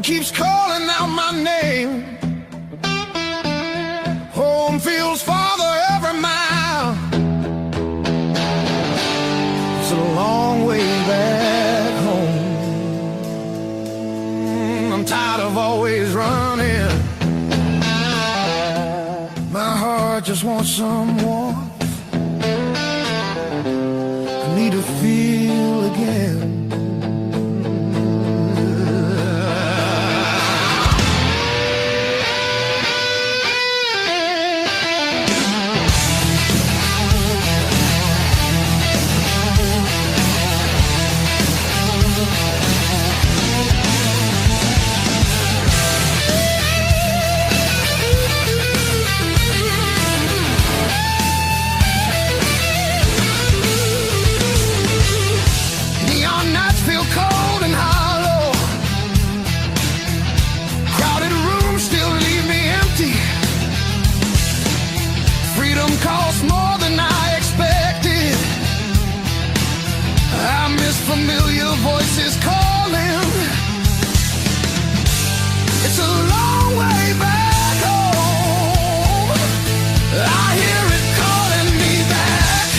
keeps calling out my name. Home feels farther every mile. It's a long way back home. I'm tired of always running. My heart just wants some warmth. I need to feel again. Familiar voices calling. It's a long way back home. I hear it calling me back.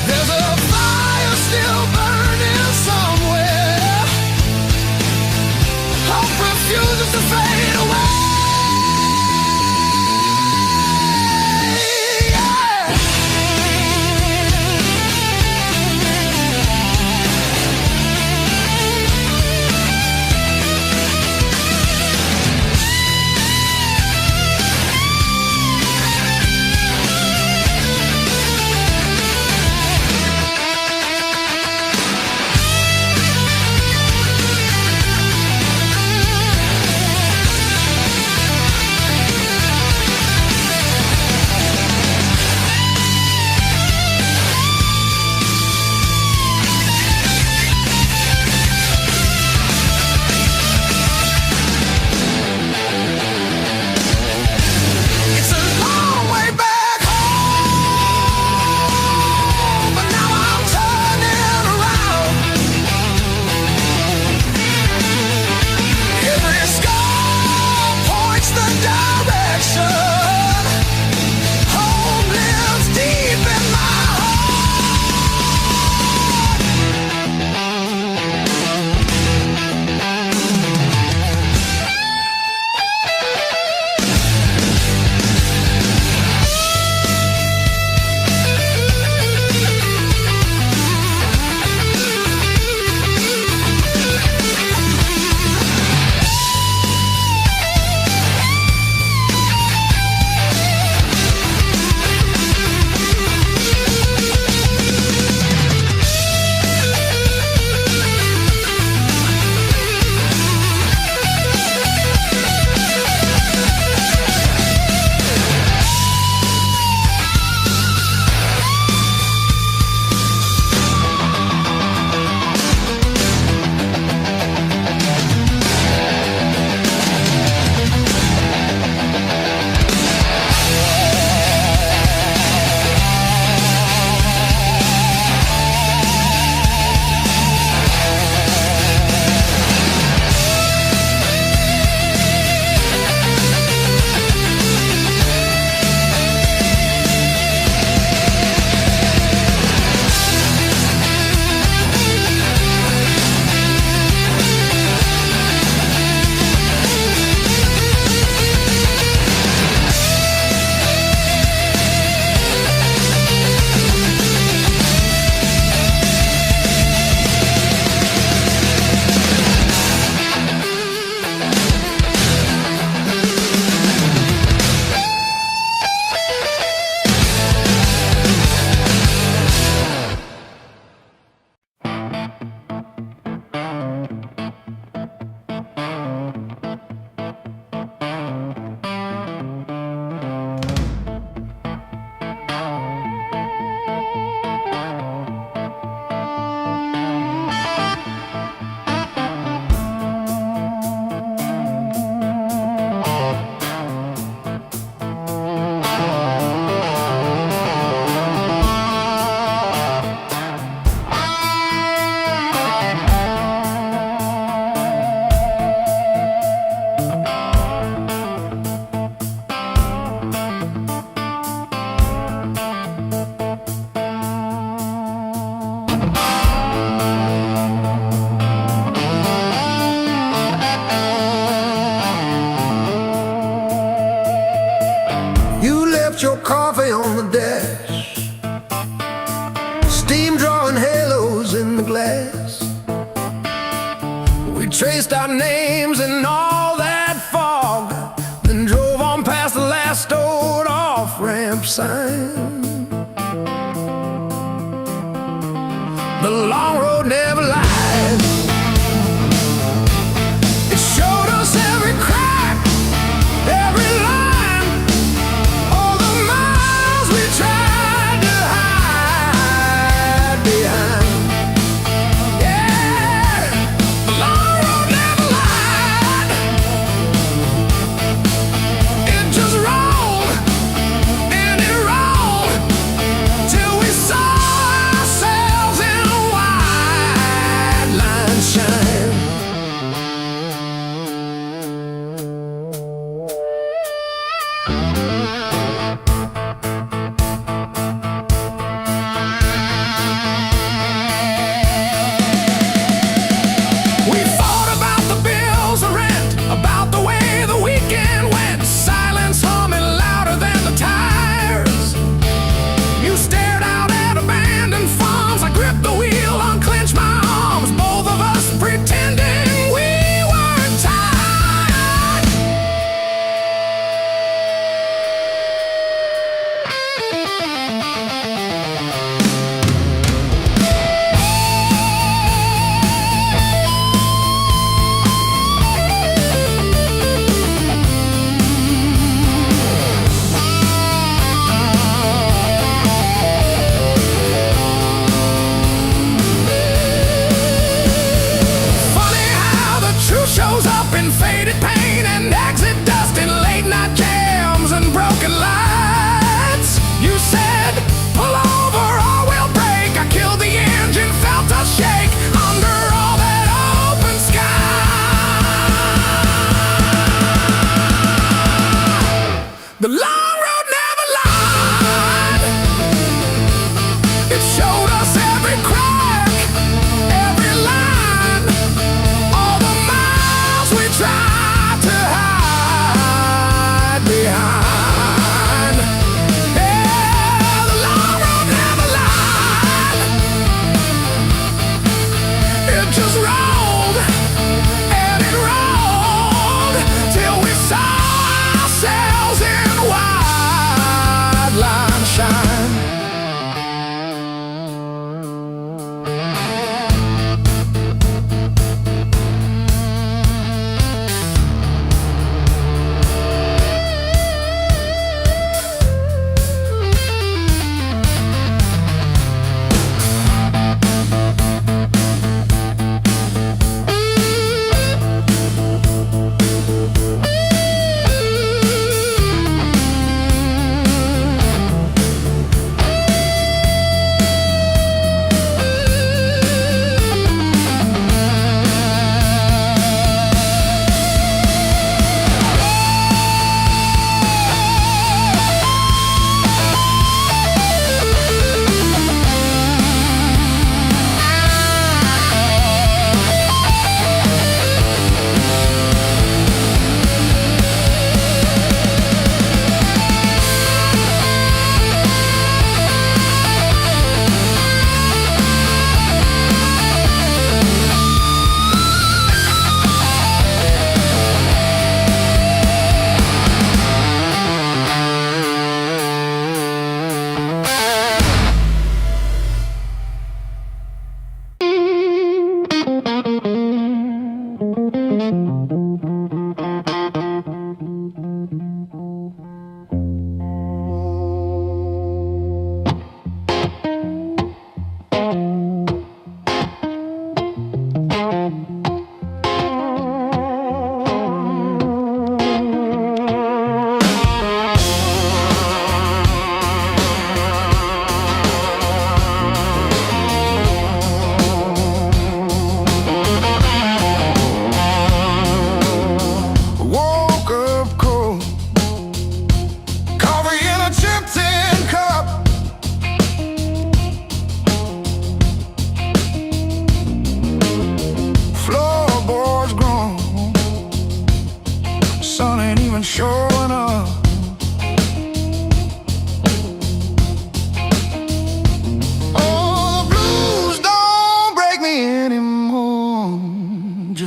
There's a fire still burning somewhere. Hope refuses to fade away. steam drawing halos in the glass. We traced our names in all that fog, then drove on past the last old off-ramp sign. The long road never lied. It showed us every crack, every line, all the miles we tried to hide behind. Yeah, the long road never lied. It just rolled and it rolled till we saw ourselves in a wide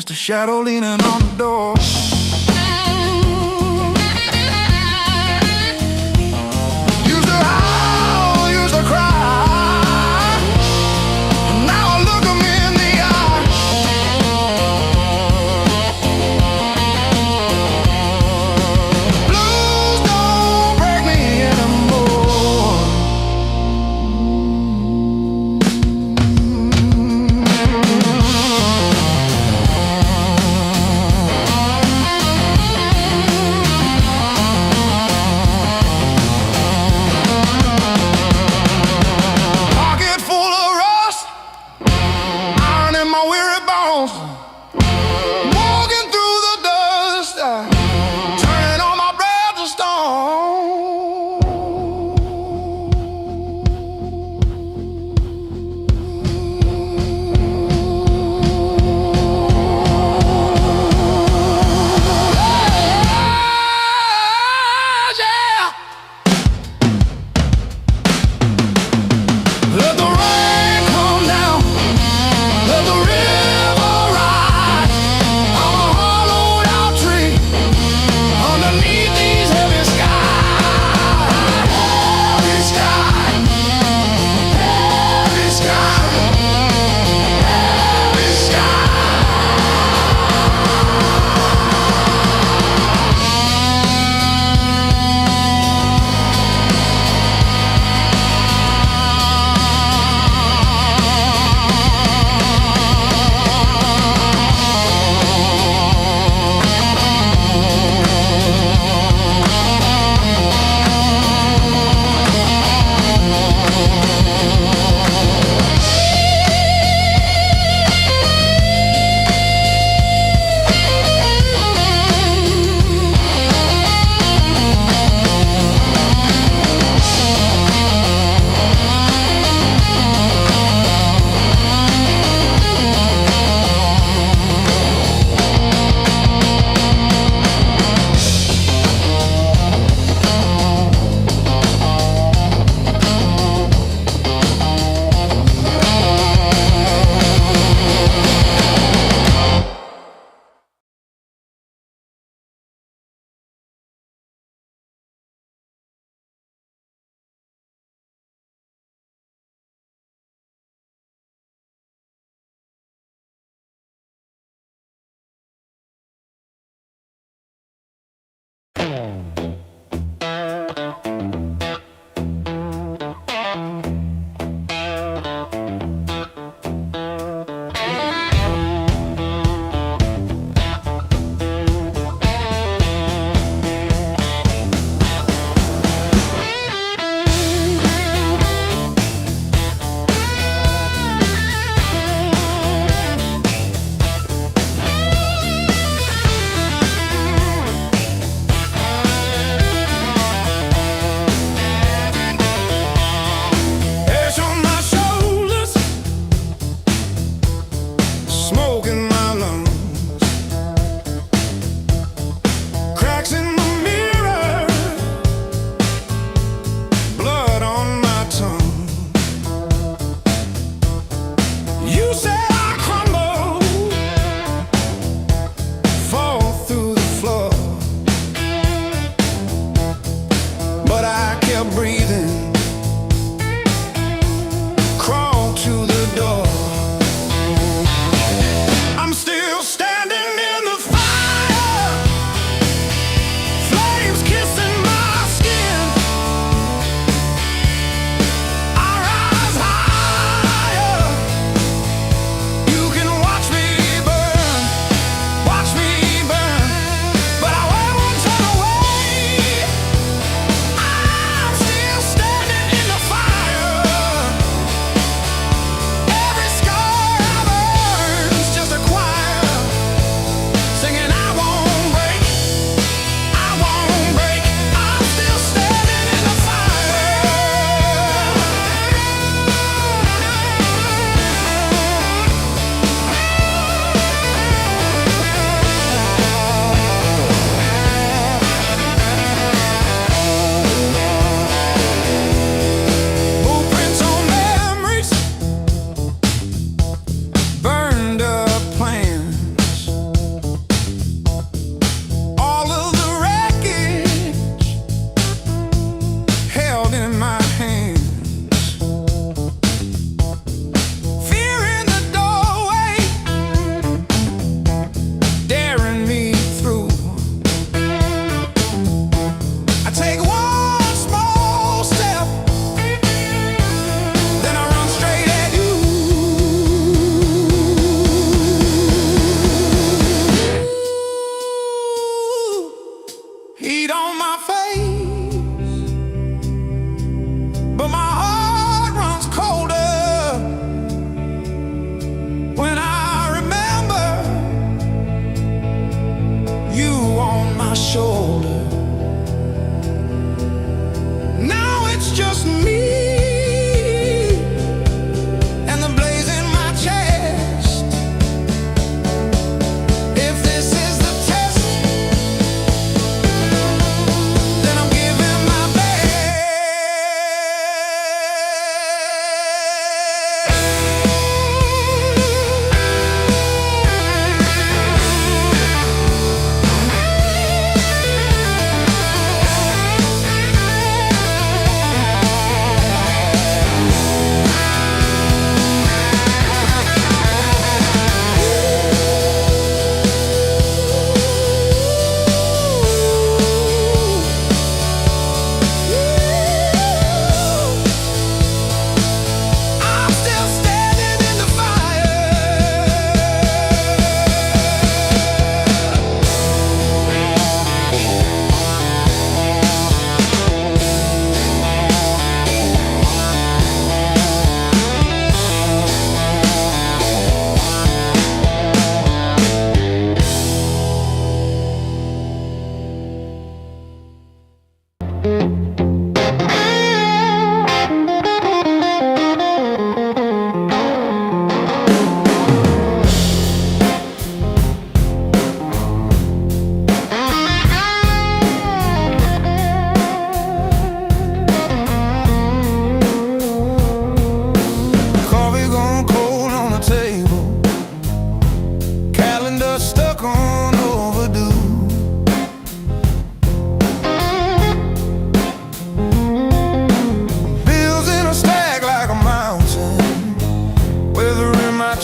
just a shadow leaning on the door. Used to howl, used to cry. Now I look 'em in the eye. Blues don't break me anymore.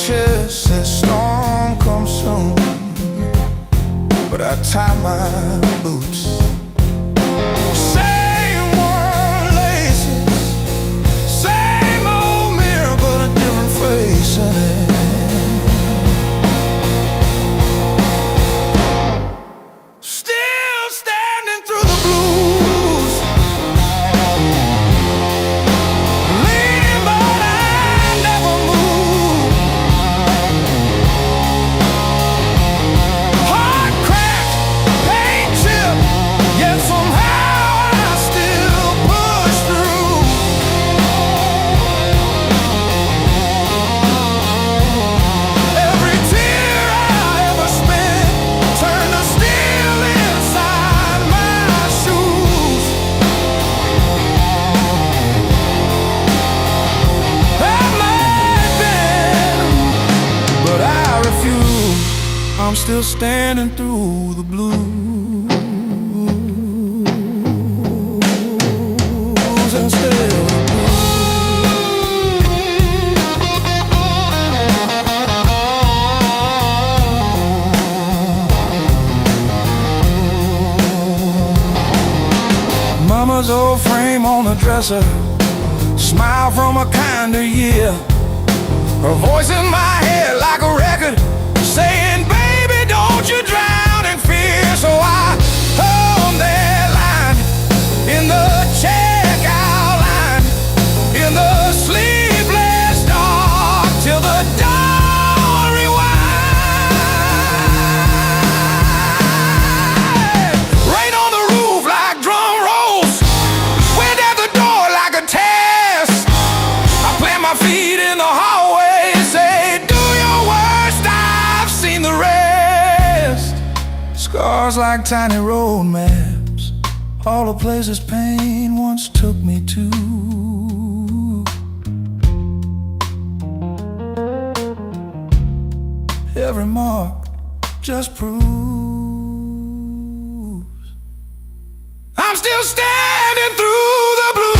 chest says storm comes soon, but I tie my boots. Same worn laces, same old mirror, but a different face in it. Still standing through the blues, leaning but I never move. Heart cracked, pain chipped, yet somehow I still push through. Every tear I ever spent turned to steel inside my shoes. I might bend, but I refuse. I'm still standing through the blues and still the blues. Mama's old frame on the dresser, smile from a kinder year. Her voice in my head like a record saying, baby, don't you drown in fear. So I hum that line in the checkout line, in the sleepless dark, till the dawn rewind. Rain on the roof like drum rolls, wind at the door like a test. I plant my feet in the hallway, say, do your worst, I've seen the rest. Scars like tiny road maps, all the places pain once took me to. Every mark just proves I'm still standing through the blues.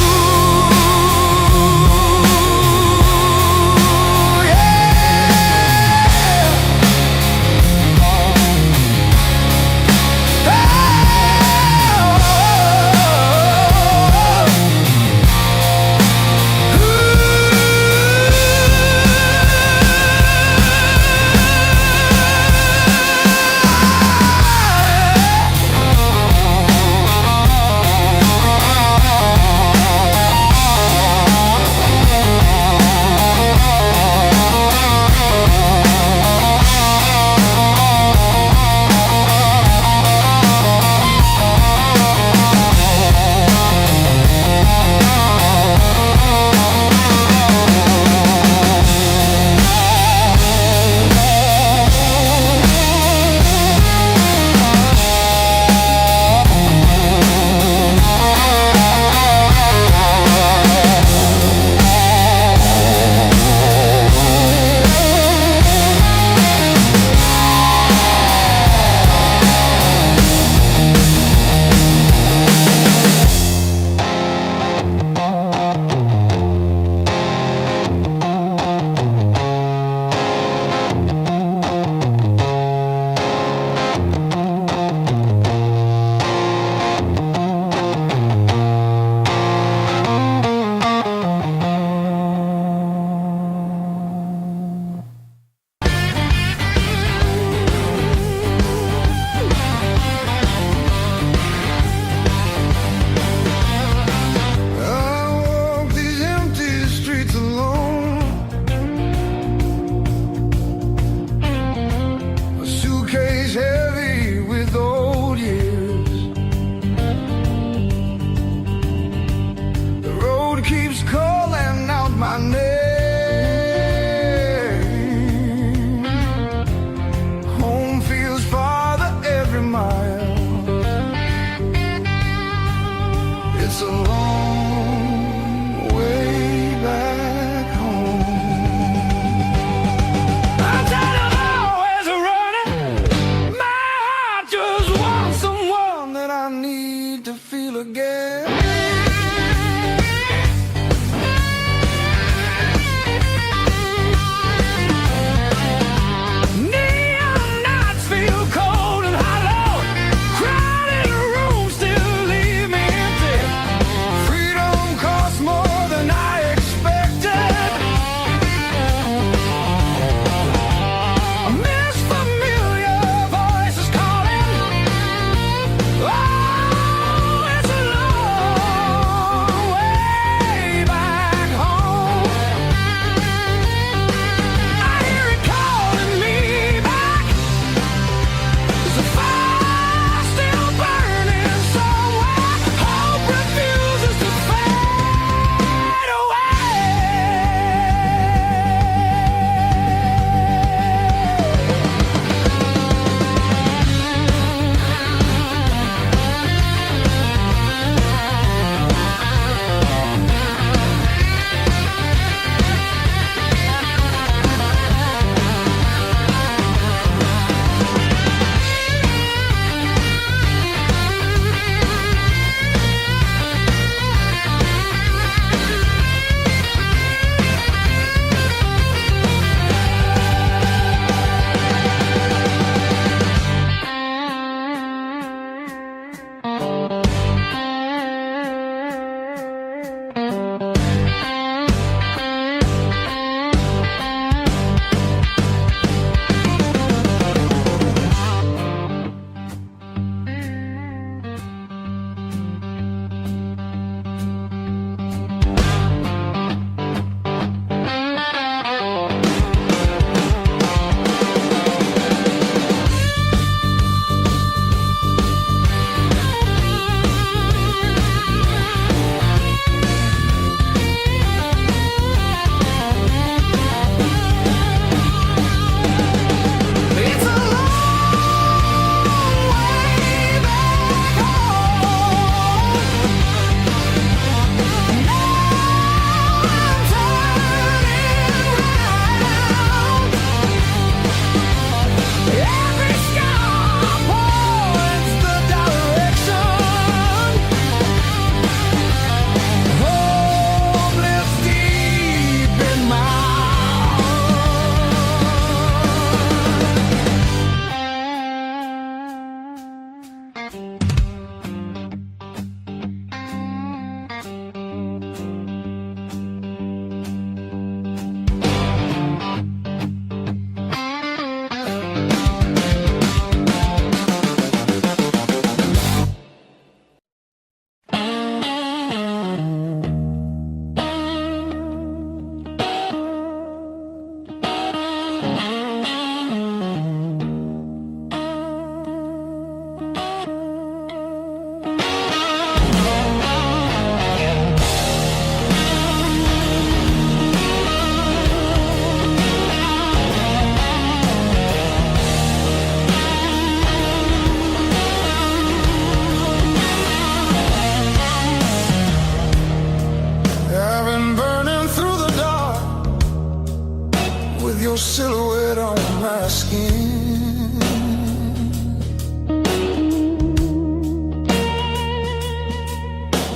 your silhouette on my skin.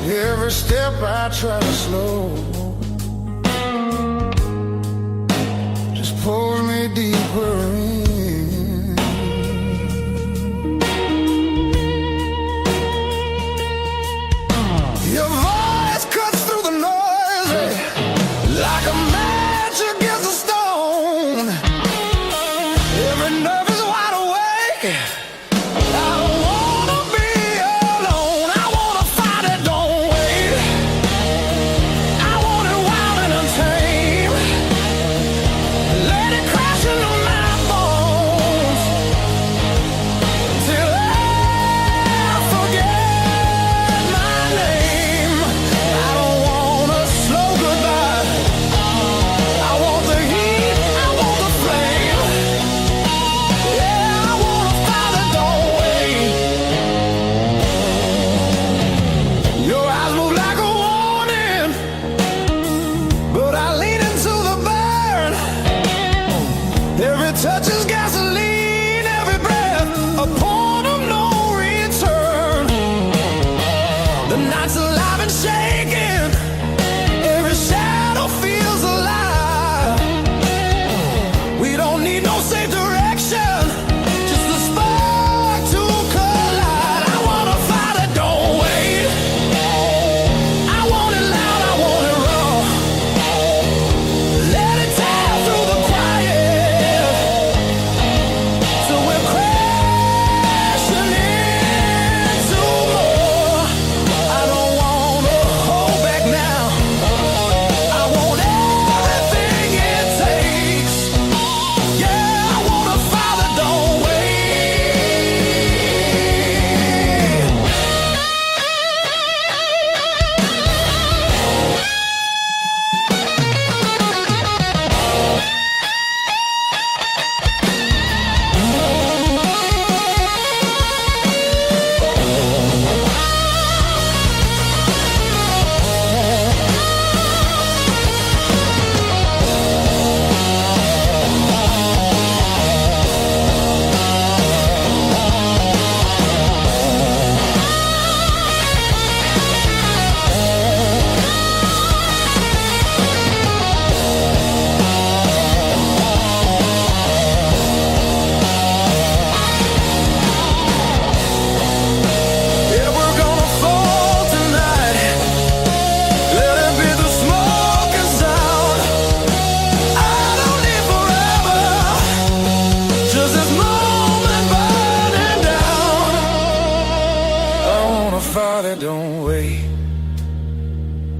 Every step I try to slow just pulls me deeper in. Your voice cuts through the noise like a match against a stone. Every nerve is wide awake. I don't wanna be alone. I wanna fight it, don't wait. I want it wild and untamed. Let it crash into my bones till I forget my name. I don't want a slow goodbye. I want the heat, I want the flame. Yeah, I want a fire that don't wait. Your eyes move like a warning, but I lean into the burn. Every touch is gasoline, every breath a point of no return. The night's alive and shaking, every shadow feels alive. We don't need no safe direction, just a spark to collide. I want a fire that don't wait. I want it loud, I want it raw. Let it tear through the quiet till we're crashing into more. I don't want to hold back now. I want everything it takes. Yeah, I want a fire that don't wait. Yeah, we're gonna fall tonight. Let it be the smoke and sound. I don't need forever, just this moment burning down. I want a fire that don't wait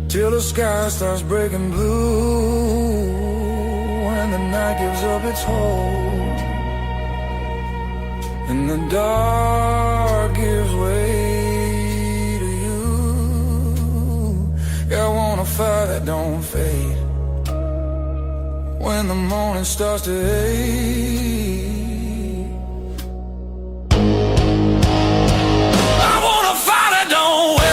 till the sky starts breaking blue, and the night gives up its hold, and the dark gives way to you. Yeah, I want a fire that don't fade when the morning starts to ache. I want a fire that don't wait.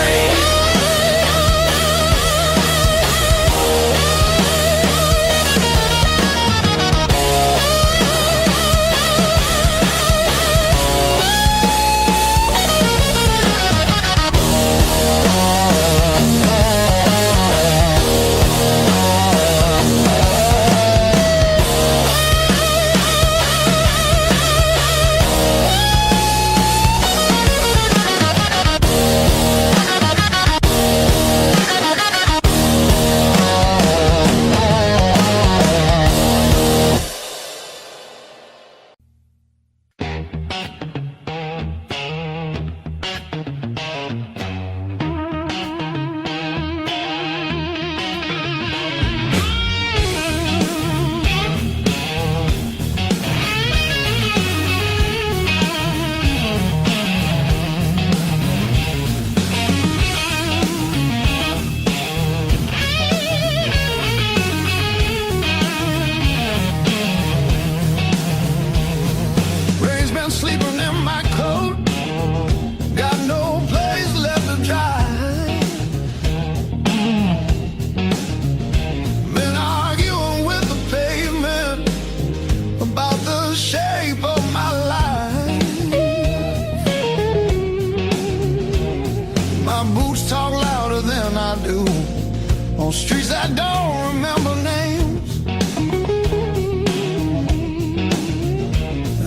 streets that don't remember names.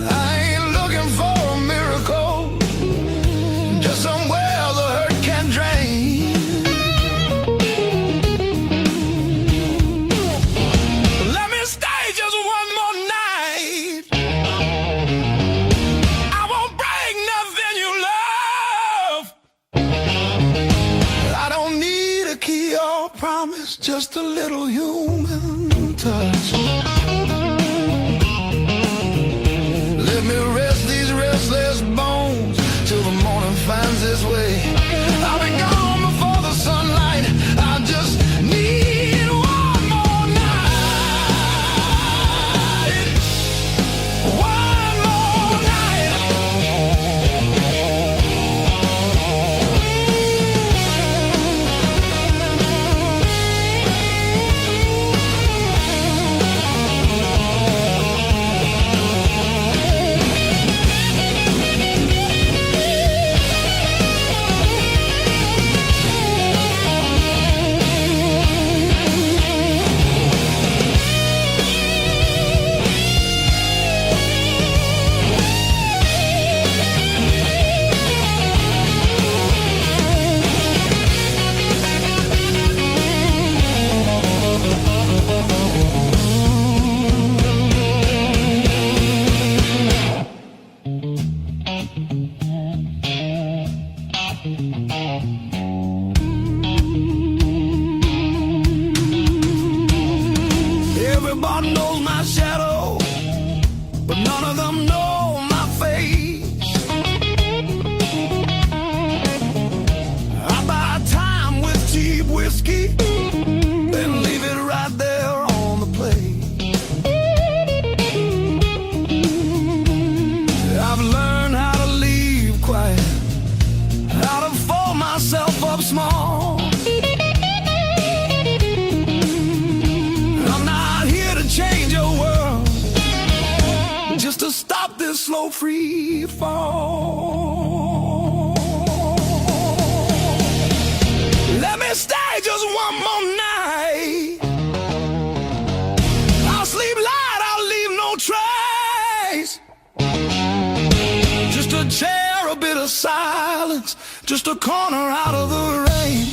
I ain't looking for a miracle, just somewhere the hurt can drain. Let me stay just one more night. I won't break nothing you love. I don't need a key or promise, just a little human touch. Let me rest these restless bones till the morning finds its way. I'll be gone before the sunlight. I just need one more night. One more night. Everybody knows my shadow, but none of them know my face. I buy time with cheap whiskey, then leave it right there on the plate. I've learned how to leave quiet, how to fold myself up small. I'm not here to change your world, just to stop this slow free fall. Let me stay just one more night. I'll sleep light, I'll leave no trace. Just a chair, a bit of silence, just a corner out of the rain.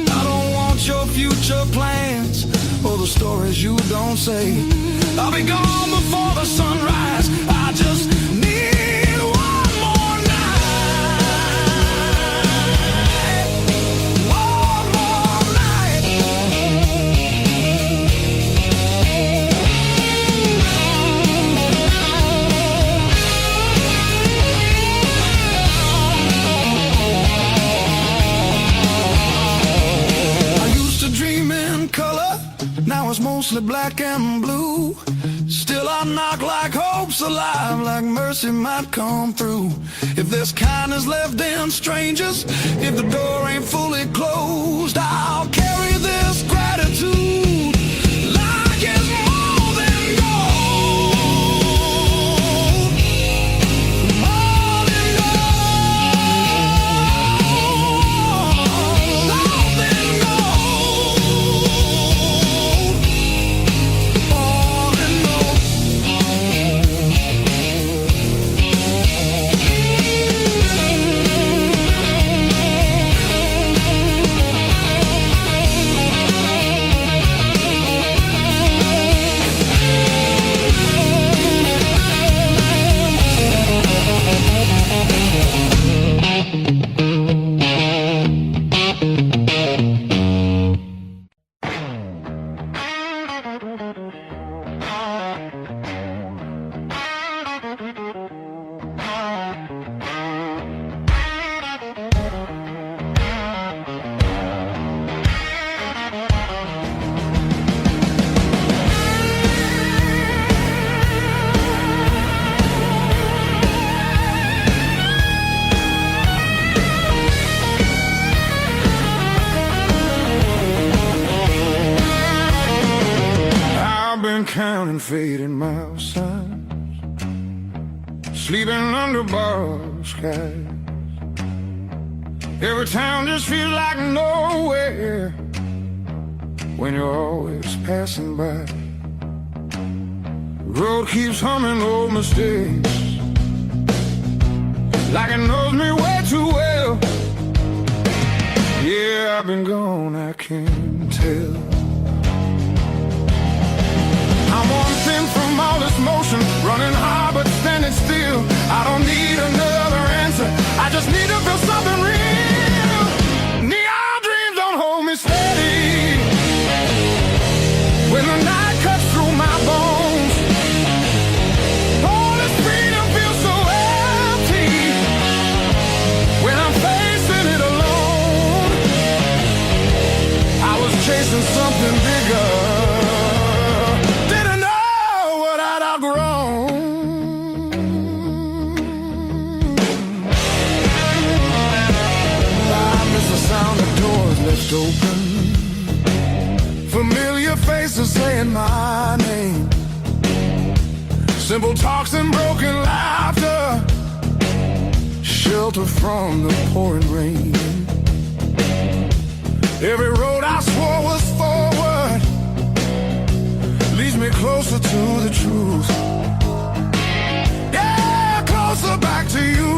I don't want your future plans or the stories you don't say. I'll be gone before the sunrise. I just need one more night. One more night. I used to dream in color, now it's mostly black and blue. Still I knock like hope's alive, like mercy might come through. If there's kindness left in strangers, if the door ain't fully closed, I'll carry this gratitude like it's more than gold. More than gold. More than gold. More than gold. counting fading mile signs, sleeping under borrowed skies. Every town just feels like nowhere when you're always passing by. Road keeps humming old mistakes like it knows me way too well. Yeah, I've been gone, I can't tell. I'm one thing from all this motion, running hard but standing still. I don't need another answer, I just need to feel something real. Neon dreams don't hold me steady when the night cuts through my bones. All this freedom feels so empty when I'm facing it alone. I was chasing something bigger, didn't know what I'd outgrown. I miss the sound of doors left open, familiar faces saying my name, simple talks and broken laughter, shelter from the pouring rain. Every road I swore was forward leads me closer to the truth. Yeah, closer back to you.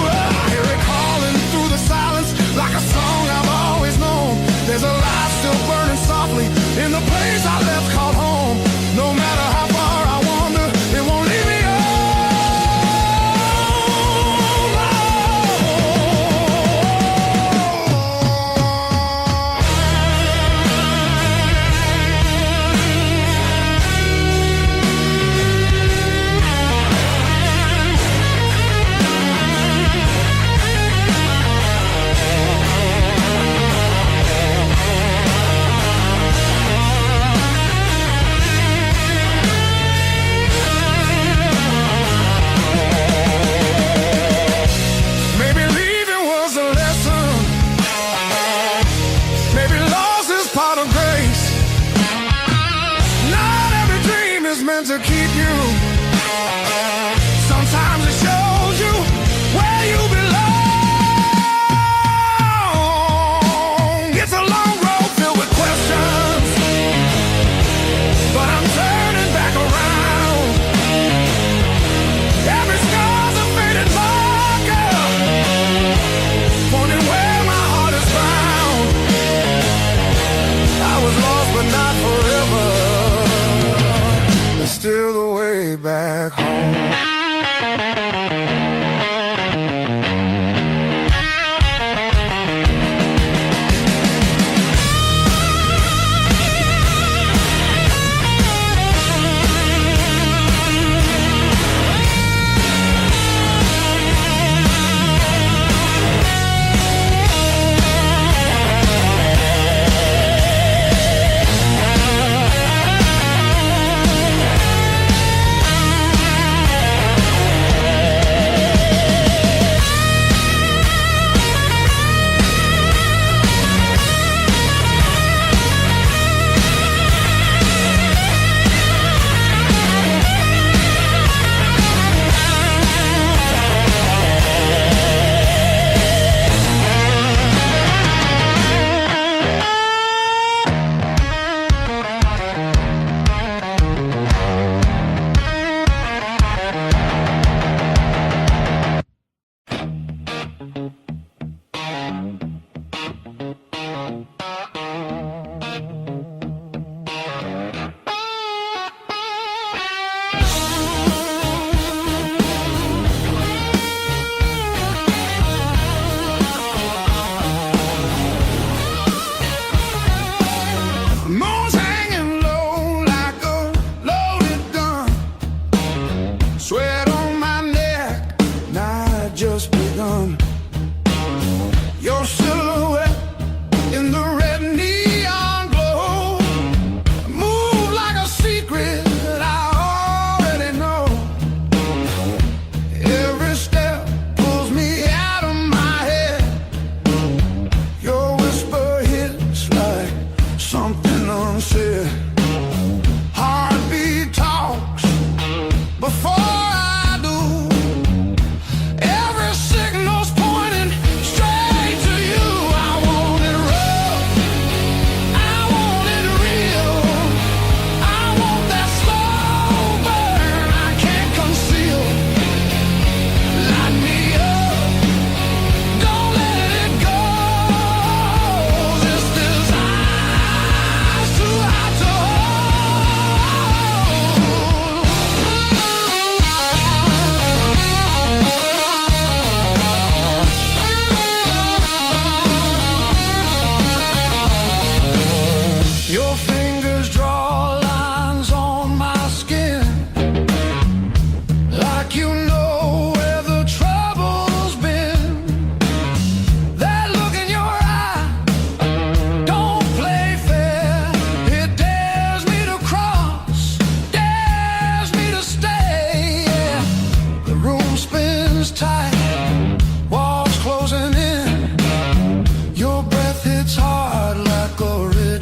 I hear it calling through the silence like a song I've always known. There's a light still burning softly in the place I left called home. No matter how far I wander, it won't leave me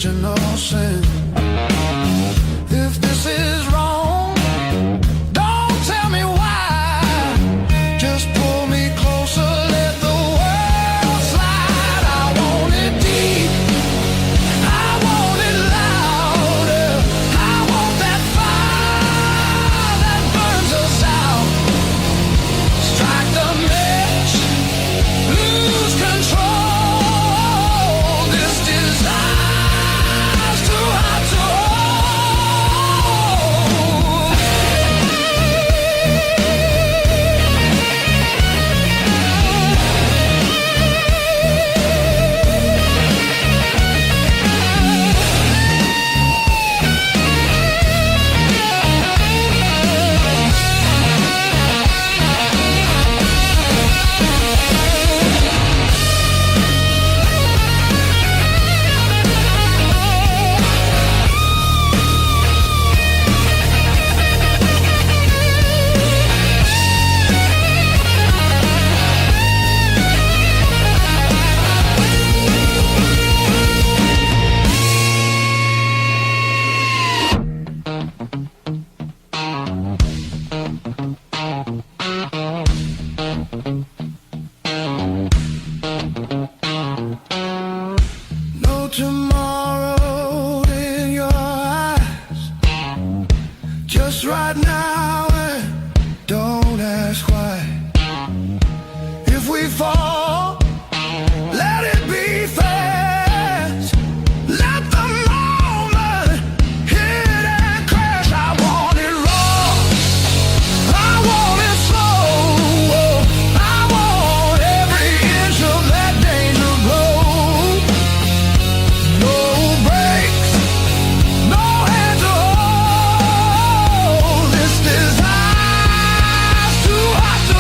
original sin. If this is wrong, don't tell me why. Just pull me closer, let the world slide. I want it deep, I want it louder. I want that fire that burns us out. Strike the match, lose control. This desire's too hot to hold. No tomorrow in your eyes, just right now, and don't ask why. If we fall, let it be fast. Let the moment hit and crash. I want it raw, I want it slow. I want every inch of that danger blow. No brakes, no hand to hold. This desire's too hot to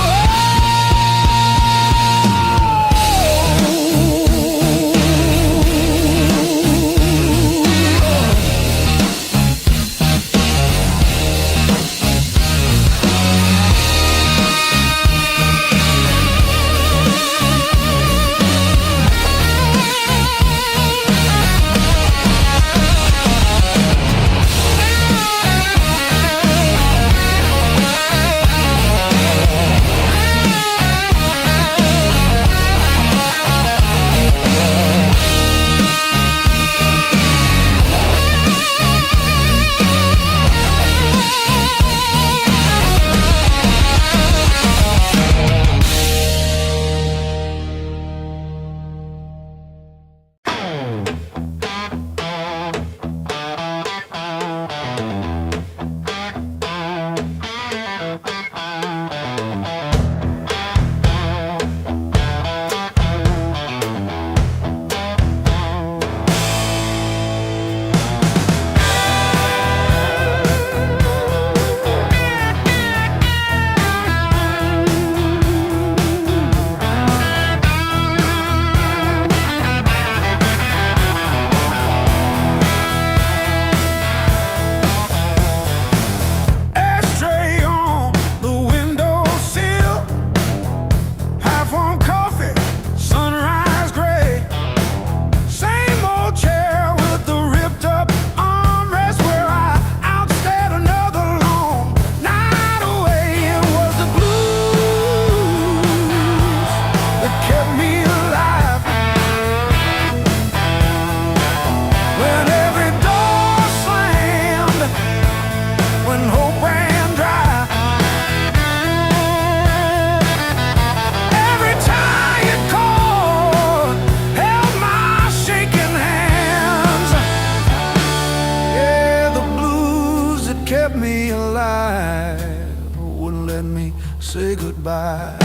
say goodbye.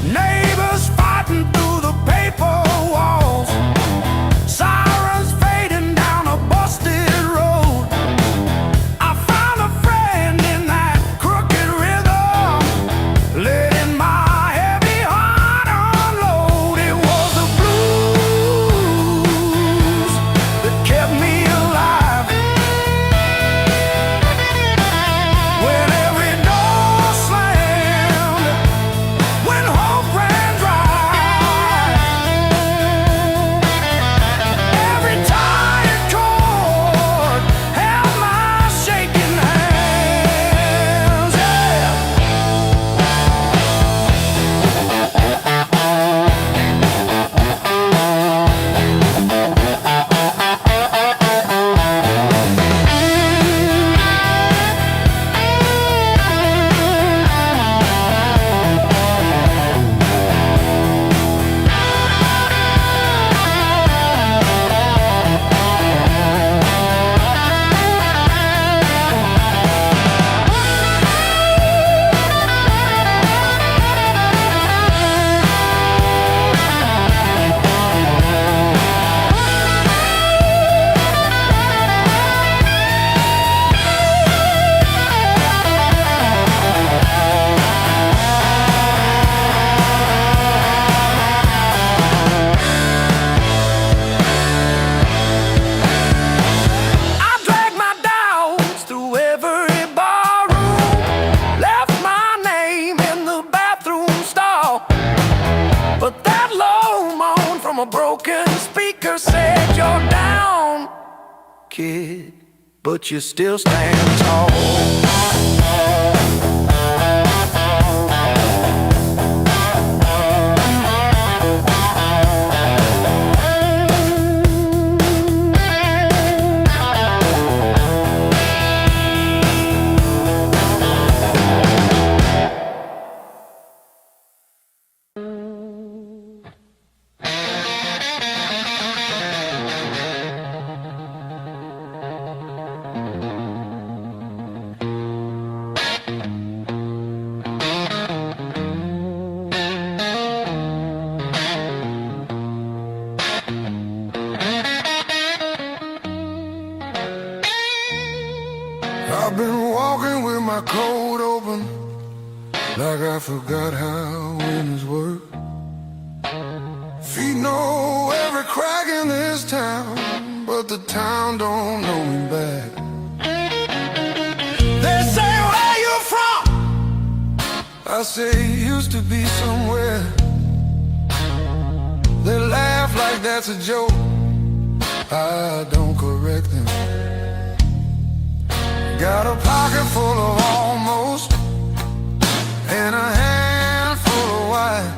Neighbors fighting through the paper walls, sirens fading down a busted road. I found a friend in that crooked rhythm, letting my heavy heart unload. It was the blues that kept kid, but you still stand tall. I've been walking with my coat open, like I forgot how windows work. Feet know every crack in this town, but the town don't know me back. They say, where you from? I say, used to be somewhere. They laugh like that's a joke. I don't correct them. Got a pocket full of almost, and a handful of white.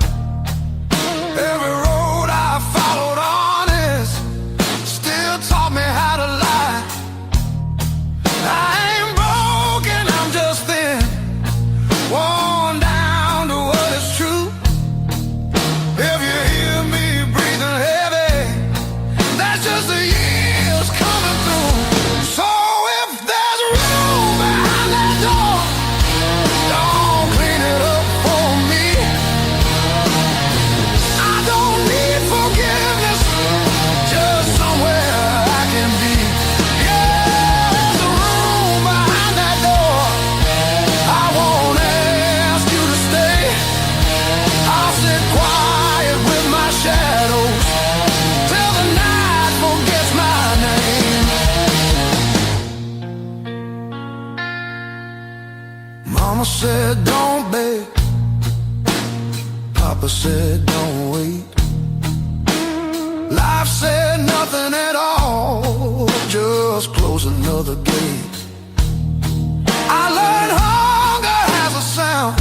Every road I followed honest still taught me how to lie. I ain't broken, I'm just thin, worn down to what is true. If you hear me breathing heavy, that's just the years coming through. So if there's room behind that door, don't clean it up for me. I don't need forgiveness, just somewhere I can be. Yeah, there's a room behind that door. I won't ask you to stay. I'll sit quiet with my shadows till the night forgets my name. Mama said don't beg, Papa said don't wait. Life said nothing at all, just close another gate. I learned hunger has a sound,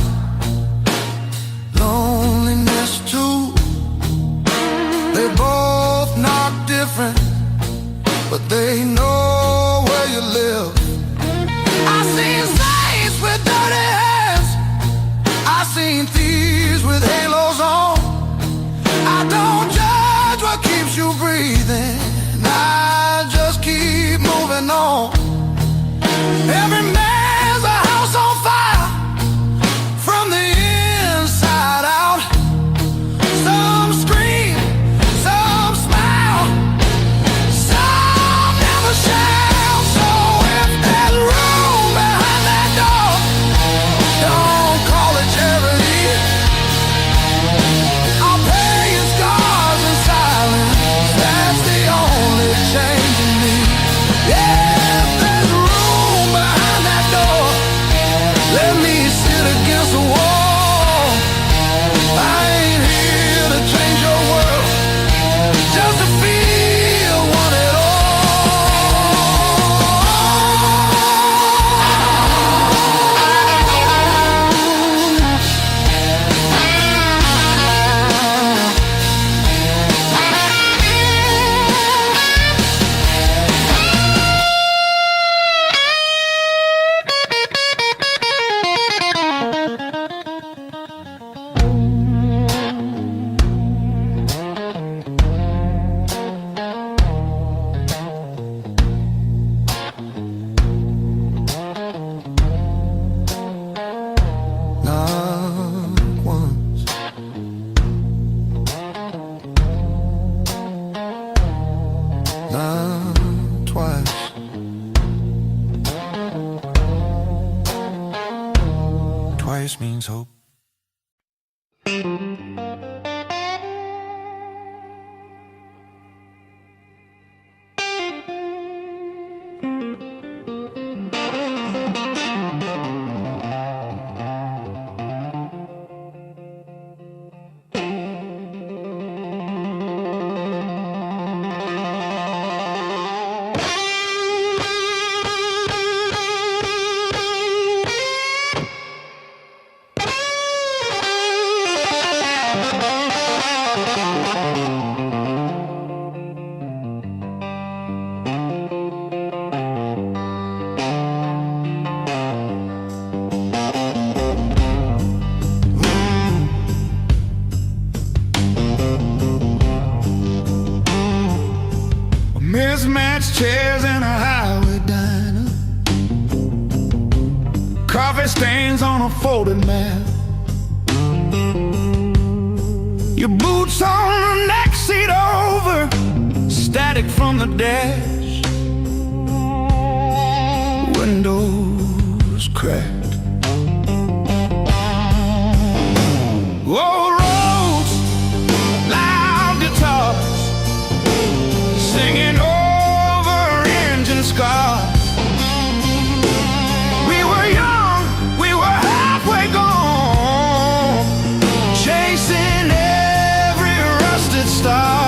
loneliness too. They both knock different, but they know where you live. I seen saints with dirty hands, I seen thieves with halos on. I don't judge what keeps you breathing, I just keep moving on. Every man's a house on fire, from the inside out. Some scream, some smile, some never shout. So if there's room behind that door, don't call it charity. I'll pay your scars in silence, that's the only change in me. Yeah, if there's room behind that door, let me sit against the wall. I ain't here to change your world, just to feel one at all. Not once, not twice. Twice means hope. stains on a folded mat. Your boots on the next seat over, static from the dash. Windows cracked. Old roads, loud guitars, singing over engine scars. We were young, we were halfway gone, chasing every rusted star.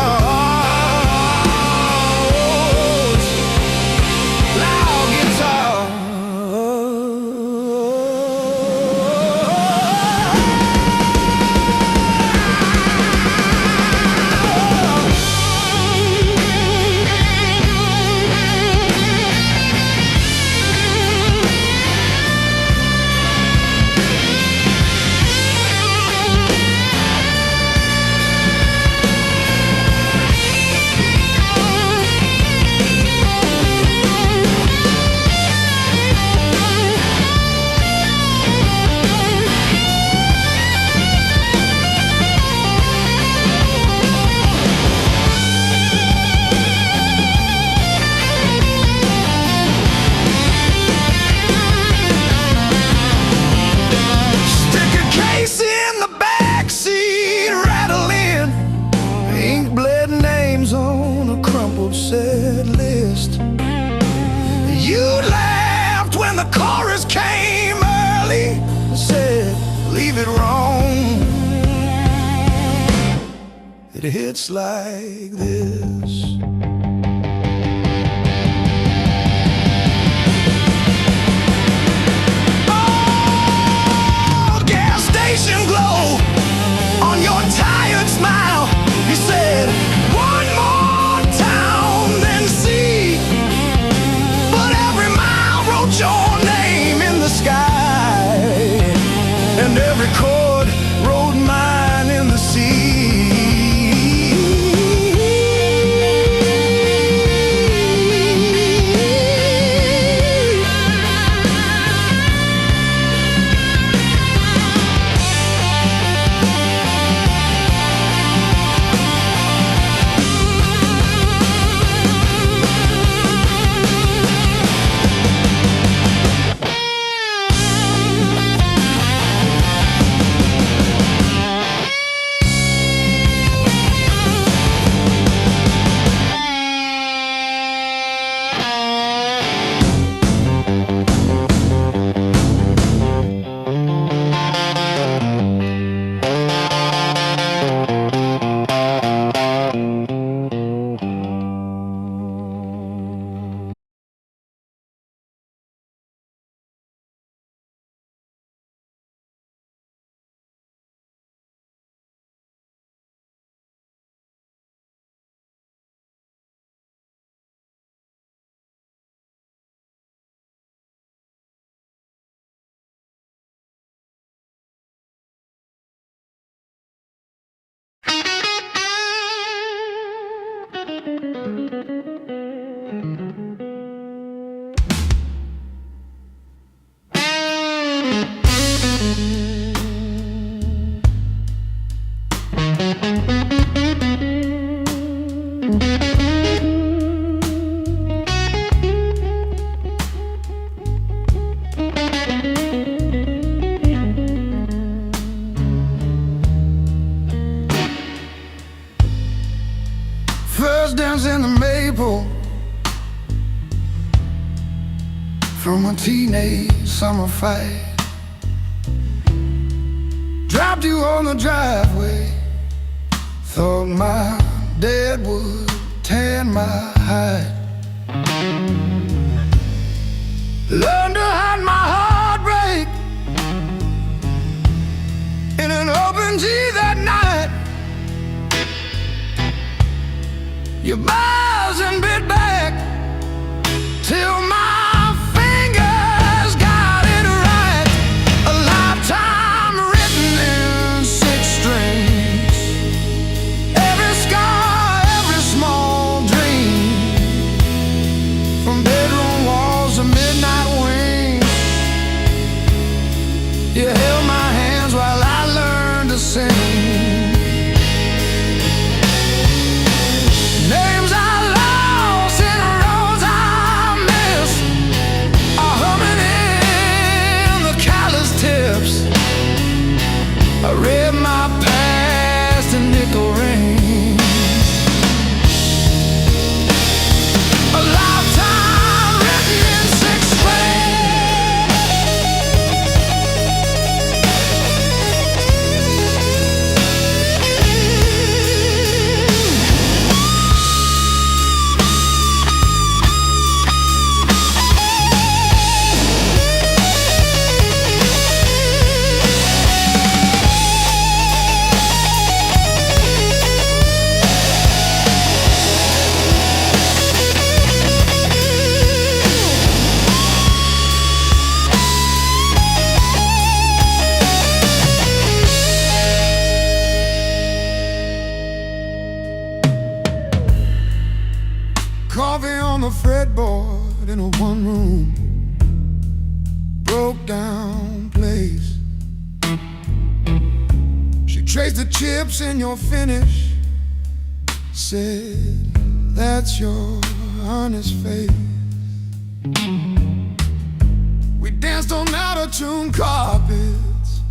Set list. You laughed when the chorus came early, said, leave it wrong. It hits like this. Oh, gas station glow on your tired smile. You said, one more see, but every mile wrote your name in the sky, and every chord wrote mine in the sea. First dance in the maple from a teenage summer fight. Dropped you on the driveway, thought my dad would tan my hide. Learned to hide my heartbreak in an open G that night. You buzz and bit back till my fingers got it right. A lifetime written in 6 strings. Every scar, every small dream, from bedroom walls to midnight wings. You held my hands while I learned to sing. Names I lost and roads I missed are humming in the callous tips. I read my past in nickel rings. A lifetime written in 6 lanes. Coffee on the fretboard in a one-room broke down place. She traced the chips in your finish, said, that's your honest face. We danced on out-of-tune carpets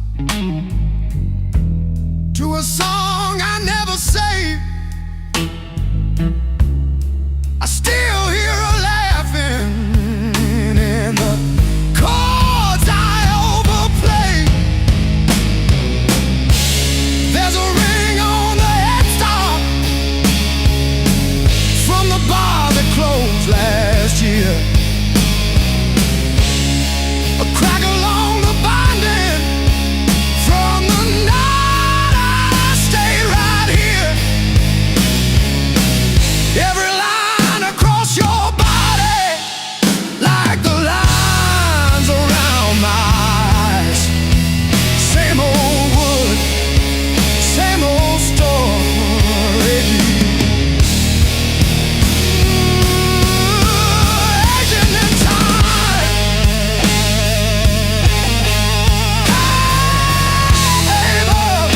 to a song I never saved. I still hear her laughing in the chords I overplay. There's a ring on the headstock from the bar that closed last year. A crack along the binding from the night I stayed right here. Every line across your body, like the lines around my eyes. Same old wood, same old story. Aging in time. Hey, love.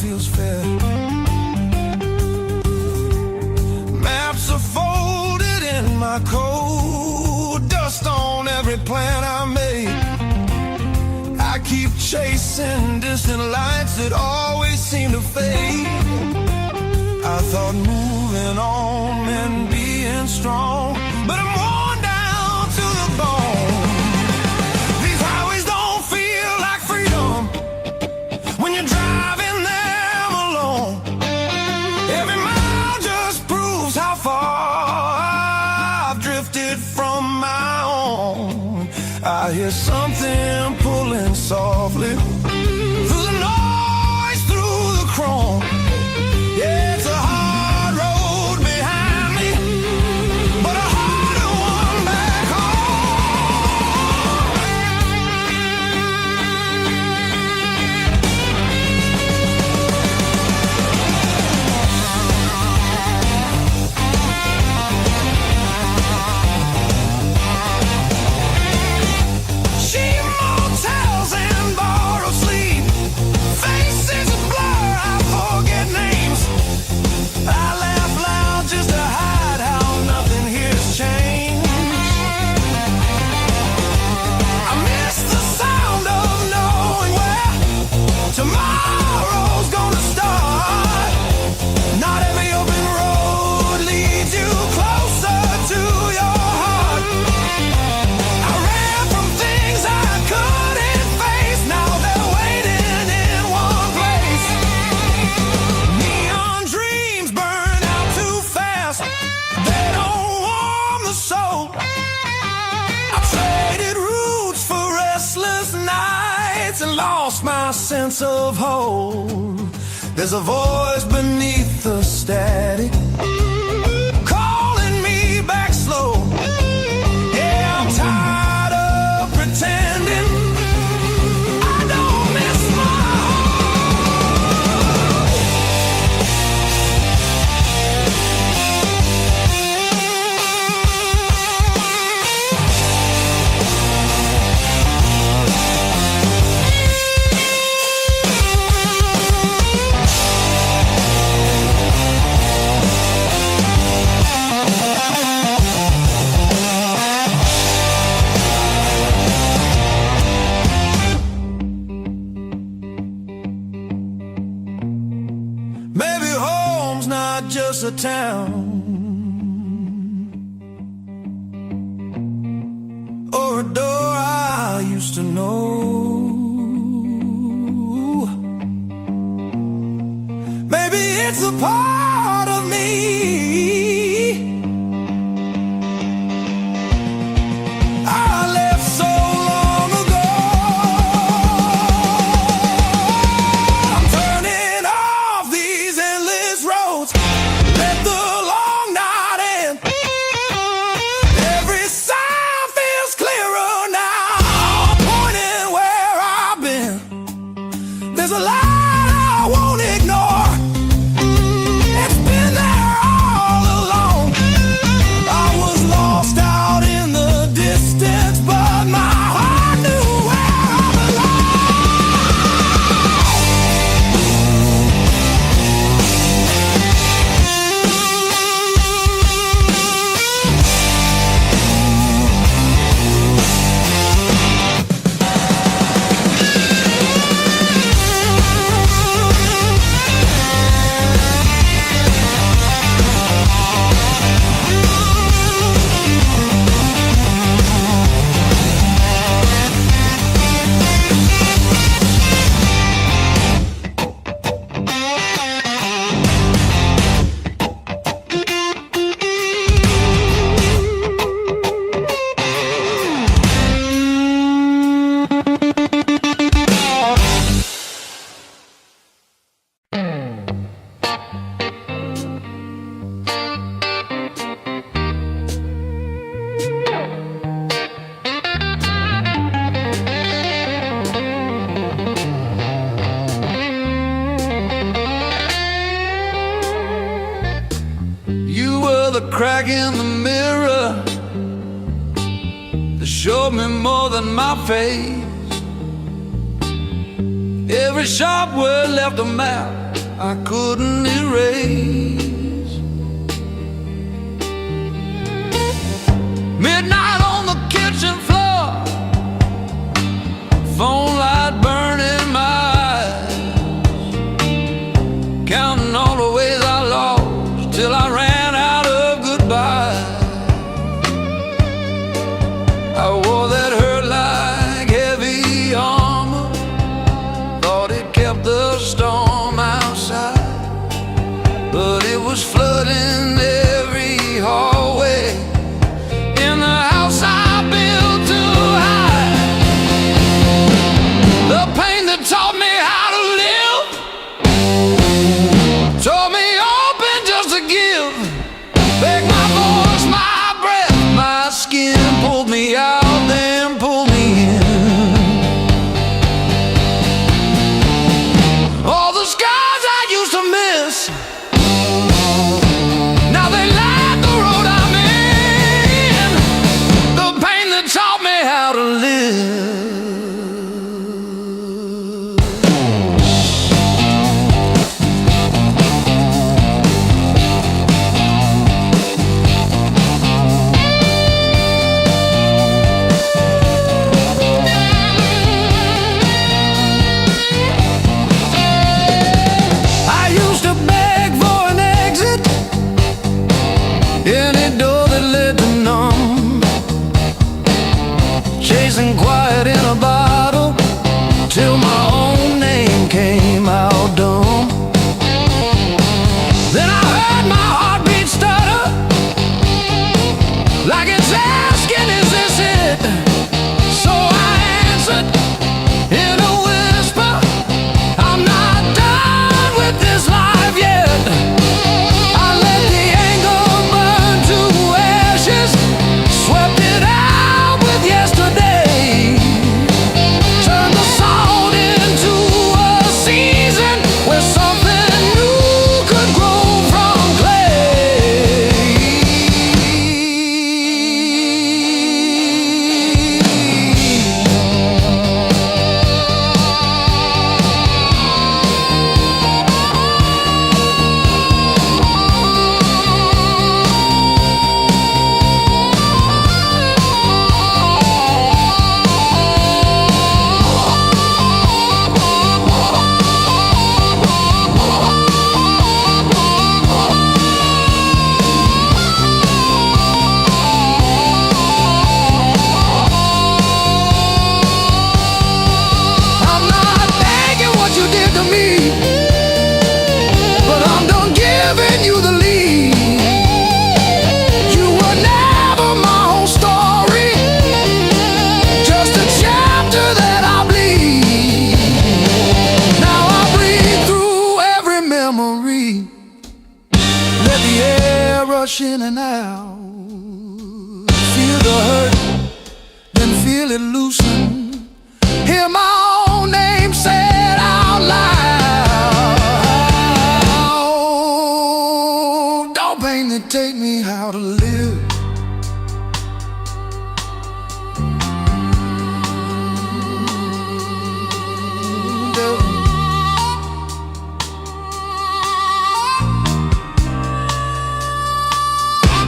feels fair. Maps are folded in my coat, dust on every plan I made. I keep chasing distant lights that always seem to fade. I thought moving on meant I hear something pulling softly through the noise, through the chrome. Yeah, it's a hard road behind me, but a harder one back tomorrow's gonna start. Not every open road leads you closer to your heart. I ran from things I couldn't face. Now they're waiting in one place. Neon dreams burn out too fast. They don't warm the soul. I traded roots for restless nights and lost my sense of hold. There's a voice beneath the static calling me back slow. Yeah, I'm tired of pretending I don't miss my just a town or a door I used to know. Maybe it's a part of me I left so long ago. I'm turning off these endless roads. Let the long night end. Every sound feels clearer now. Pointing where I've been. There's a light I won't ignore. It's been there all along. I was lost out in the distance, but my heart knew where I the crack in the mirror that showed me more than my face. Every sharp word left a map I couldn't erase. Midnight on the kitchen floor, phone light burning my eyes, counting all the ways I lost till I ran out of goodbye. I wore that hurt like heavy armor, thought it kept the storm outside, but it loud. Feel the hurt, then feel it loosen. Hear my own name said out loud. Don't pain that take me how to live.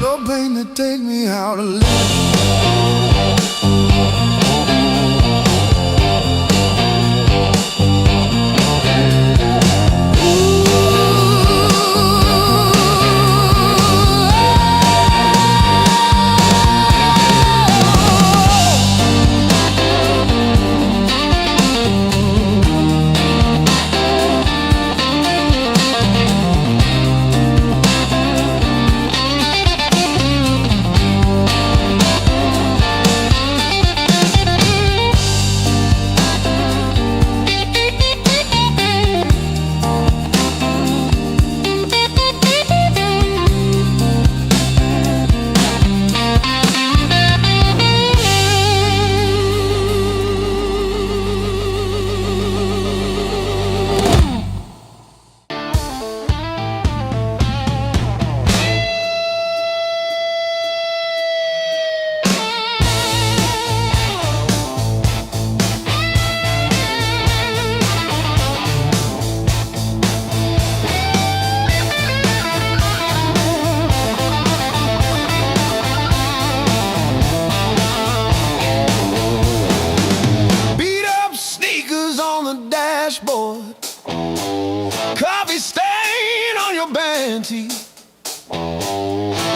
Don't pain that take me how to live. Dashboard, coffee stain on your band tee.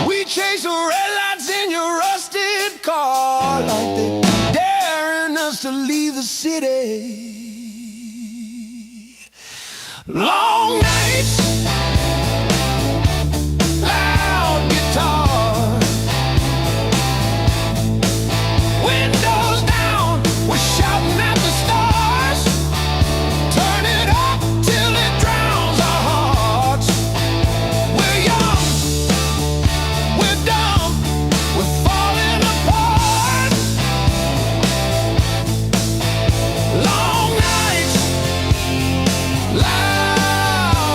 We chase the red lights in your rusted car like they daring us to leave the city. Long nights, loud guitar, windows down, we're shouting at the stars. Long nights, loud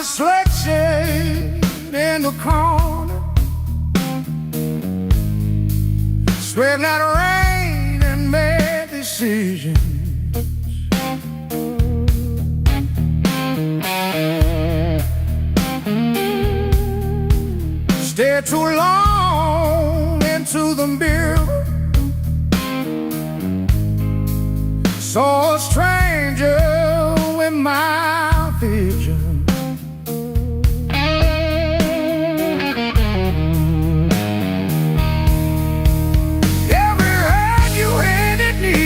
a slick shade in the corner, sweating out rain and made decisions. Stayed too long into the mirror, saw a stranger in my vision. Every hand you handed me,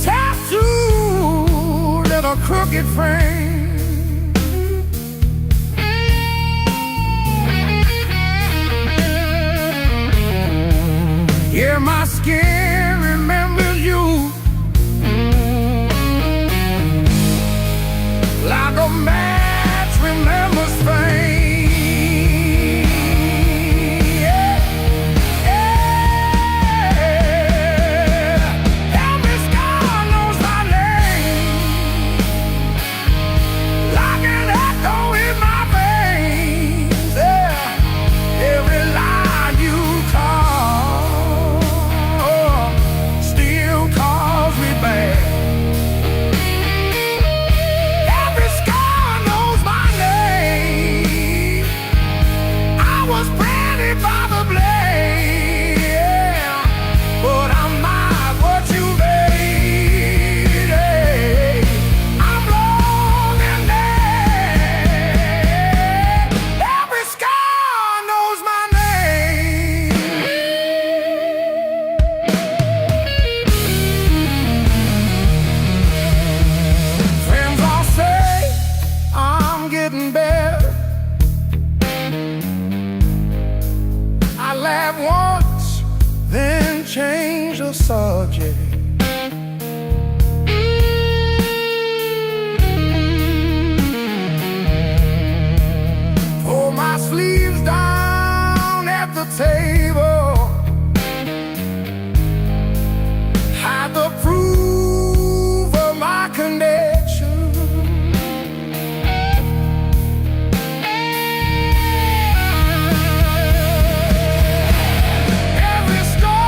tattooed in a crooked frame. Yeah, my skin remembers you like a match remembers fame. Yeah, yeah. Every scar knows my name, like an echo in my veins. Yeah, every line you call once, then change the subject. Pull my sleeves down at the table, hide the proof of my connection. Every sky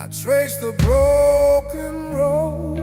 I trace the broken road.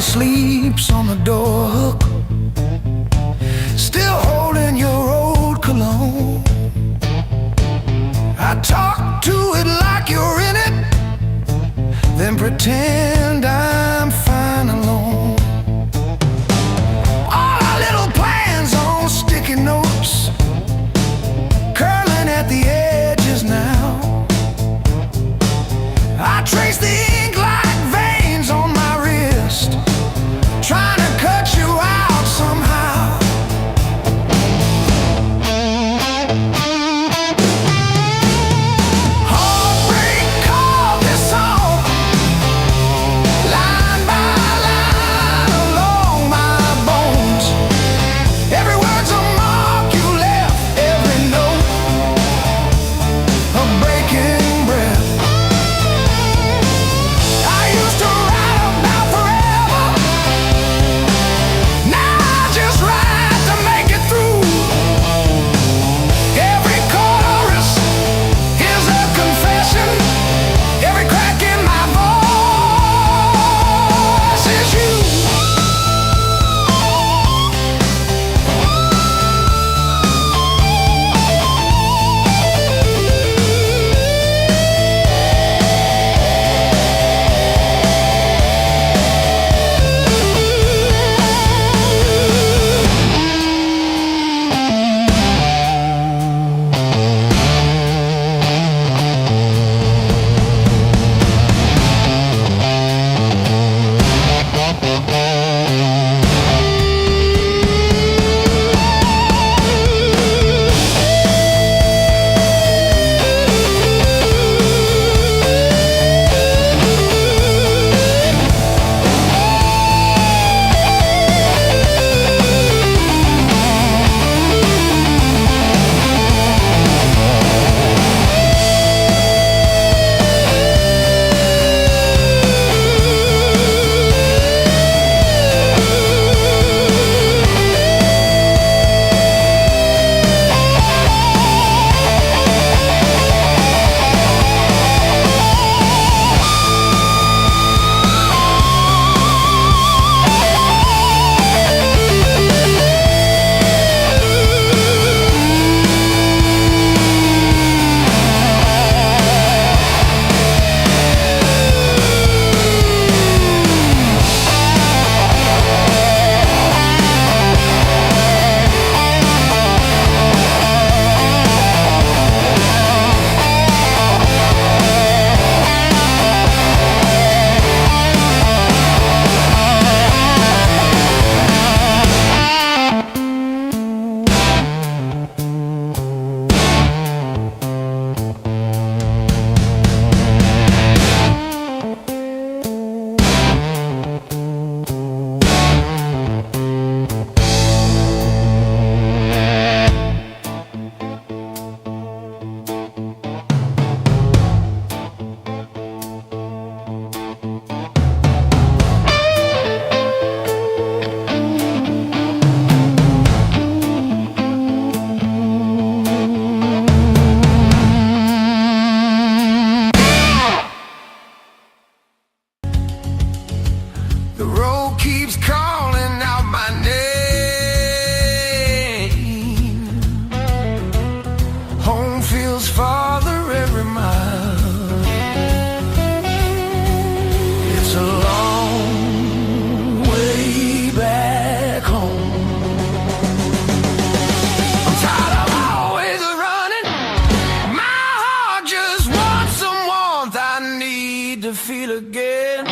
Sleeps on the door hook, still holding your old cologne. I talk to it like you're in it, then pretend I'm fine alone. All our little plans on sticky notes, curling at the edges now. I trace the ink like veins on my wrist, trying to cut you out somehow. feels farther every mile. It's a long way back home. I'm tired of always running. My heart just wants some warmth. I need to feel again.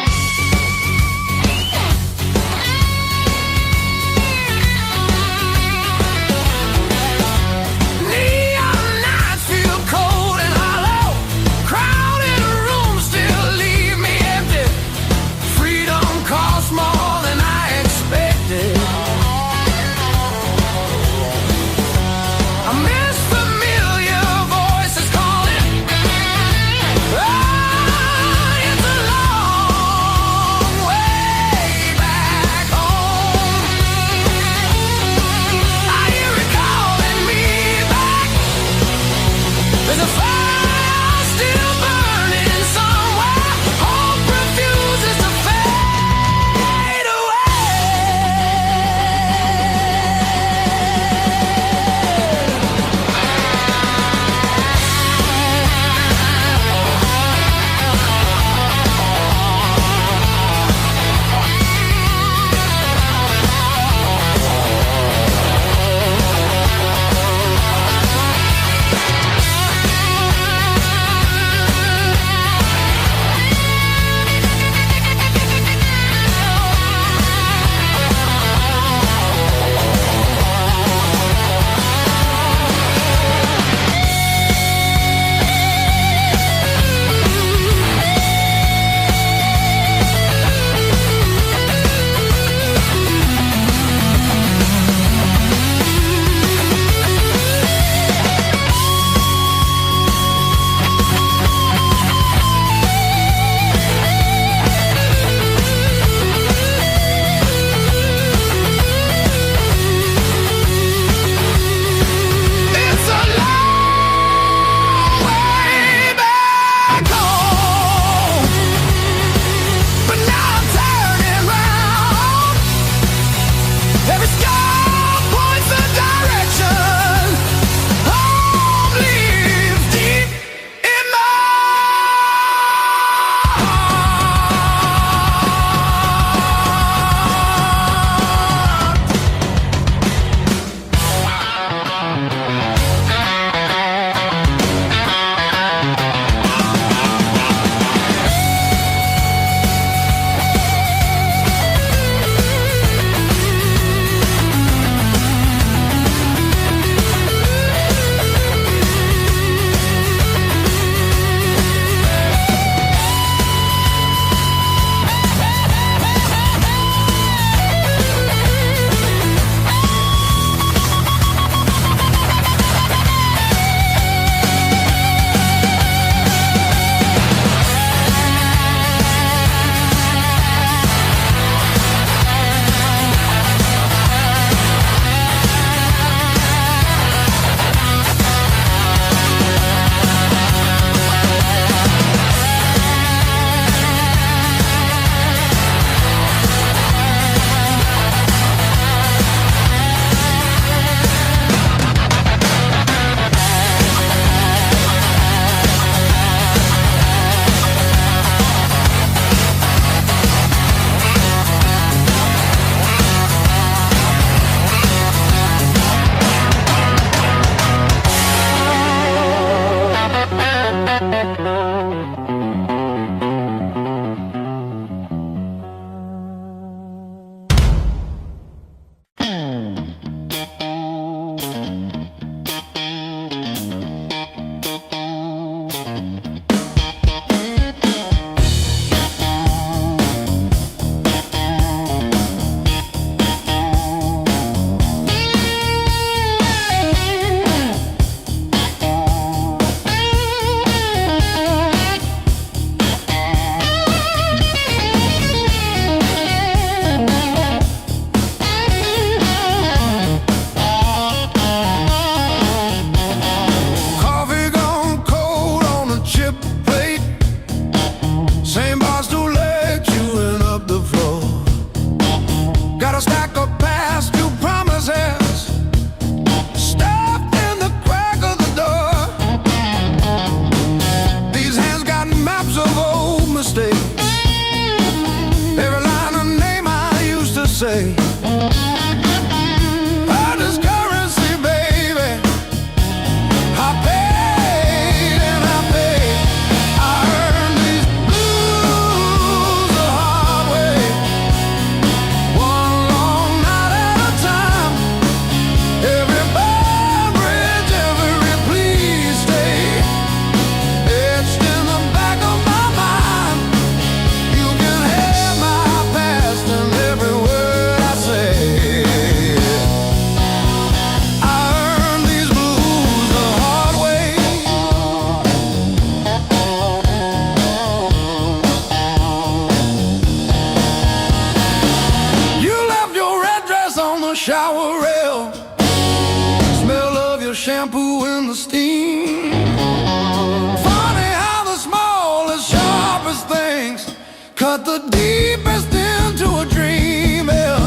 routine. Funny how the smallest, sharpest things cut the deepest into a dream. Yeah.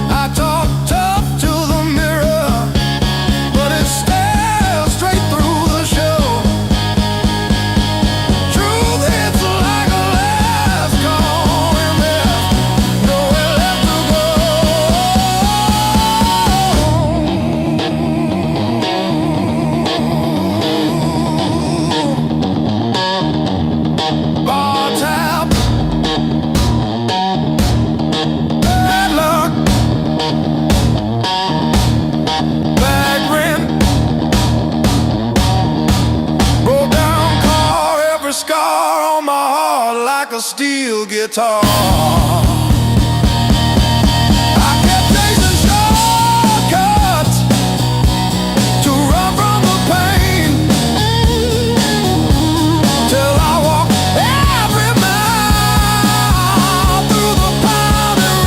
I talk tough to the mirror, but it stares straight through the show. Truth hits like a last call, and there's nowhere left to go. Bar tab, bad luck, bad rent, broke down car, every scar on my heart like a steel guitar. I kept chasing shortcuts to run from the pain, till I walked every mile through the pounding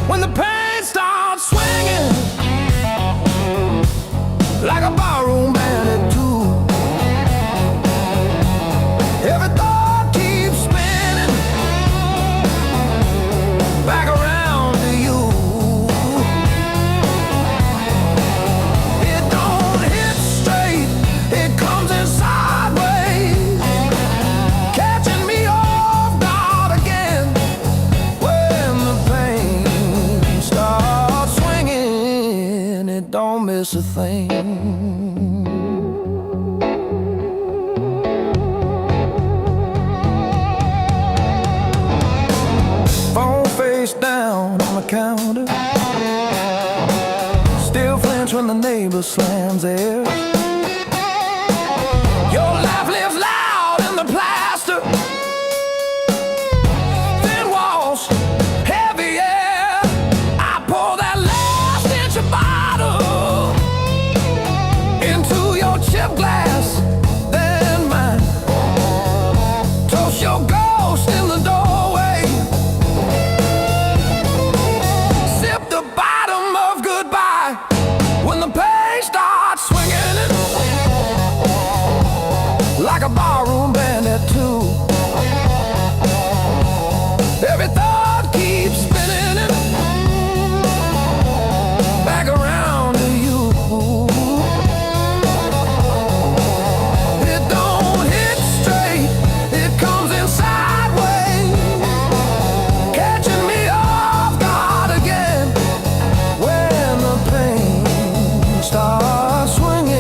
when the pain starts swinging like a barroom band at two. Every thought keeps spinning back around to you. It don't hit straight, it comes in sideways, catching me off guard again. When the pain starts swinging, it don't miss a thing. Phone face down on the counter, still flinch when the neighbor slams theirs. Your laugh lives loud in the plaster, thin walls, heavy air. I pour that last inch of bottle into your chip glass, then mine. Toast your ghost in the doorway, sip the bottom of goodbye when the pain starts swinging like a barroom band at two. Every thought keeps spinning back around to you. It don't hit straight, it comes in sideways, catching me off guard again. When the pain starts swinging,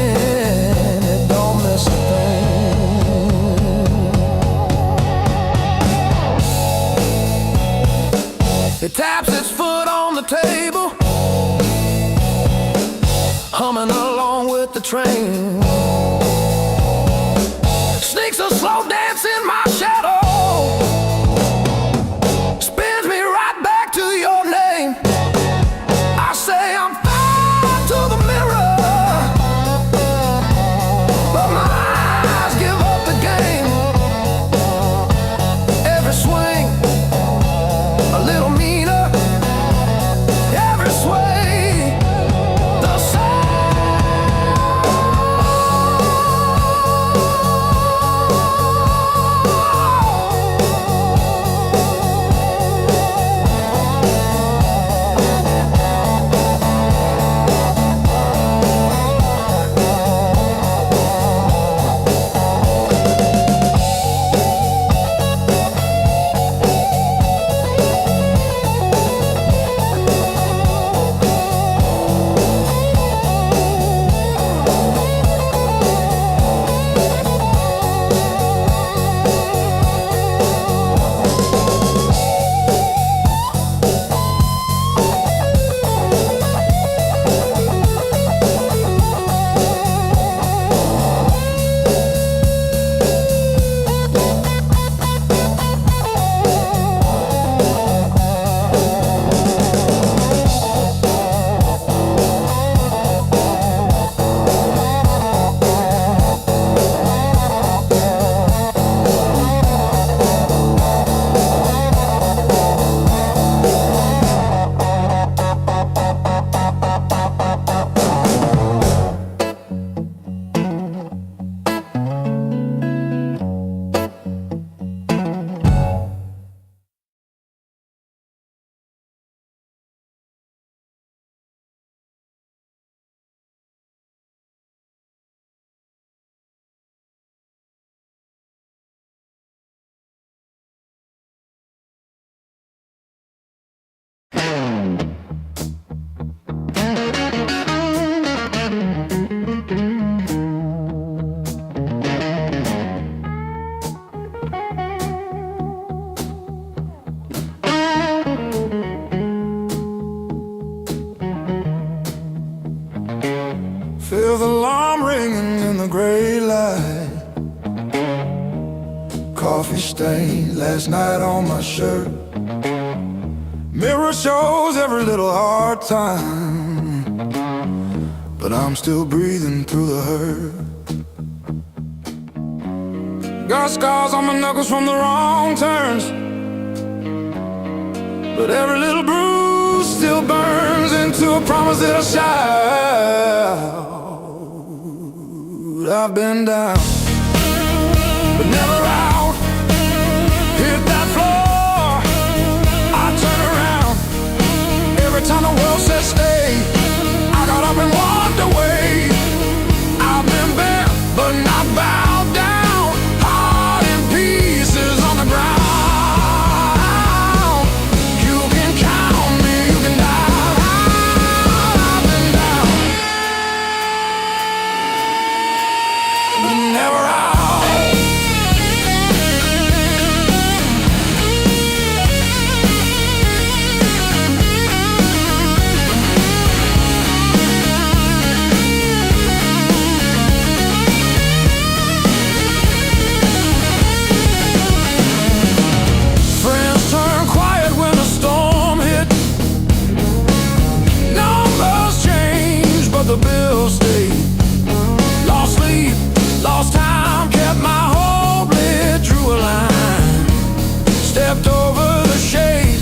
train. Sneaks a slow dance in my shadow, spins me right back to your name. I say I'm fine to the mirror, but my eyes give up the game. Every swing a little meaner, every sway the same. Feel the alarm ringing in the gray light. Coffee stain last night on my shirt. Mirror shows every little hard time, but I'm still breathing through the hurt. Got scars on my knuckles from the wrong turns, but every little bruise still burns into a promise that I'll shout. I've been down, but never out. Hit that floor, I turn around. Every time the world says stay, I got up and walked away. I've been bent, but not bowed down. Heart in pieces on the ground. You can count me, you can die. I've been down, but never out. The bills stayed. Lost sleep, lost time, kept my hope lit, drew a line, stepped over the shade.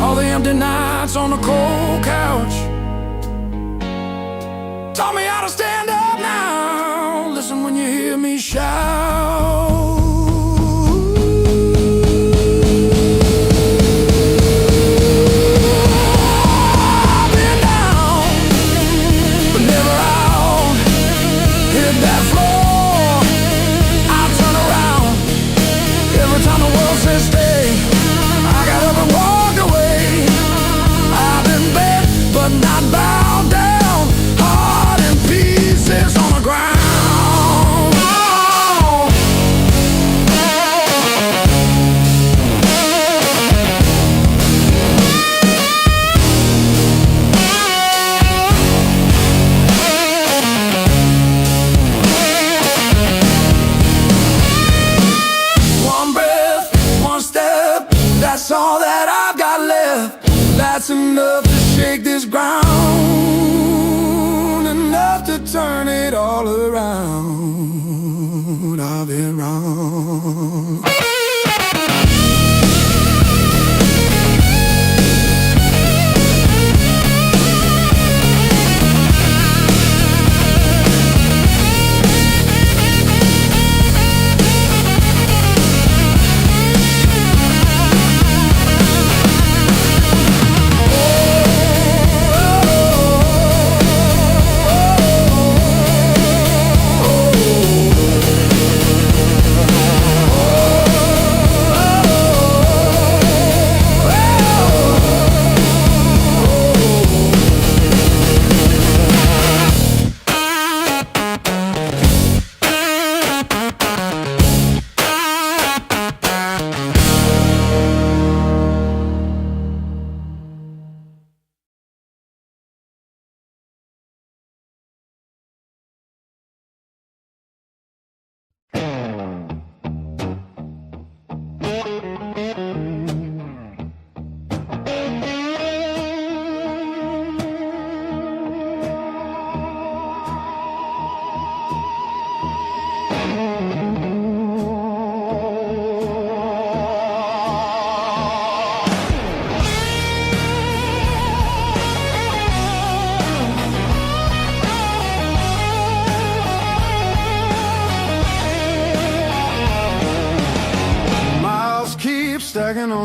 All the empty nights on the cold couch taught me how to stand up now. Listen when you hear me shout. Not bow down, heart in pieces on the ground. Oh.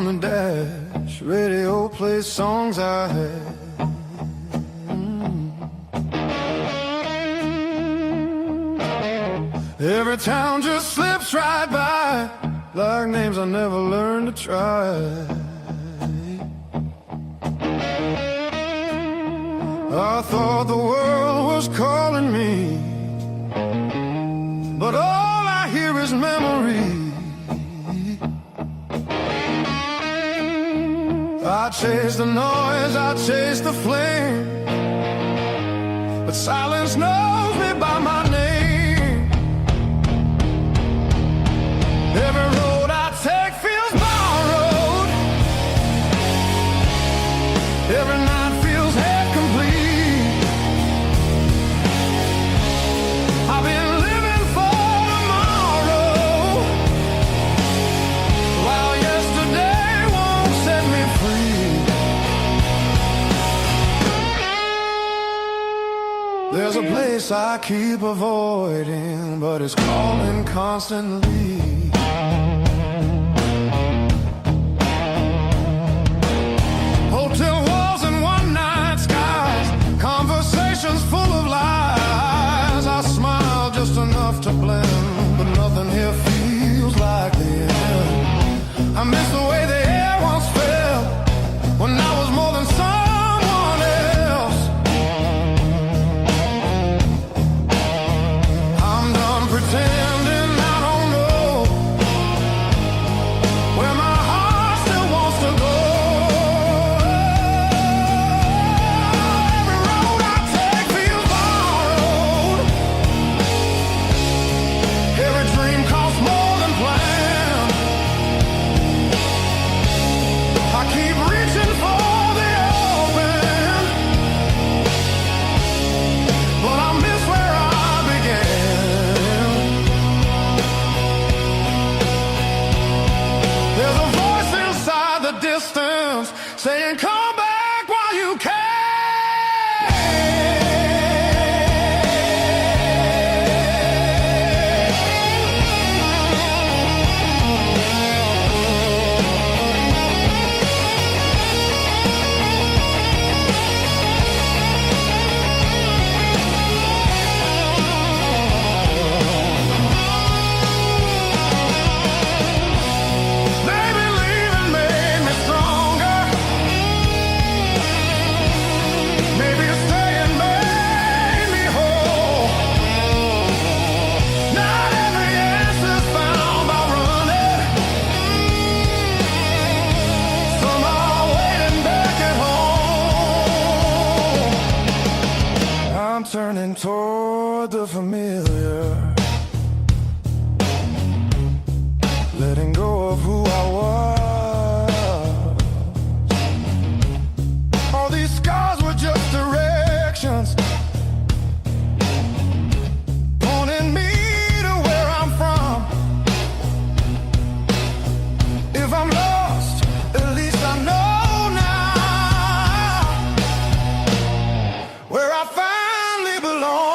on the dash, radio plays songs I had. Every town just slips right by, like names I never learned to try. I thought the world was calling me, but all I hear is memory. I chase the noise, I chase the flame, but silence knows me by my name. Every road I take feels borrowed. Every night feels half complete. I've been living for tomorrow, while yesterday won't set me free. There's a place I keep avoiding, but it's calling constantly. Hotel walls and one-night skies, conversations full of lies. I smile just enough to blend, but nothing here feels like the end. I miss the way the air once felt, when I was more than someone else. I'm done pretending I don't know where my heart still wants to go. Every road I take feels borrowed. Every dream costs more than planned. I keep reaching for the open, but I miss where I began. There's a voice inside the distance saying, come back while you can. Maybe leaving made me stronger. Maybe staying made me whole. Not every answer's found by running. Some are waiting back at home. I'm turning toward the familiar, letting go of who I was. All these scars were just directions, pointing me to where I'm from. If I'm lost, at least I know now where I finally belong.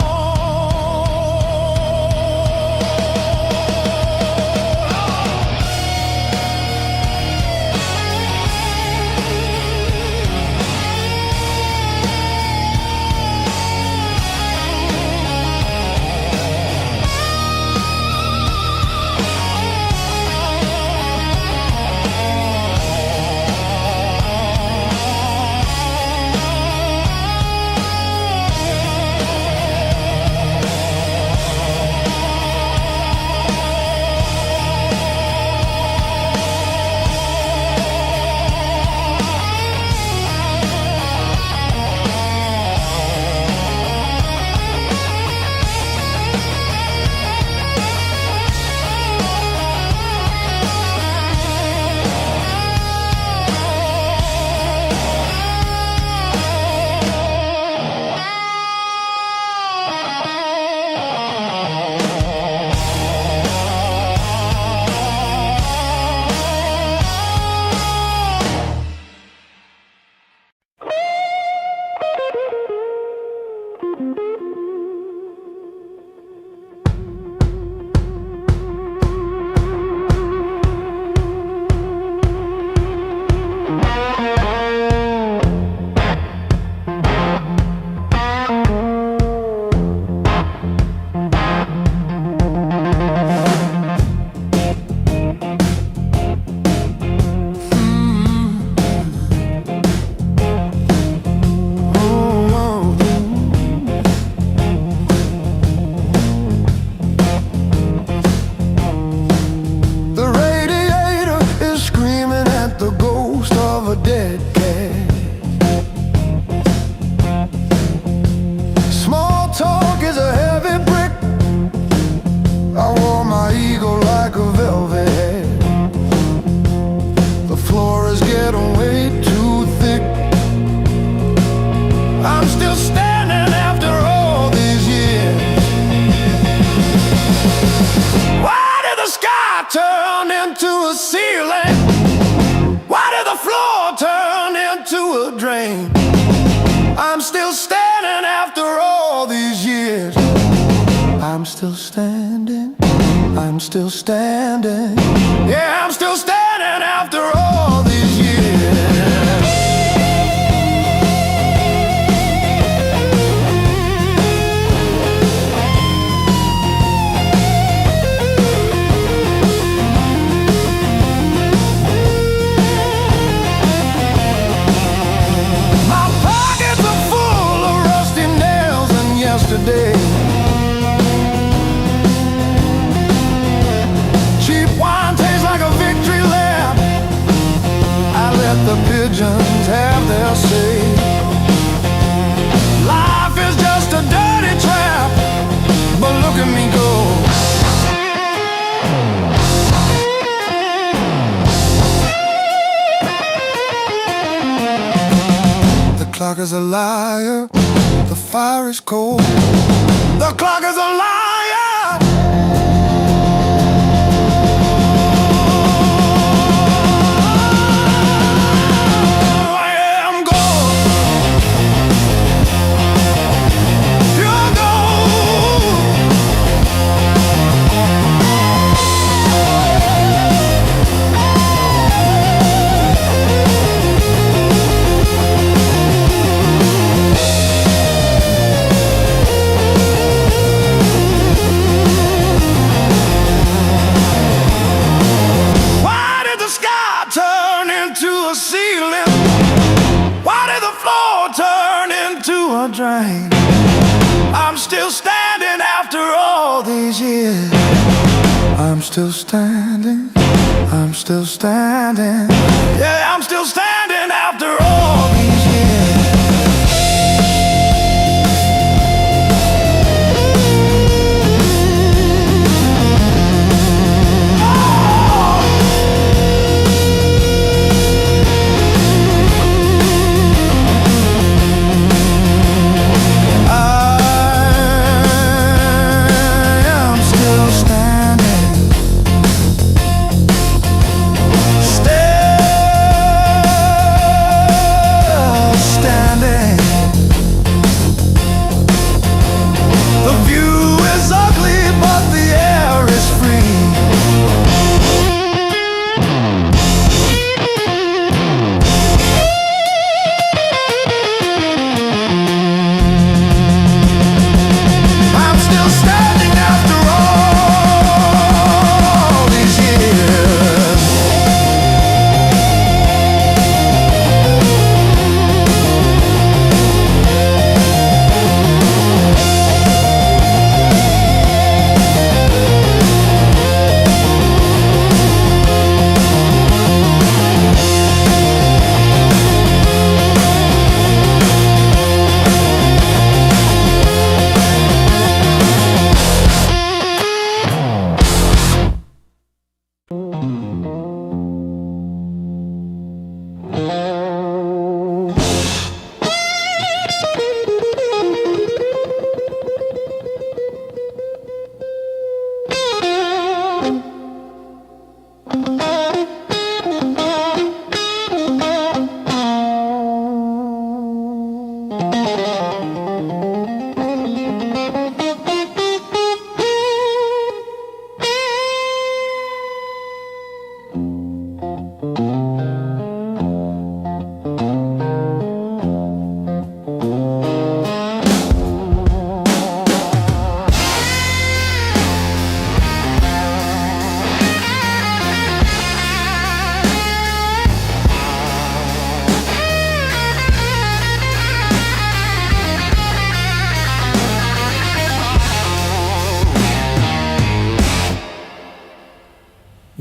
I'm still standing, I'm still standing. Yeah, I'm still standing after all these years. My pockets are full of rusty nails and yesterday. The pigeons have their say. Life is just a dirty trap, but look at me go. The clock is a liar, the fire is cold. The clock is a liar. Drain. I'm still standing after all these years. I'm still standing, I'm still standing. Yeah, I'm still standing after all these years.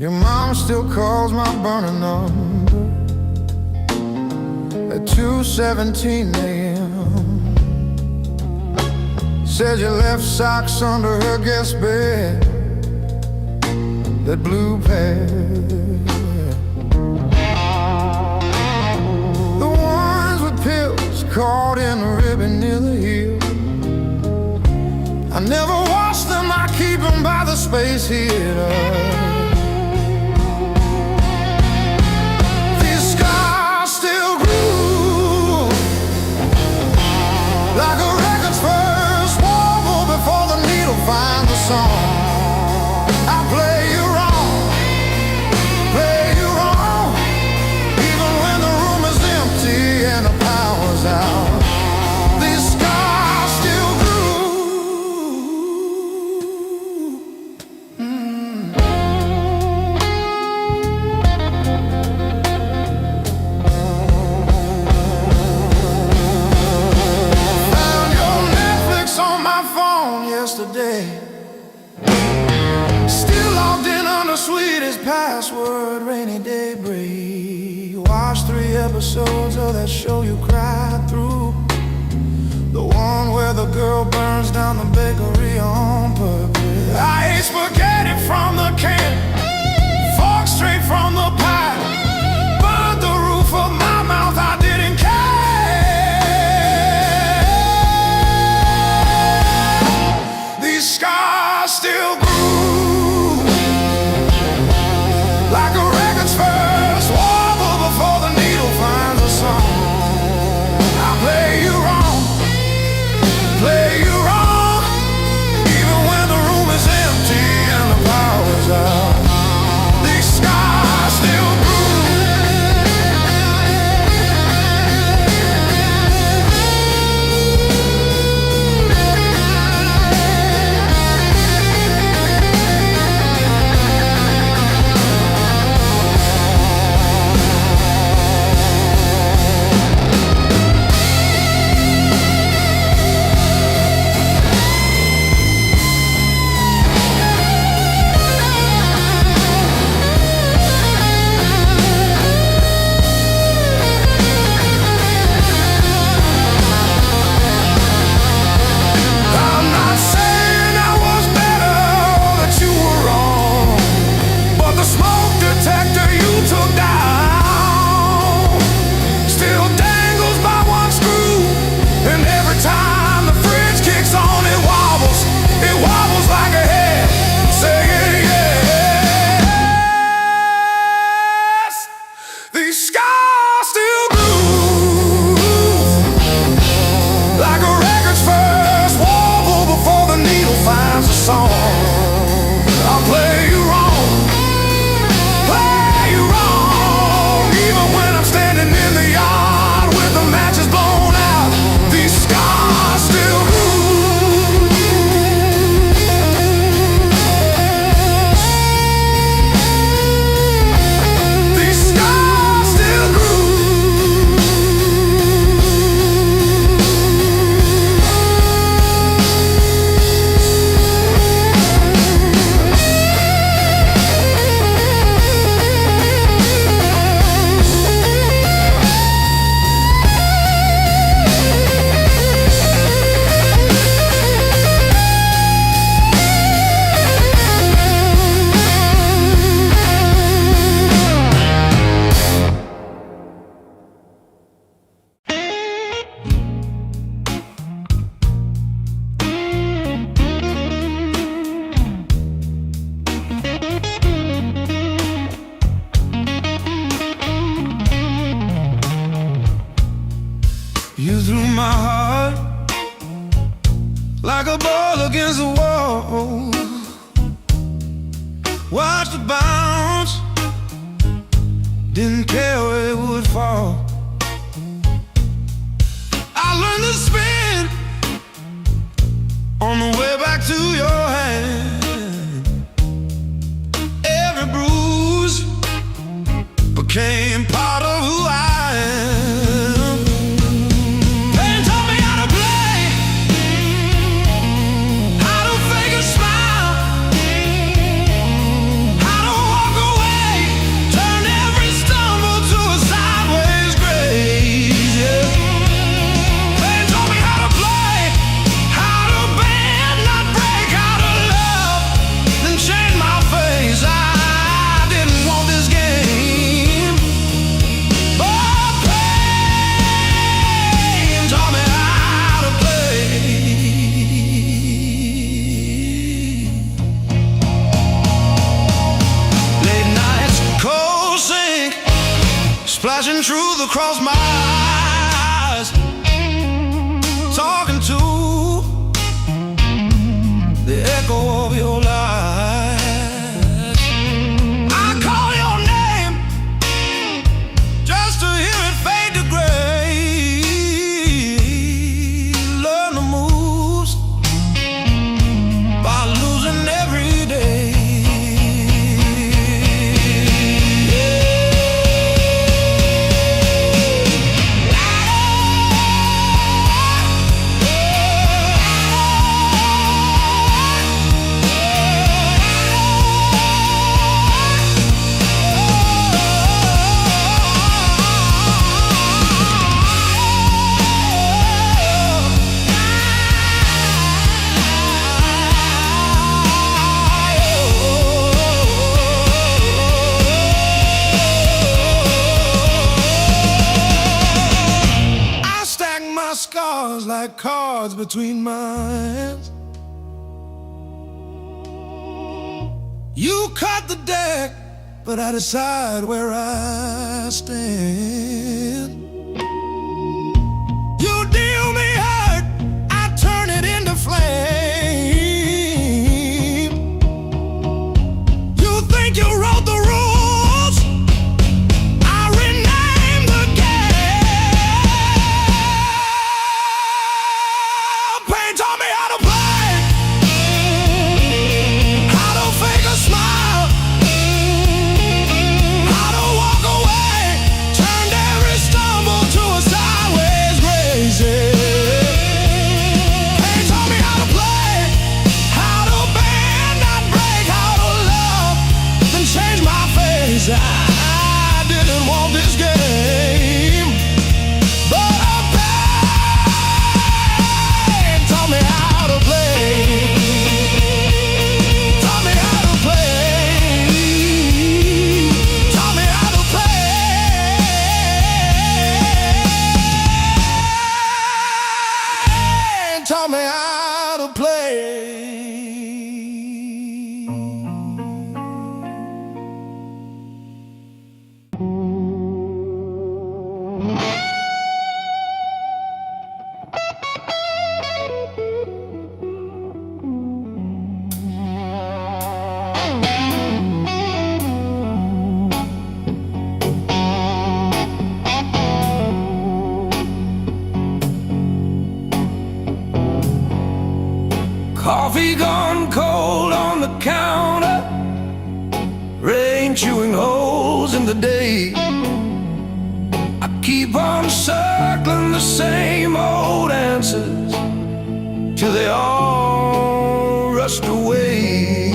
Your mom still calls my burner number at 2:17 a.m. Says you left socks under her guest bed, that blue pair, the ones with pills caught in a ribbon near the heel. I never wash them, I keep them by the space heater. Like a record's first wobble before the needle finds the sweetest password, rainy day break. Watch 3 episodes of that show you cried through. The one where the girl burns down the bakery on purpose. I ate spaghetti from the can, fork straight from the pie. Burned the roof of my mouth, I didn't care. These scars still grew like a record's first wobble before the needle finds a song. I play you wrong, play you wrong, even when the room is empty and the power's out. These scars still grew. You threw my heart like a ball against the wall. Watched it bounce, didn't care where it would fall. I learned to spin on the way back to your hand. Every bruise became part of who I am. Splashing truth across my eyes, talking to the echo of your lies. I call your name just to hear it fade to gray. Learn the moves by losing every day. like cards between my hands. You cut the deck, but I decide where I stand. You deal me hurt, I turn it into flame. You think you wrote the rules, I rename the game. Pain taught me how to play, how to fake a smile, how to walk away, turned every stumble to a sideways grace. Pain taught me how to play, how to bend, not break, how to love, then change my face. I didn't want this game, but pain taught me how to play. Taught me how to play. Taught me how to play. Taught me how to play. Coffee gone cold on the counter, rain chewing holes in the day. I keep on circling the same old answers till they all rust away.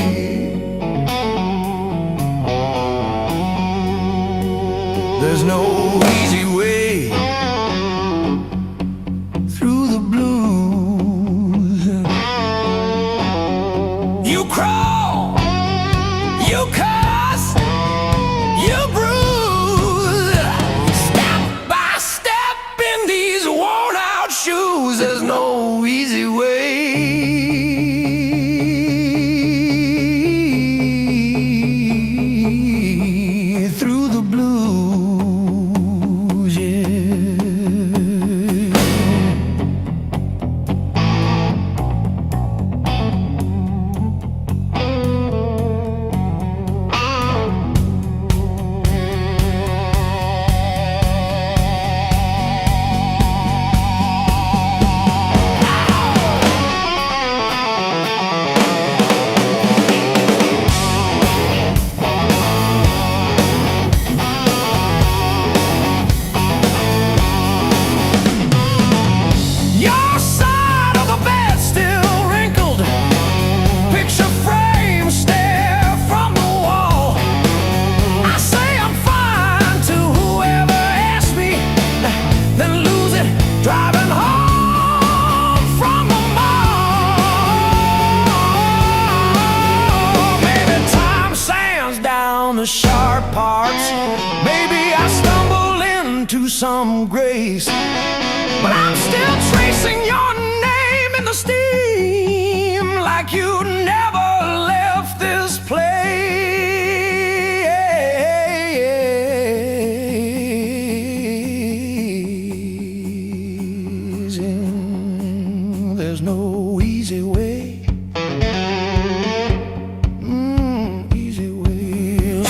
There's no easy way through the blues. You crawl, you cuss, you bruise, step by step in these worn out shoes. There's no easy way through the blues, yeah. Your side of the bed still wrinkled, picture frame stare from the wall. I say I'm fine to whoever asks me, then lose it driving home from the mall. Maybe time sands down the sharp parts, maybe I stumble into some grace, but I'm still tracing your name in the steam like you never left this place. And there's no easy way. Easy way.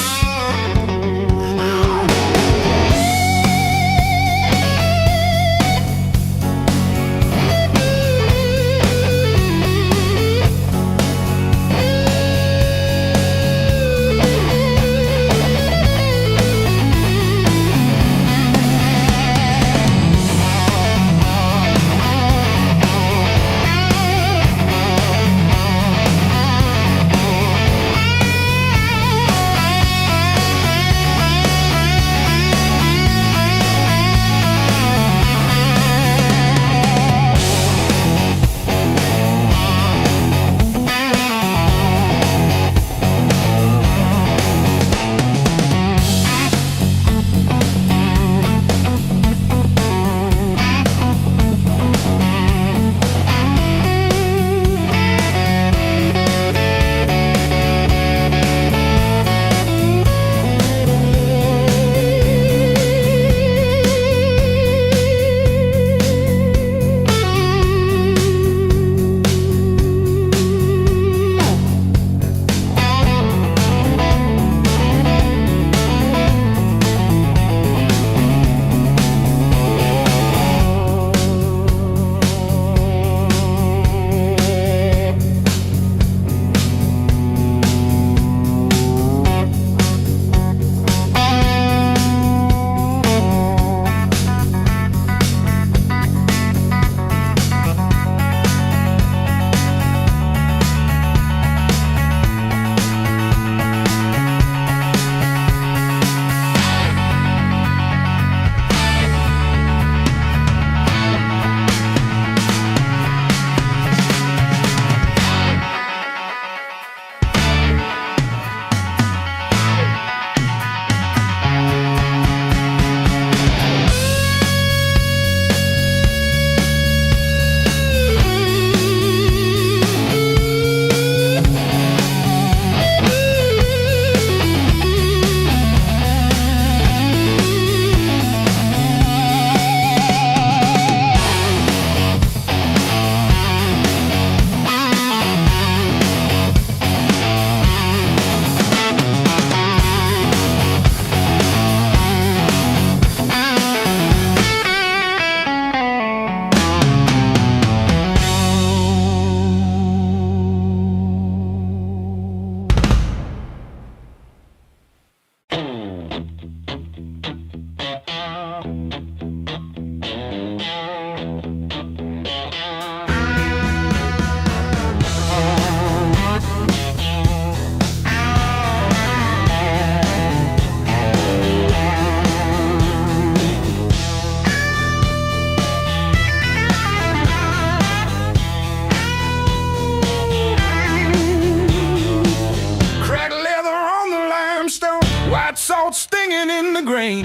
the grain.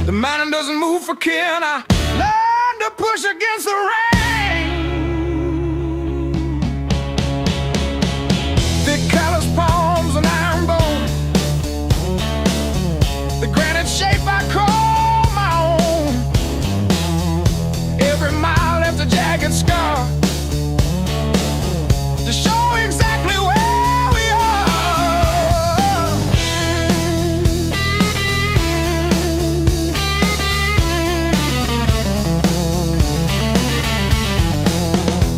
The mountain doesn't move for kin. I learned to push against the rain. Thick callous palms and iron bone, the granite shape I call my own. Every mile left a jagged scar to show exactly where we are.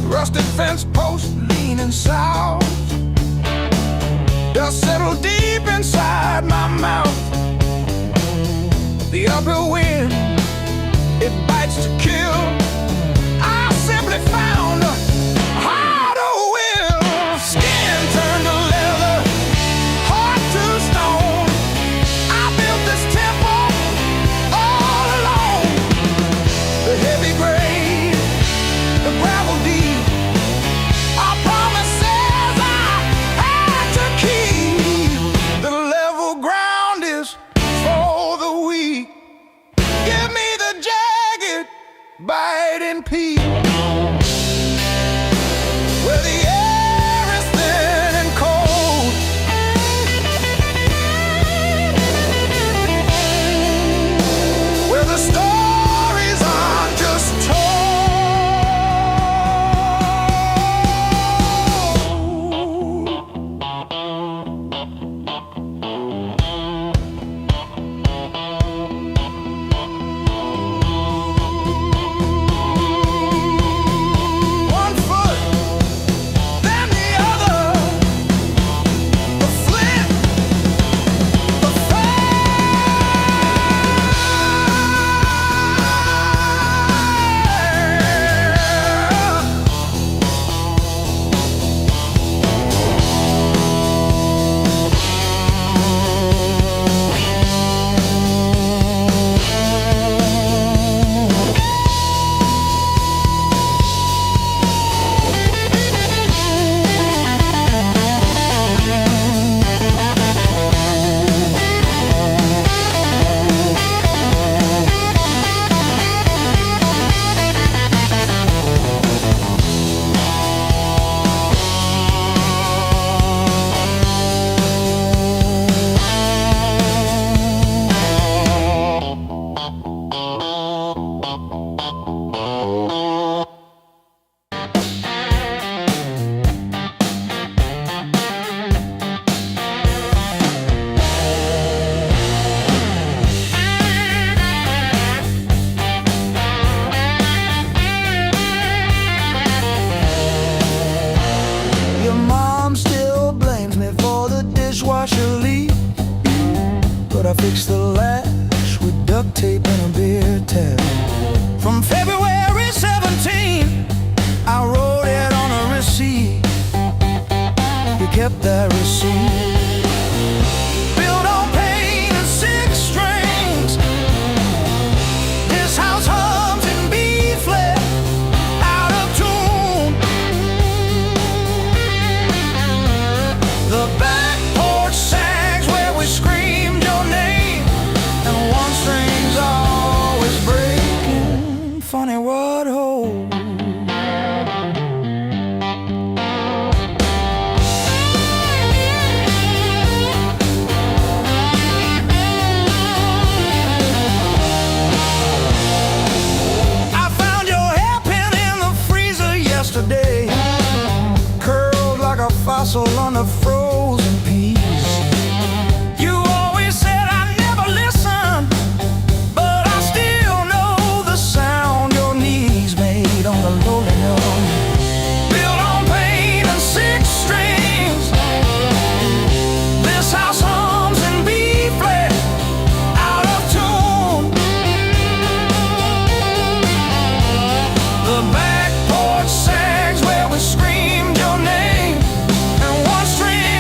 Rusted fence post leaning south, dust settled deep inside my mouth. The uphill wind, it bites to kill. I simply found a harder will. Skin turned to leather, heart to stone. I built this temple all alone. The heavy grade, the gravel deep, our promises I had to keep. The level ground is for the weak. Give me the jagged, biting peak, where the air is thin and cold, where the stories aren't just told. One foot, then the other, the flip, the Your mom still blames me for the dishwasher leak, but I fixed the latch with duct tape and a beer tap. From February 17, I wrote it on a receipt. You kept that receipt. Built on pain and six strings. This house hums in B flat, out of tune. The back porch sags where we screamed your name, and one string's always breaking. Funny what holds. I found your hairpin in the freezer yesterday, curled like a fossil on the frozen peas. You always said I never listen, but I still know the sound your knees made on the lowly note. Built on pain and six strings. This house hums in B flat, out of tune. The back porch sags where we screamed your name, and one string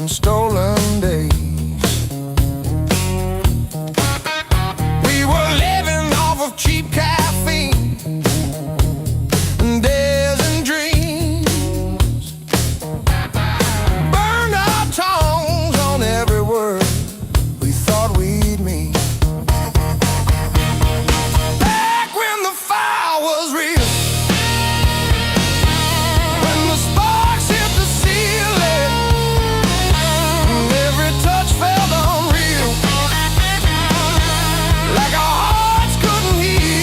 and stolen days. We were living off of cheap caffeine and days and dreams. Burned our tongues on every word we thought we'd mean. Back when the fire was real, when the sparks hit the ceiling, and every touch felt unreal, like our hearts couldn't heal.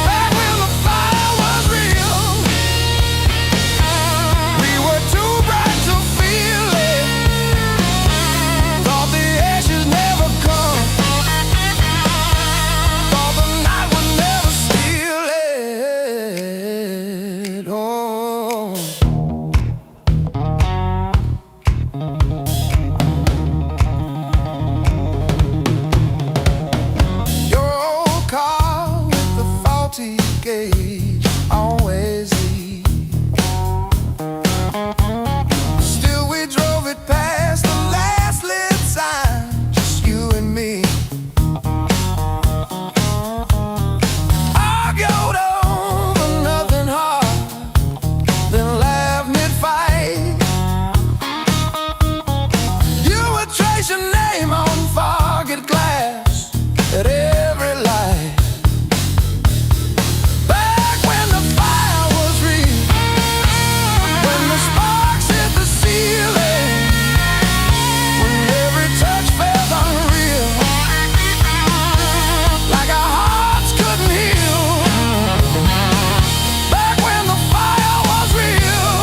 Back when the fire was real, we were too bright to feel it. Thought the ashes never come, thought the night would never steal it. Oh. Your old car with the faulty gauge always leaves. Still we drove it past the last lit sign, just you and me. Argued over nothing hard, then laughed mid-fight. You would trace your name on forget glass at every light. Back when the fire was real, when the sparks hit the ceiling, when every touch felt unreal, like our hearts couldn't heal. Back when the fire was real,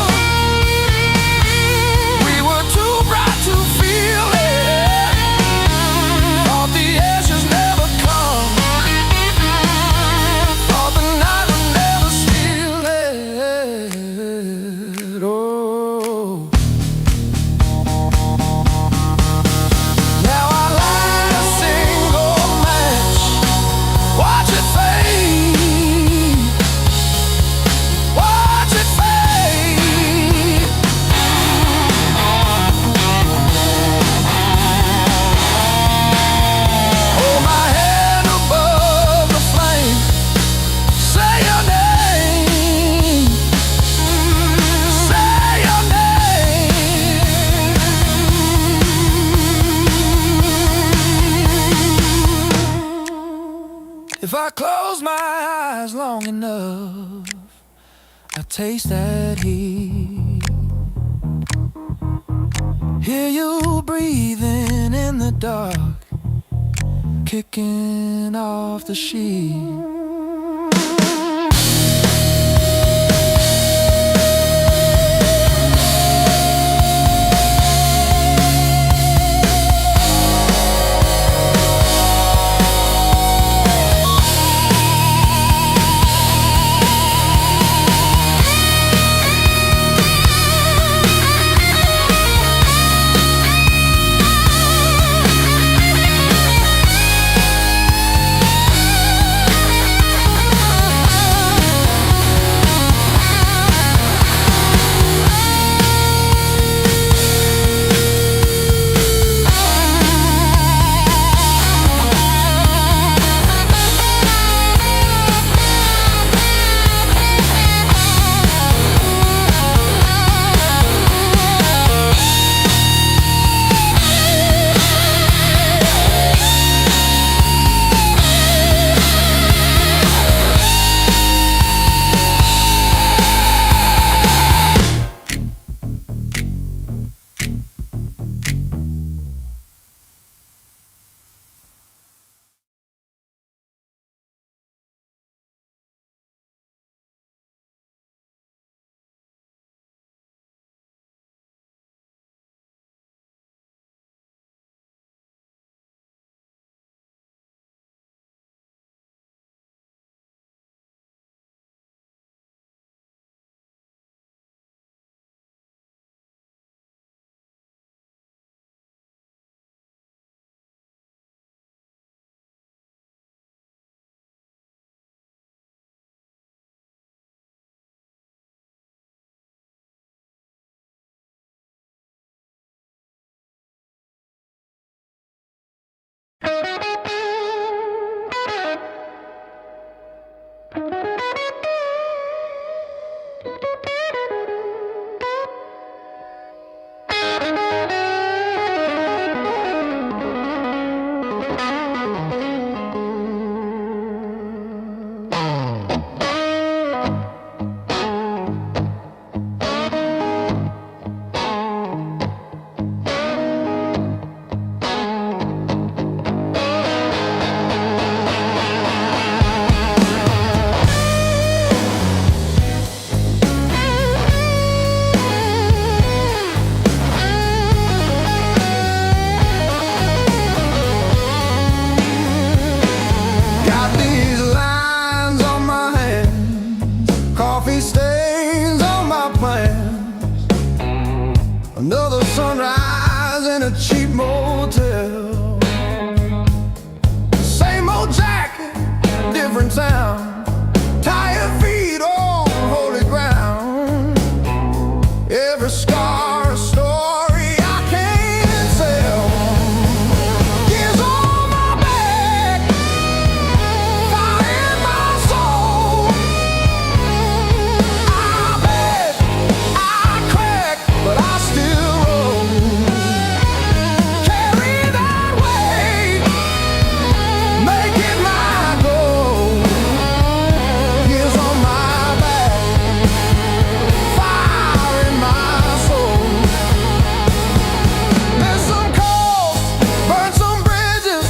we were too bright to feel it. Thought the ashes never come, thought the night would never steal it. Oh. Now I light a single match, watch it fade, watch it fade. Hold my head above the flame, say your name, say your name. If I close my eyes long enough, I taste that heat. Hear you breathing in the dark, kicking off the sheet. $5 in a cheap motel. Same old jacket, different town. Tired feet on holy ground. Every scar a story I can't tell. Years on my back, fire in my soul. I beg, I crack, but I still roll. Carry that weight, make it my goal. Years on my back, fire in my soul. Missed some calls, burned some bridges,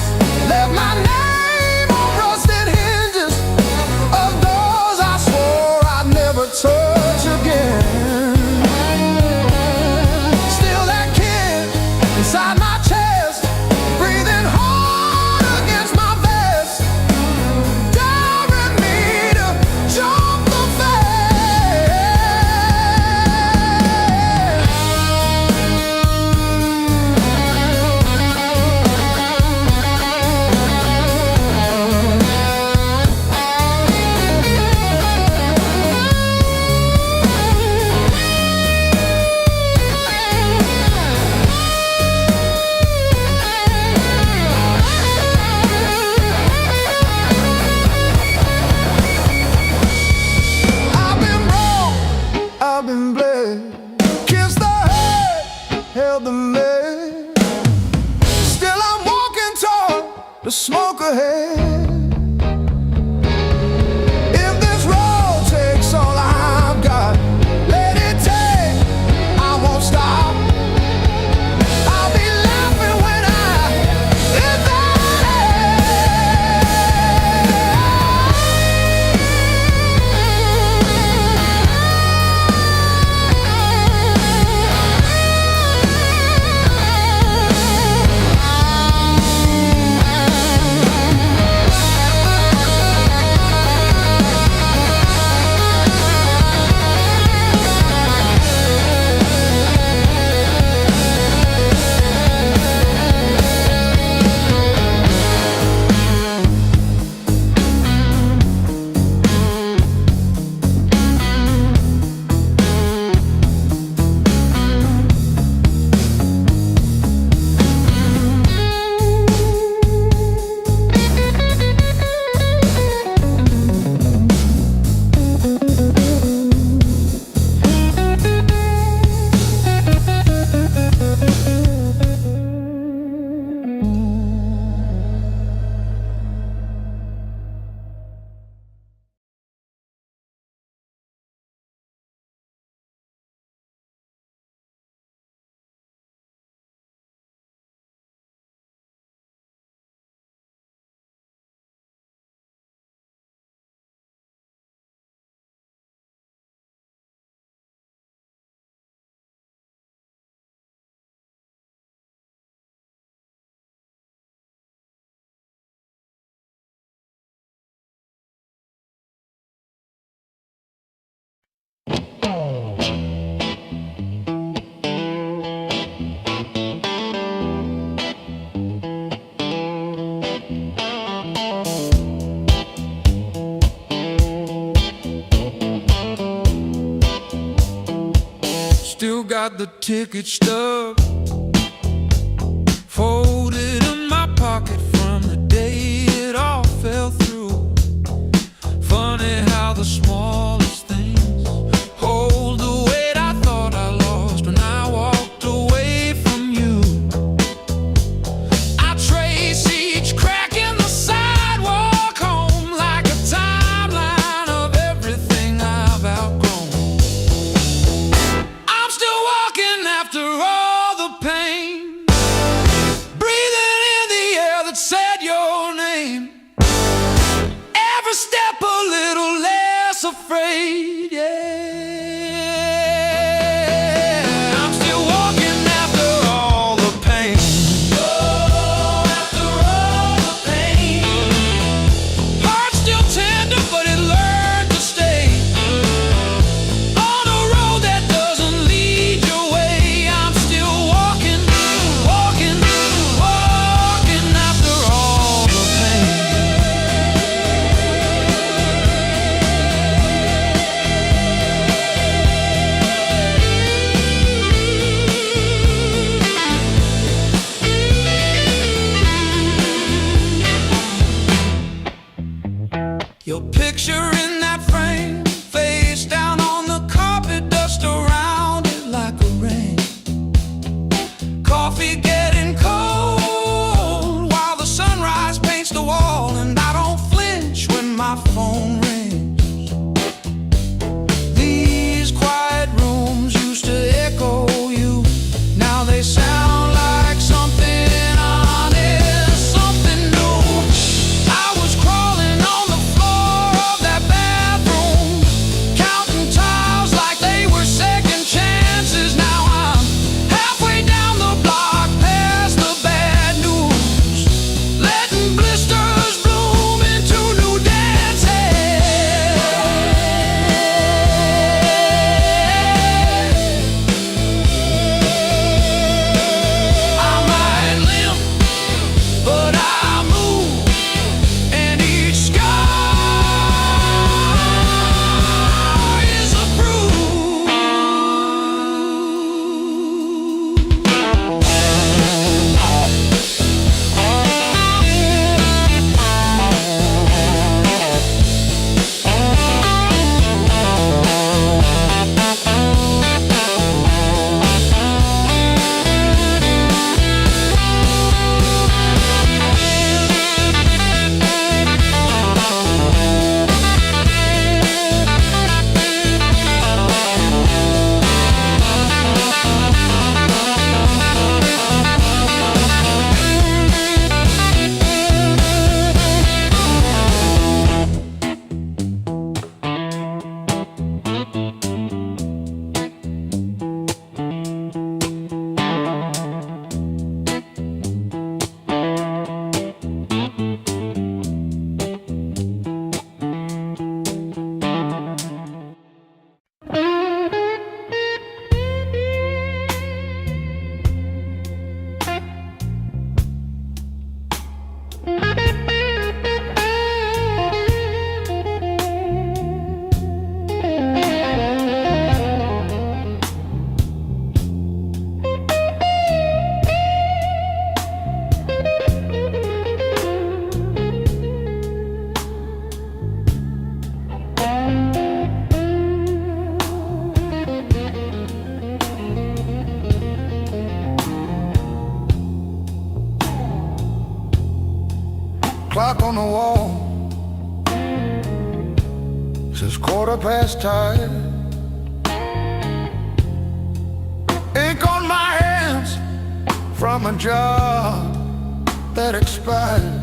left my name on rusted hinges of doors I swore I'd never touch again. Still that kid inside my chest, breathing hard against my vest, daring me to jump the fence. I've been wrong, I've been bled, kissed the head, held the lead. Still I'm walking toward the smoke ahead. If this road takes all I've got, let it take, I won't stop. I'll be laughing when I hit that edge. Still got the ticket stub folded in my pocket from the day it all fell through. Funny how the smallest things hold the weight I thought I lost when I walked away from you. I trace each crack in the sidewalk home like a timeline of everything I've outgrown. I'm still walking after all the pain, breathing in the air that said your name. Every step a little less afraid. coffee getting cold, while the sunrise paints the wall, and I don't flinch when my phone rings. These quiet rooms used to echo you, now they sound like something honest, something new. I was crawling on the floor of that bathroom, counting tiles like they were second chances. Now I'm halfway down the block, past the bad news, letting blisters bloom into new dances. I might limp, but I move, and each scar is a bruise. Clock on the wall says 10:15. Ink on my hands from a job that expired.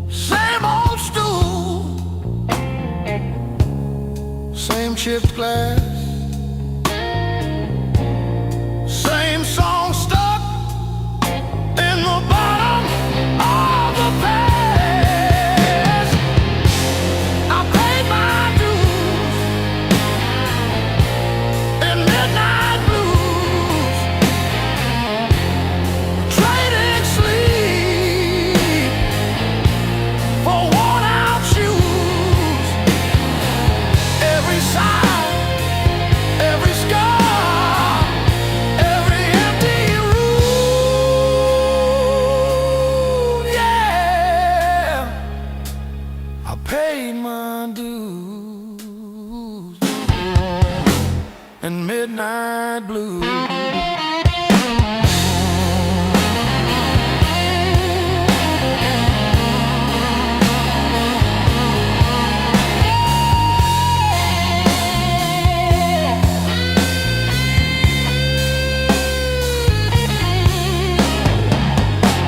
Same old stool, same chipped glass, same song stuck in the bottom of the past. I paid my dues in midnight blues, trading sleep for worn out shoes. Every sigh, every scar, every empty room. Yeah, I paid my dues and midnight blues.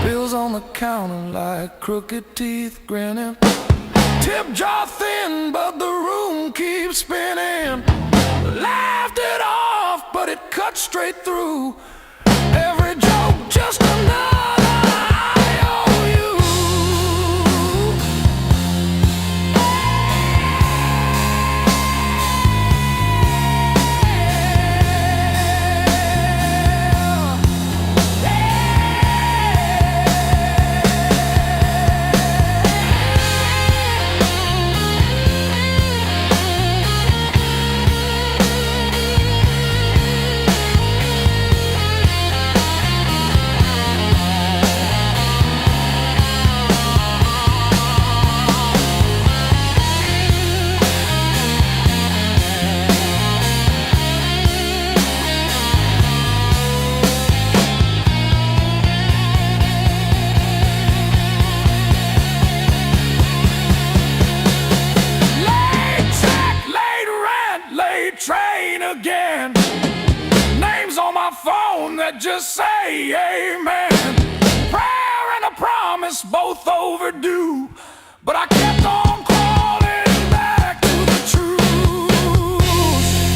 Bills on the counter like crooked teeth grinning, tip jar thin, but the room keeps spinning. Laughed it off, but it cut straight through. Every joke just another IOU. again. Names on my phone that just say amen. Prayer and a promise, both overdue, but I kept on crawling back to the truth.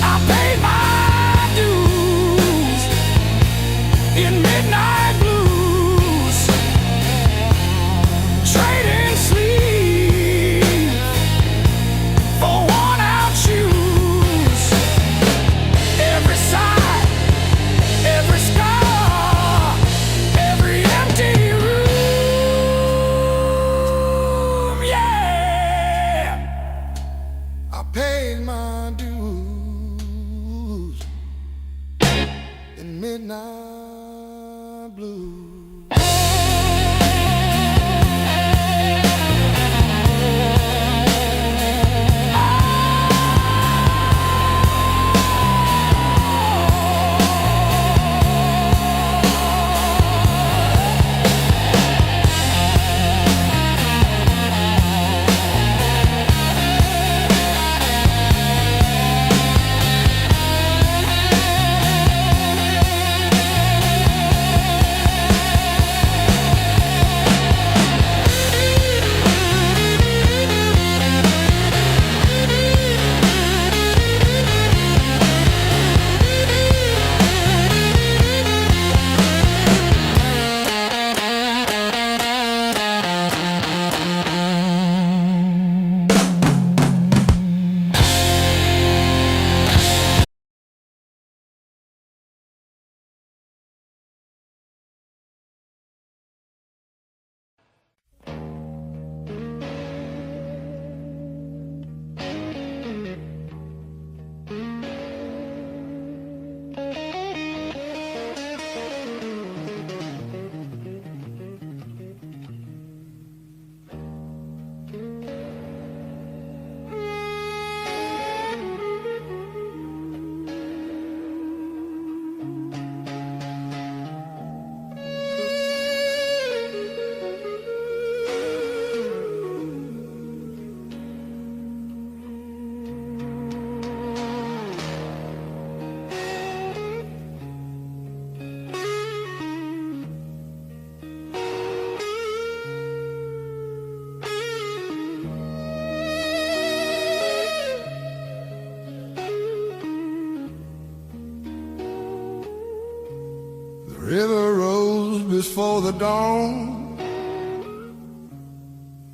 I paid my dues in midnight blues, trading sleep for worn-out shoes. Every sigh, every scar, every empty room, yeah. I paid my dues in midnight blues. The river rose before the dawn,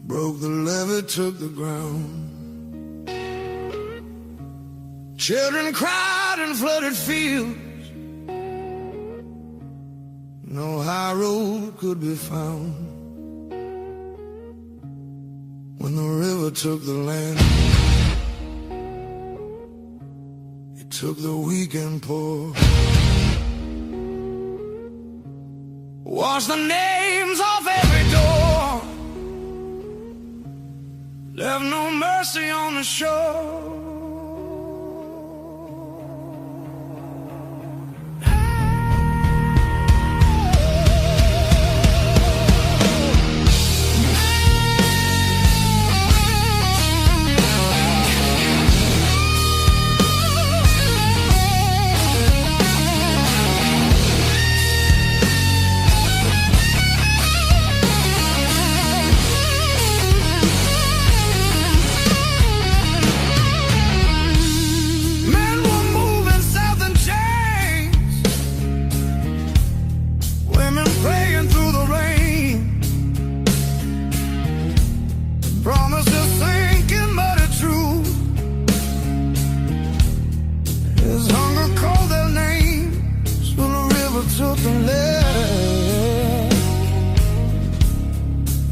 broke the levee, took the ground. Children cried in flooded fields, no high road could be found. When the river took the land, it took the weak and poor. Wash the names off every door, left no mercy on the shore.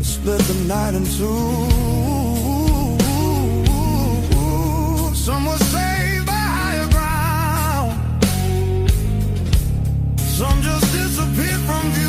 Split the night in two. Some were saved by higher ground, some just disappeared from view.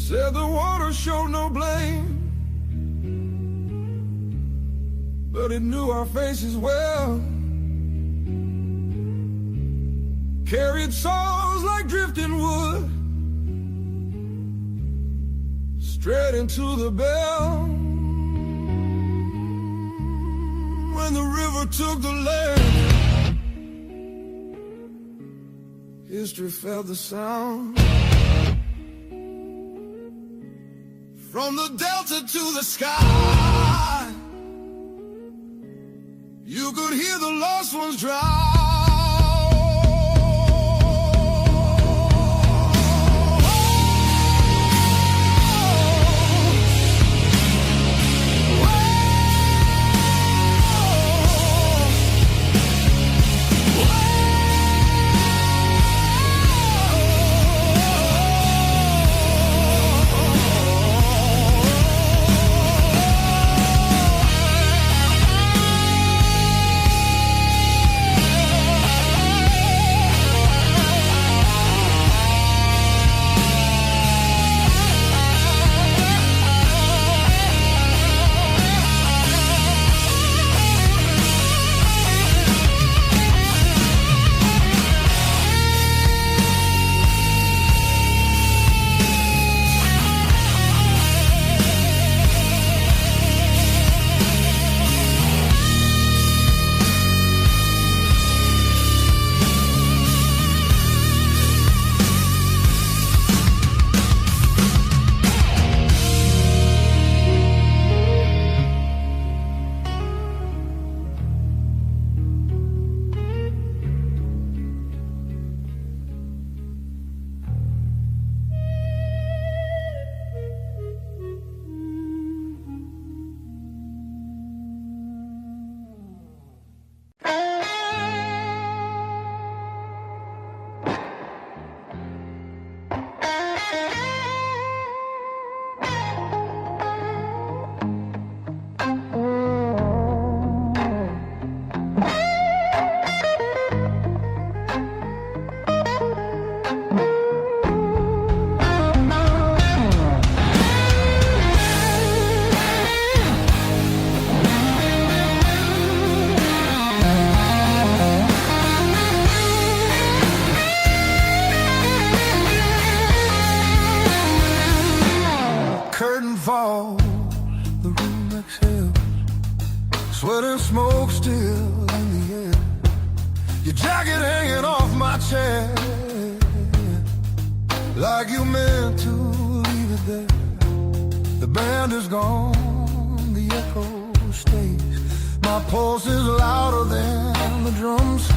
Said the water showed no blame, but it knew our faces well. Carried souls like drifting wood straight into the bell. When the river took the land, history felt the sound. From the delta to the sky, you could hear the lost ones drown. Fall, the room exhales, sweat and smoke still in the air. Your jacket hanging off my chair, like you meant to leave it there. The band is gone, the echo stays. My pulse is louder than the drums.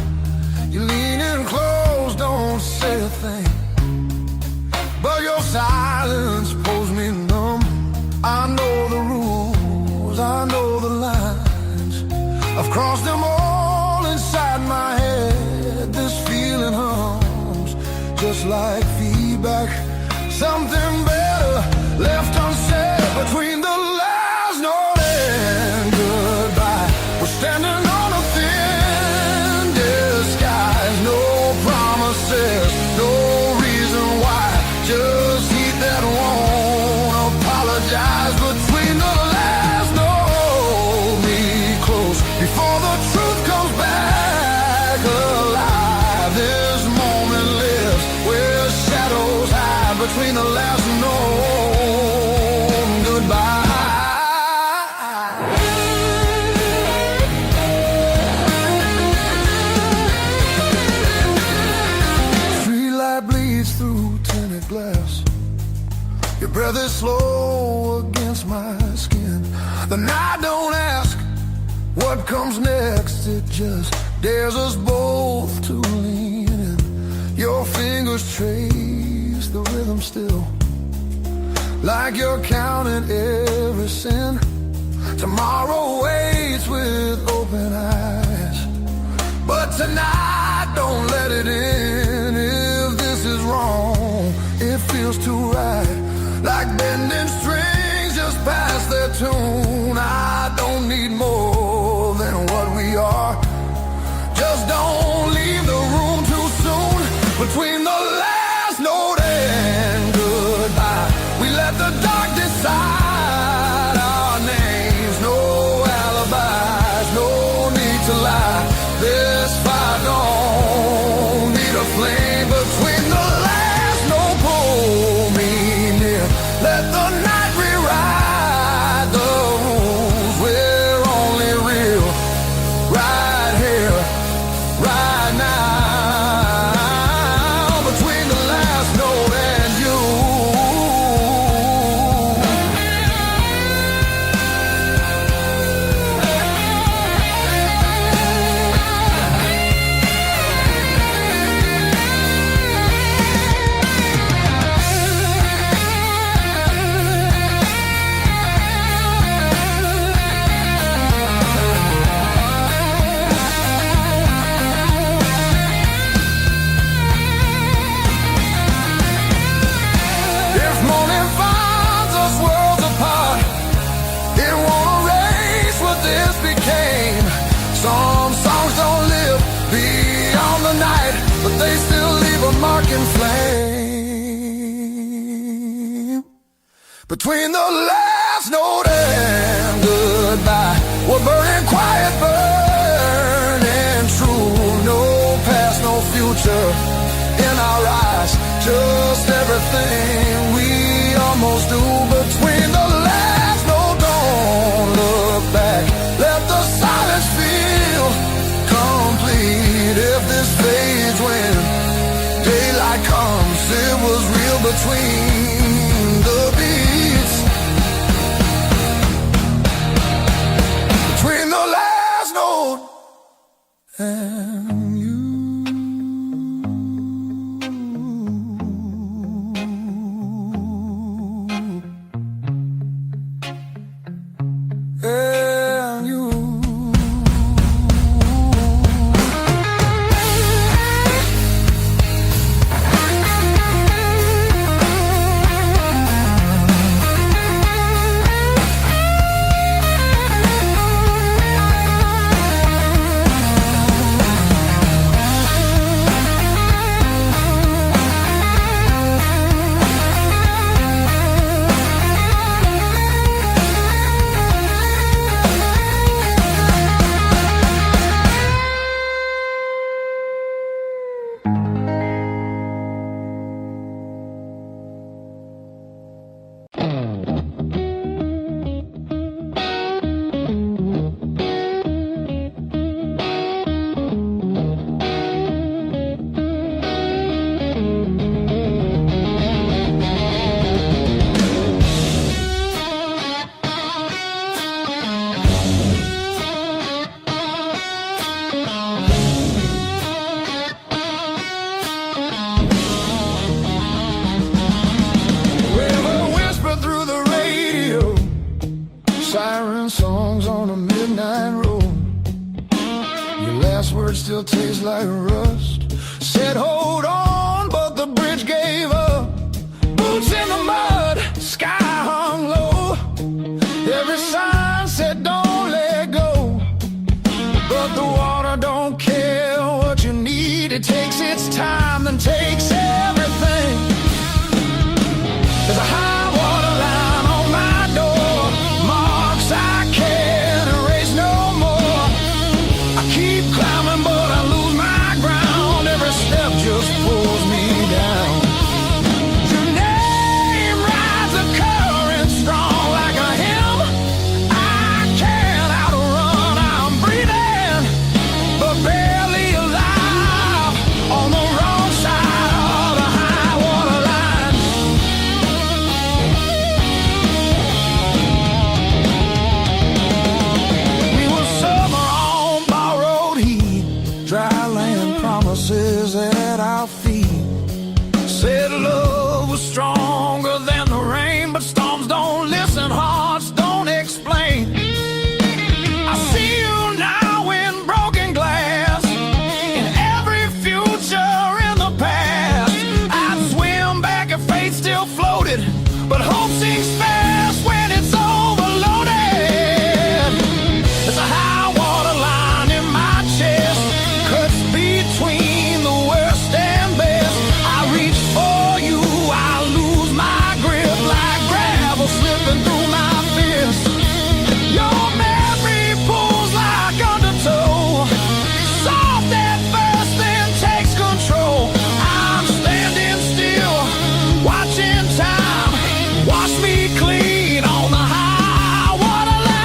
You lean in close, don't say a thing, but your silence pulls me numb. I know the rules, I know the lines, I've crossed them all inside my head. This feeling hums, just like feedback. Something better left unsaid between the last note and goodbye. We're standing on a thin disguise, no promises, no reason why, just heat that won't apologize. Between the last note, me close before the truth comes back alive. This moment lives where shadows hide between the last note and goodbye. Street light bleeds through tinted glass. Your breath is slow against my skin. The night don't ask what comes next, it just dares us both to lean in. Your fingers trace the rhythm still, like you're counting every sin. Tomorrow waits with open eyes, but tonight don't let it in. If this is wrong, it feels too right, like bending strings just past their tune. I don't need more than what we are. Just don't leave the room too soon. Between the last note and goodbye, we let flame. Between the last note and goodbye, we're burning quiet, burning true. No past, no future in our eyes, just everything we almost do. Between the last note, don't look back, let the silence feel complete. If this fades when daylight comes, it was real between the beats. Between the last note and you. And you. Siren songs on a midnight road. Your last words still taste like rust. Said hold on, but the bridge gave up. Boots in the mud, sky hung low. Every sign said don't let go, but the water don't care what you need. It takes its time, then takes everything. There's a high water line on my door, marks I can't erase no more. I keep climbing but I lose my ground. Every step just pulls me down. Your name rides a current strong like a hymn. I can't outrun, I'm breathing but barely alive on the wrong side of the high water line. We were summer on borrowed heat, dry land promises at our feet. Said love was stronger than the rain, but storms don't listen, hearts don't explain. I see you now in broken glass, in every future in the past. I'd swim back if fate still floated, but hope sinks fast when it's overloaded. There's a high water line in my chest, cuts between the worst and best. I reach for you, I lose my grip like gravel slipping through my fist. Your memory pulls like undertow, soft at first then takes control. I'm standing still, watching time wash me clean on the high water line.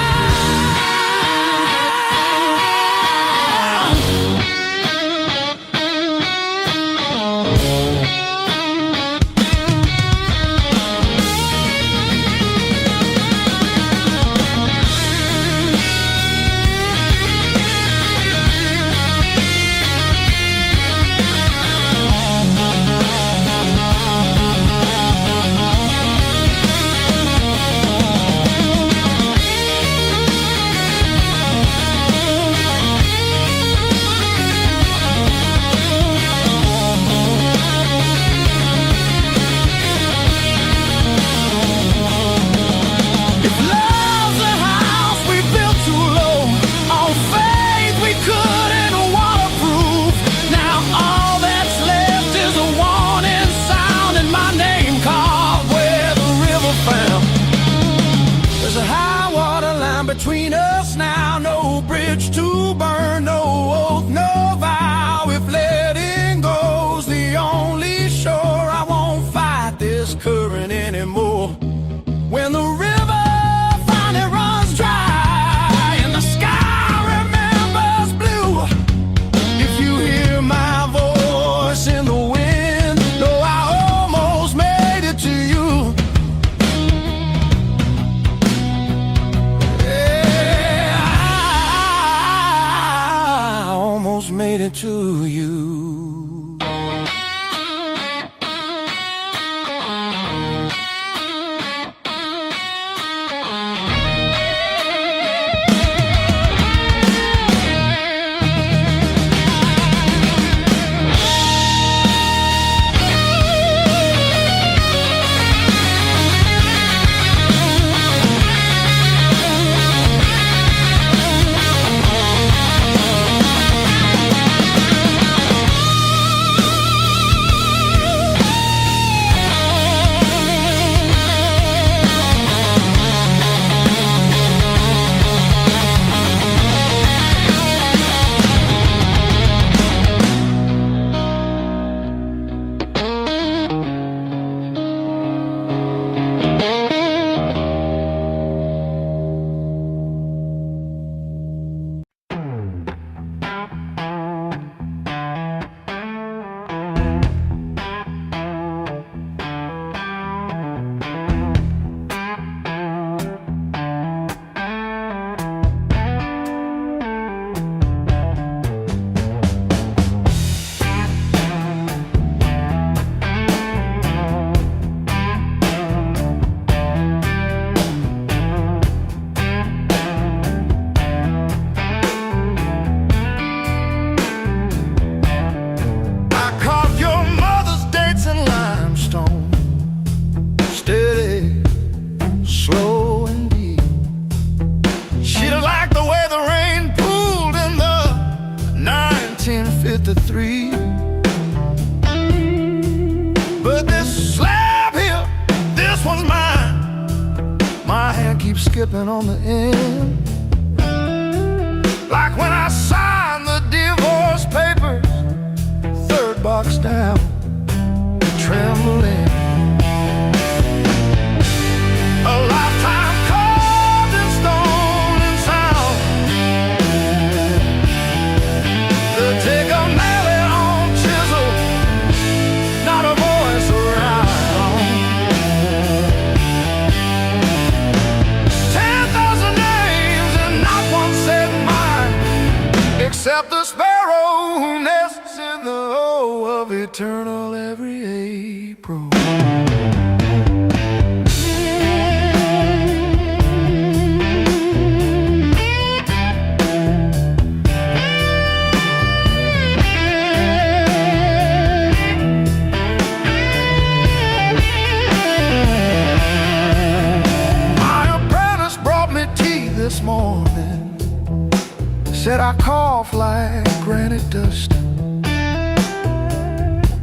If love's a house we built too low, on faith we couldn't waterproof. Now all that's left is a warning keep skipping on the end. Like when I signed the divorce papers, third box down, trembling. A lifetime carved in stone and sound. They take a mallet on chisel, not a voice around. 10,000 names and not one said mine, except the sparrow who nests in the O of eternal every April. This morning said I cough like granite dust.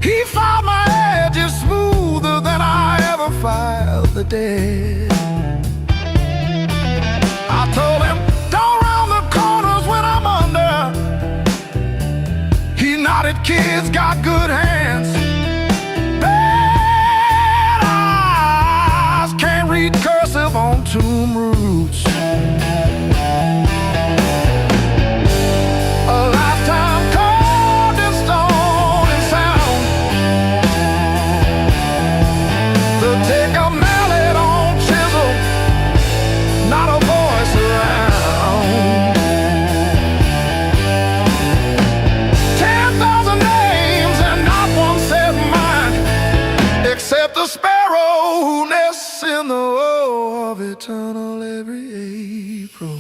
He filed my edges smoother than I ever filed the dead. I told him, don't round the corners when I'm under. He nodded, kids got good hands. Bad eyes can't read cursive on tomb roots. In the woe of eternal every April.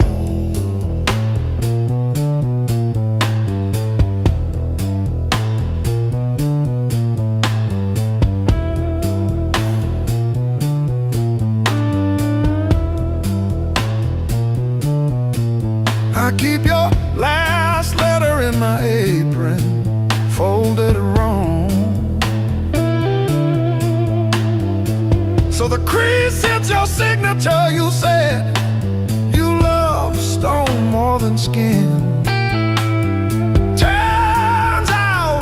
I keep your last letter in my apron, folded wrong. So the crease hits your signature. You said you love stone more than skin. Turns out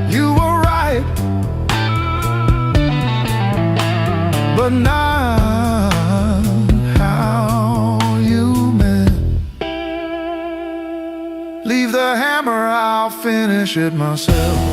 you were right, but not how you meant. Leave the hammer, I'll finish it myself.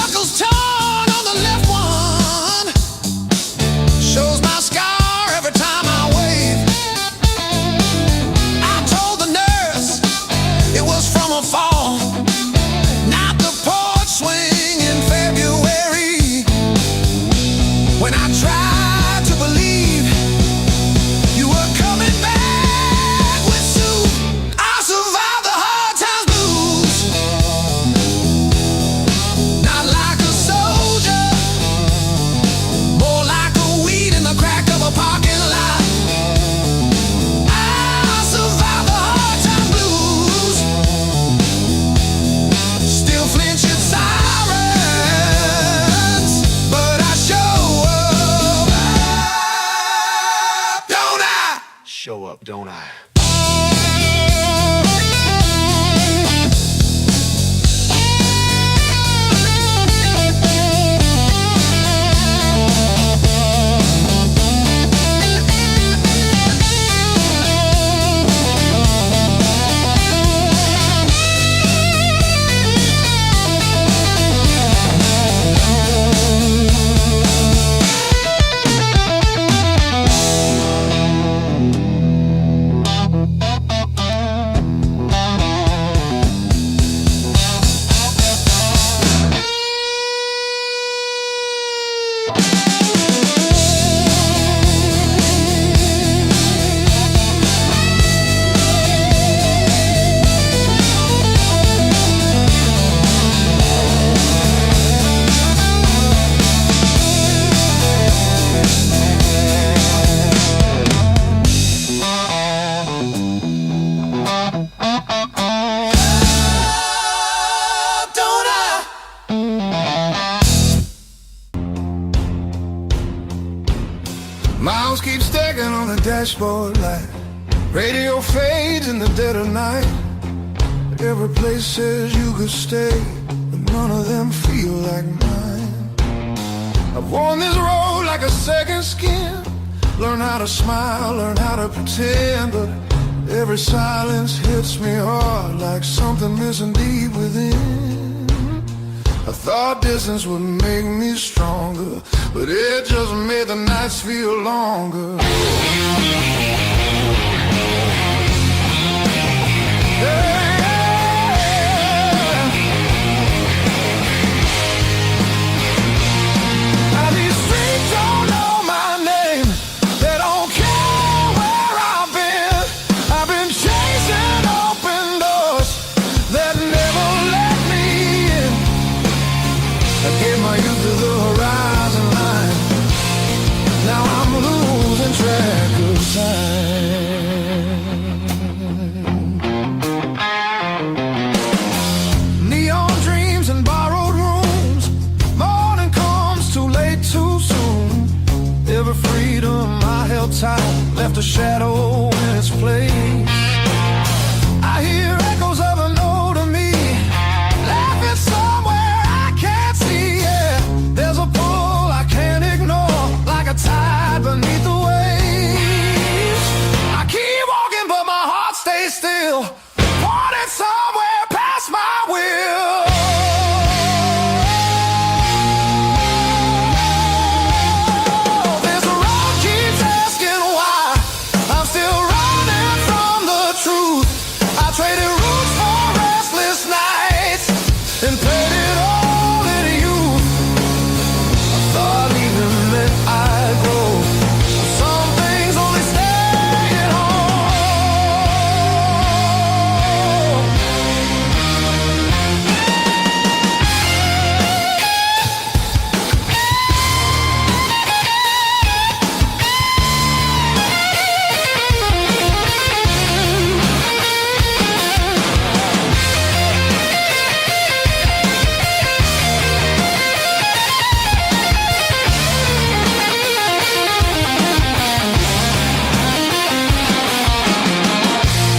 knuckles torn on the left one. Shows my scar every time I wave. I told the nurse it was from a fall, not the porch swing in February. When I tried to believe you were coming back with soup, I survived the hard times blues. Not like a soldier, more like a weed in the crack of a parking lot. I survived the hard time blues. Still flinch at sirens, but I show up, don't I? Show up, don't I? Don't I? Miles keep stacking on the dashboard light. Radio fades in the dead of night. Every place says you could stay, but none of them feel like mine. I've worn this road like a second skin. Learn how to smile, learn how to pretend, but every silence hits me hard like something missing deep within. I thought distance would make me stronger, but it just made the nights feel longer. Now these streets don't know my name. They don't care where I've been. I've been chasing open doors that never let me in. I gave my youth to the horizon line. Now I'm losing track of time. Neon dreams and borrowed rooms. Morning comes too late, too soon. Every freedom I held tight left a shadow in its place. I hear echoes of an older me laughing somewhere I can't see. Yeah, there's a pull I can't ignore, like a tide beneath the waves. I keep walking, but my heart stays still, pointed somewhere past my will. This road keeps asking why I'm still running from the truth. I traded roots for restless nights and played it all in youth. I thought leaving meant I'd grow. Some things only stay at home.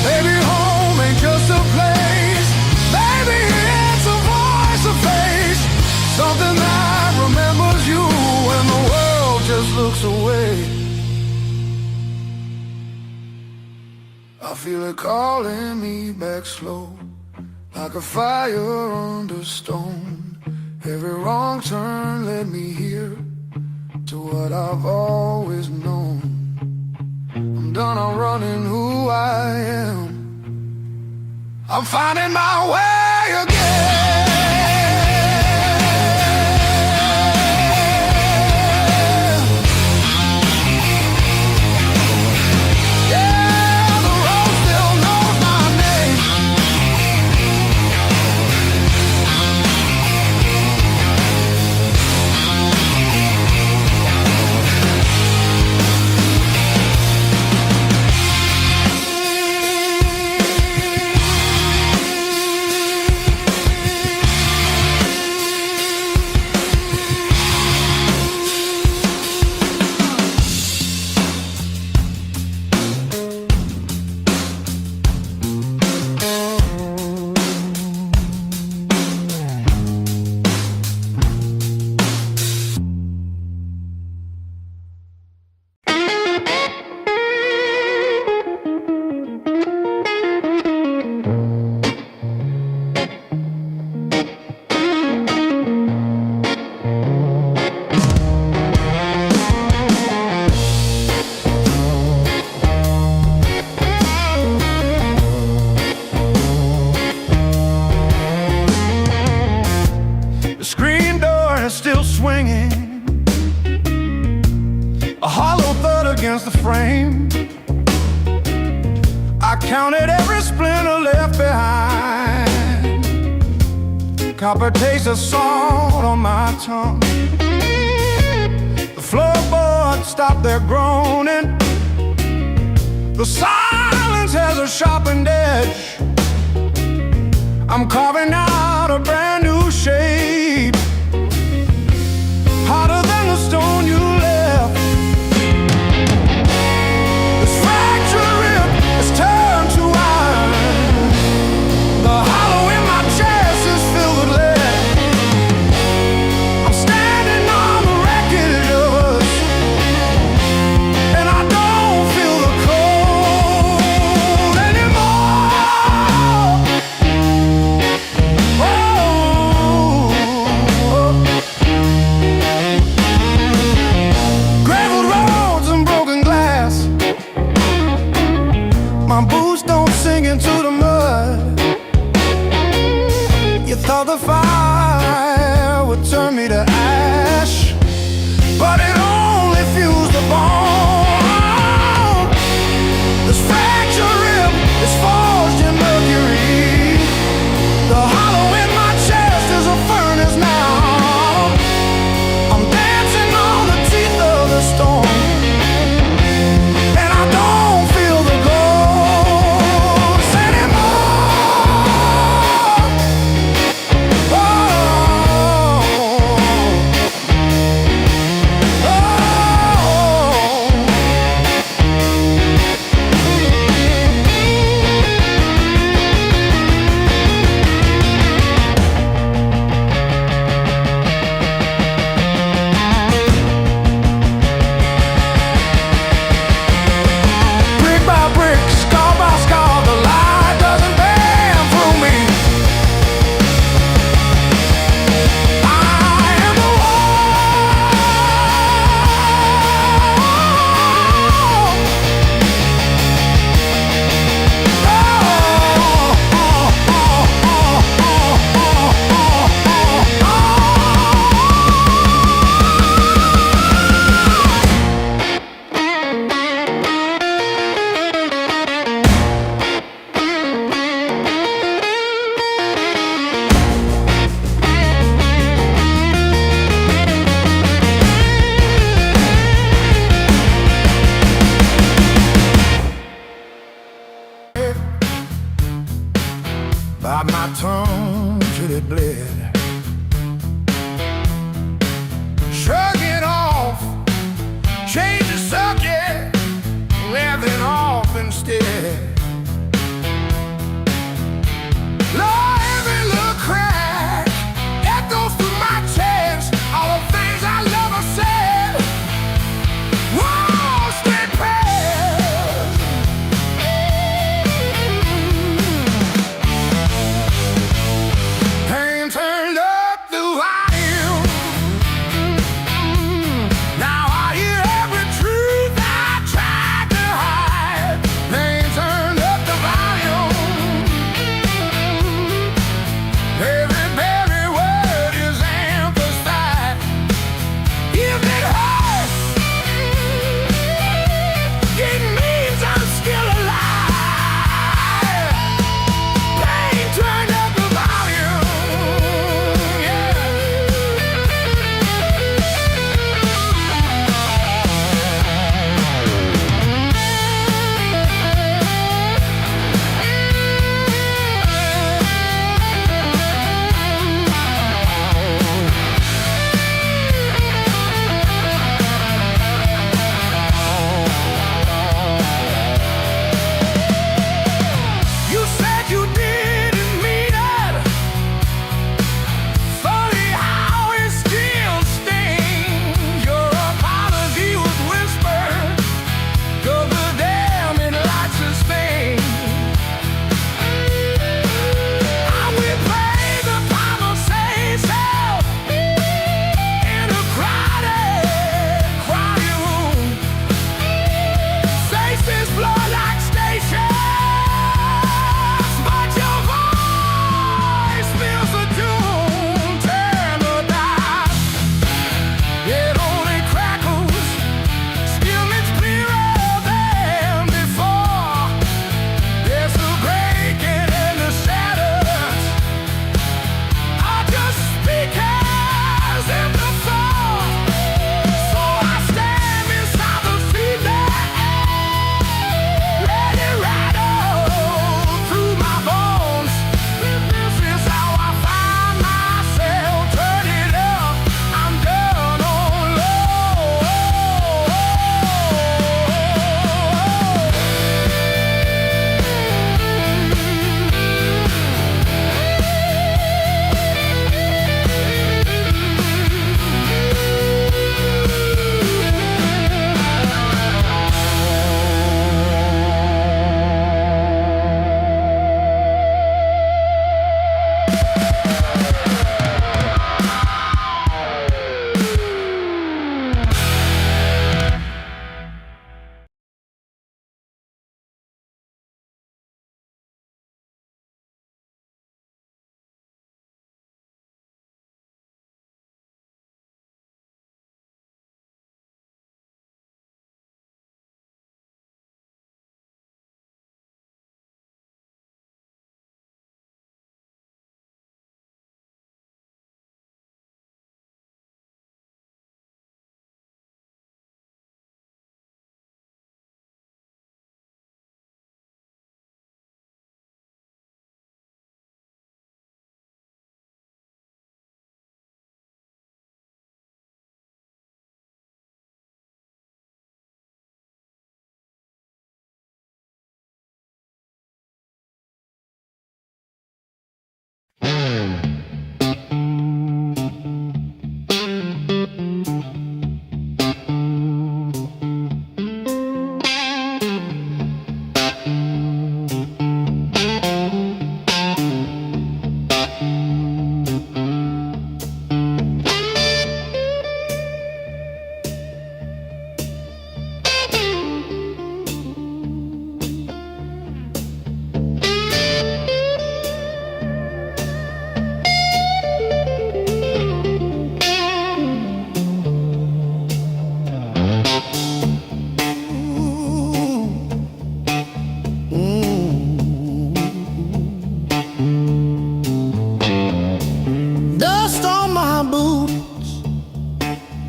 Baby, home ain't just a place. Baby, it's a voice, a face. Something that remembers you when the world just looks away. I feel it calling me back slow, like a fire under stone. Every wrong turn led me here to what I've always known. I'm done outrunning who I am. I'm finding my way again. Still swinging, a hollow thud against the frame. I counted every splinter left behind. Copper taste of salt on my tongue. The floorboards stopped their groaning. The silence has a sharpened edge. I'm carving out a brand new shape, harder than the stone you left. This fractured rib is turned to iron. The hollow in my chest is filled with lead. I'm standing on the wreckage of us, and I don't feel the cold anymore. Oh,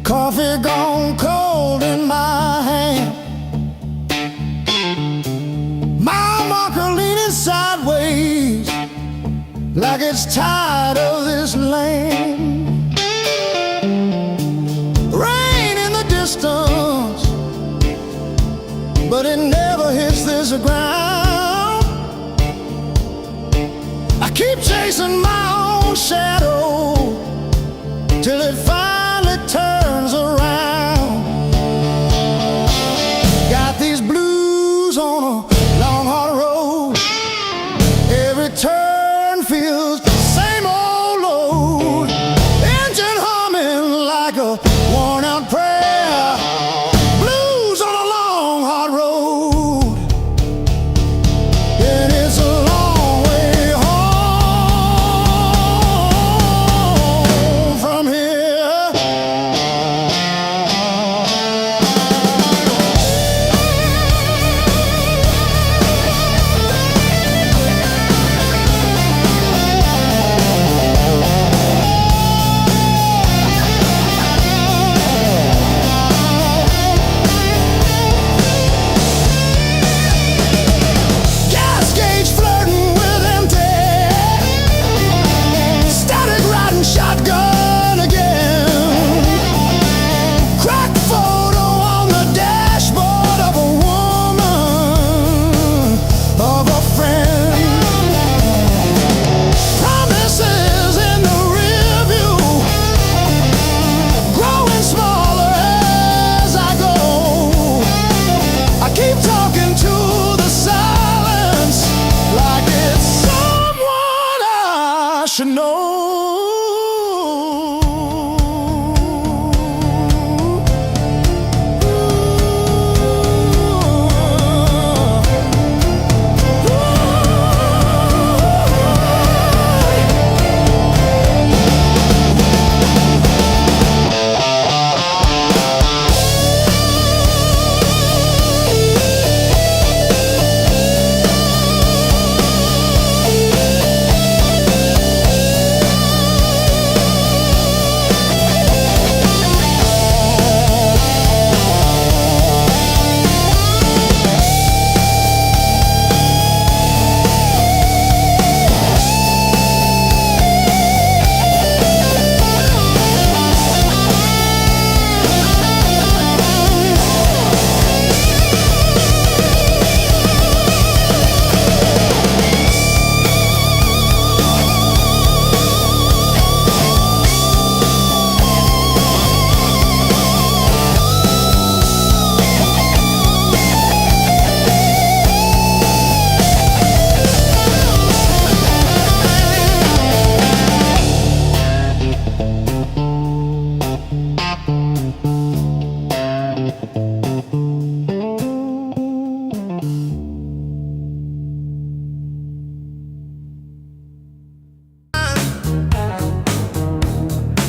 Coffee gone cold in my hand, my marker leaning sideways like it's tired of this land. Rain in the distance, but it never hits this ground. I keep chasing my own shadow till it finally turns around. Got these blues on a long hard road. Every turn feels the same old load. Engine humming like a worn out prayer. Blues on a long hard road. And it's a long way home from here. Gas gauge flirting with empty. Static riding shotgun again. Cracked photo on the dashboard of a woman, of a friend. Promises in the rear view, growing smaller as I go. I keep talking to the silence like it's someone I should know.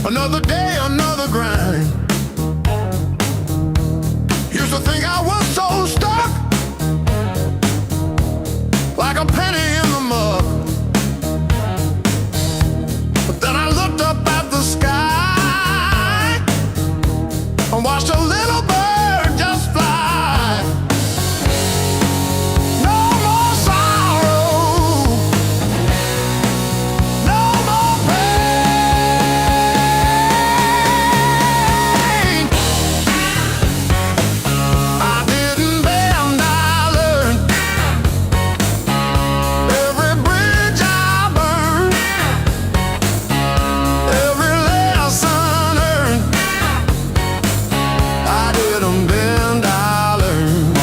Another day, another grind. Used to think I was so stuck, like a penny in the mug. But then I looked up at the sky and watched a little bird just fly. No more sorrow, no more pain. I didn't bend, I learned. Every bridge I burned, every lesson earned. I didn't bend, I learned.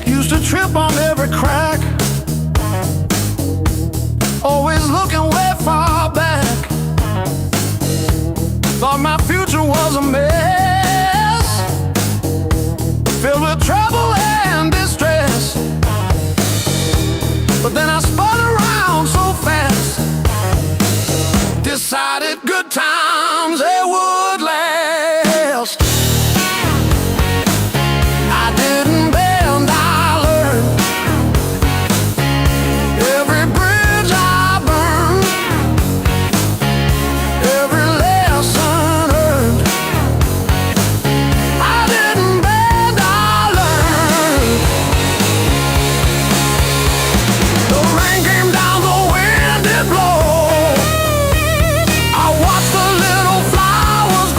Used to trip on every crack, always looking way far back. Thought my future was a mess, filled with trouble and distress. But then I spun around decided good times they would last. I didn't bend, I learned. Every bridge I burned, every lesson earned. I didn't bend, I learned. The rain came down, the wind did blow. I watched the little flowers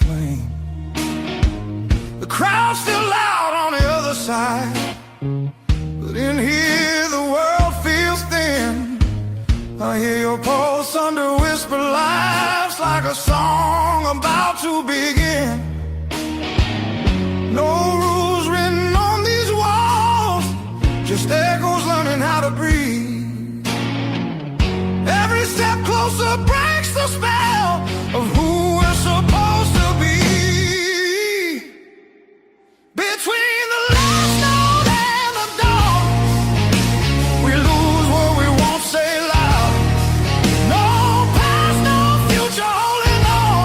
flame. The crowd's still loud on the other side, but in here the world feels thin. I hear your pulse under whispered laughs, like a song about to begin. No rules written on these walls, just echoes learning how to breathe. Every step closer breaks the spell of who we're supposed to be. Between the last note and the dawn, we lose what we won't say loud. No past, no future holding on,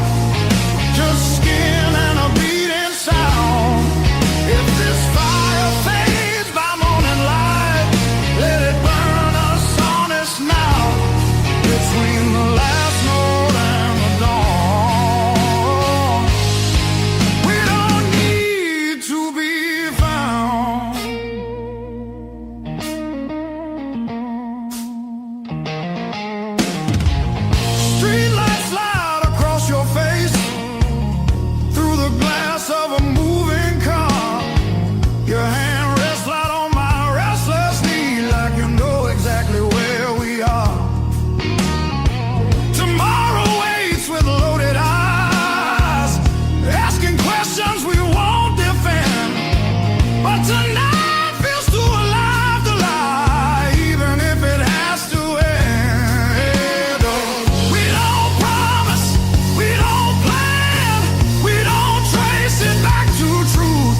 just skin and a beating sound. If this fire fades by morning light, let it burn us honest now. Between the last note and the dawn, we don't need to be found. Street lights slide across your face, through the glass of a moving car. Your hand rests light on my restless knee, like you know exactly where we are. Tomorrow waits with loaded eyes, asking questions we won't defend. But tonight feels too alive to lie, even if it has to end. We don't promise, we don't plan, we don't trace it back to truth.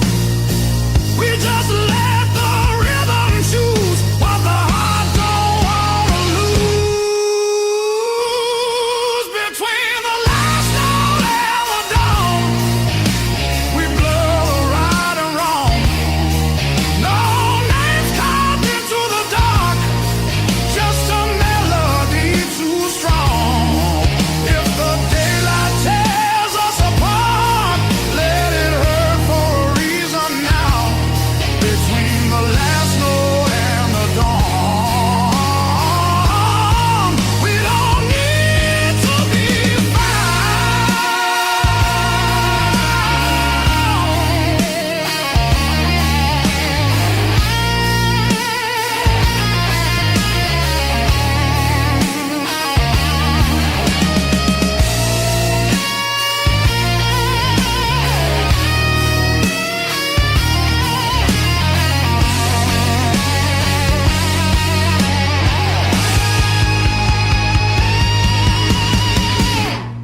We just let the rhythm choose what the heart don't wanna lose. Between the last note and the dawn, we blur the right and wrong. No names carved into the dark, just a melody too strong. If the daylight tears us apart, let it hurt for a reason now. Between the last note and the dawn, we don't need to be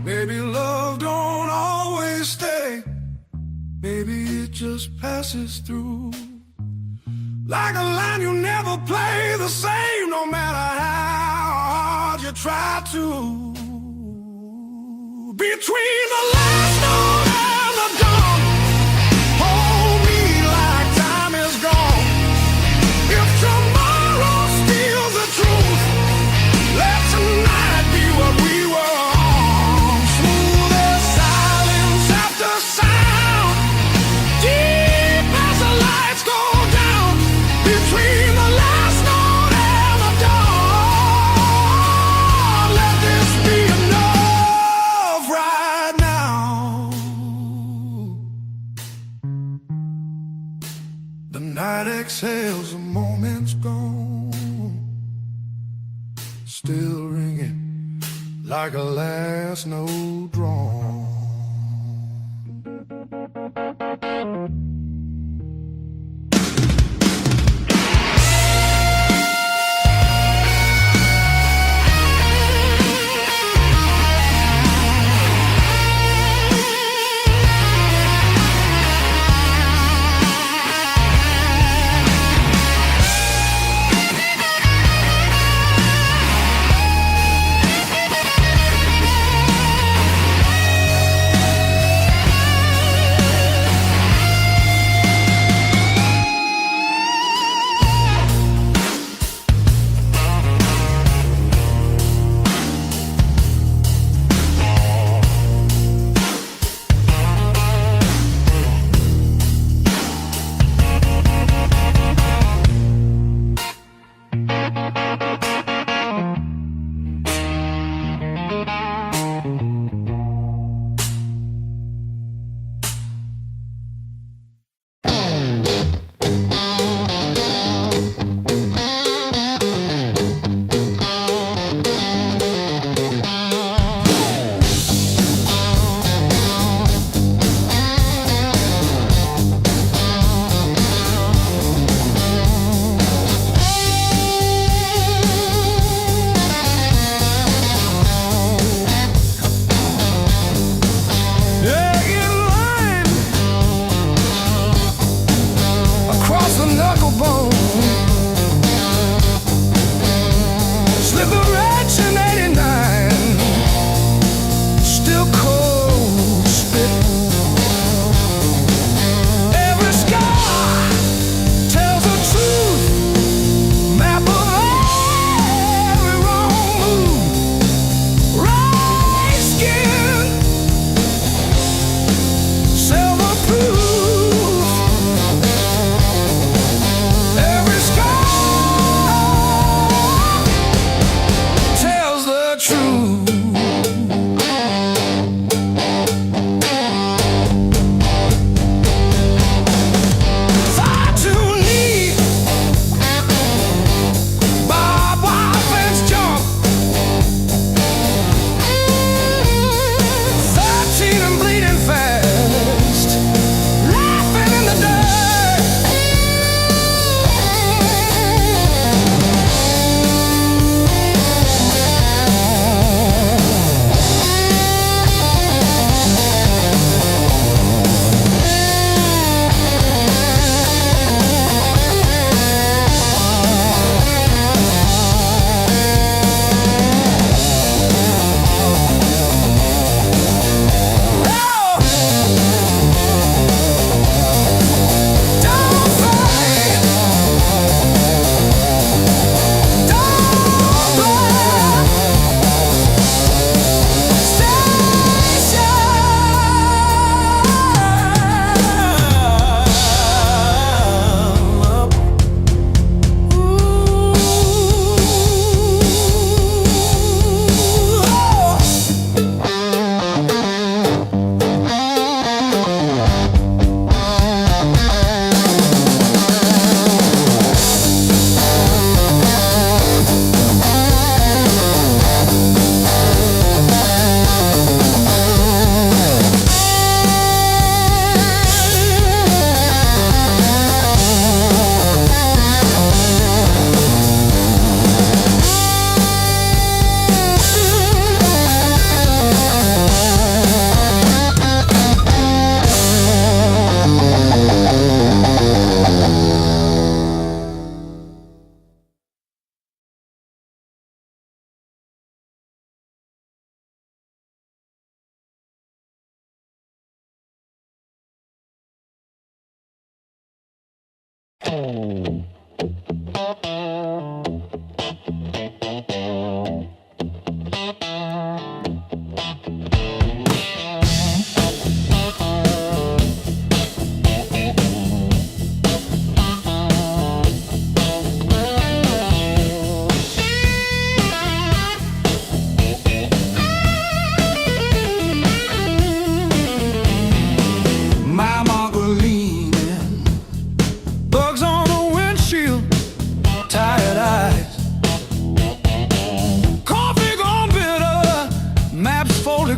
Maybe love don't always stay. Maybe it just passes through. Like a line you never play the same, no matter how hard you try to. Between the last note and the dawn, hold me like time is gone. If tomorrow steals the truth, let tonight be what we were on. Smooth as silence after sound, deep as the lights go down. Between the last note and the dawn, let this be enough right now. The night exhales, the moment's gone, still ringing like a last note drawn.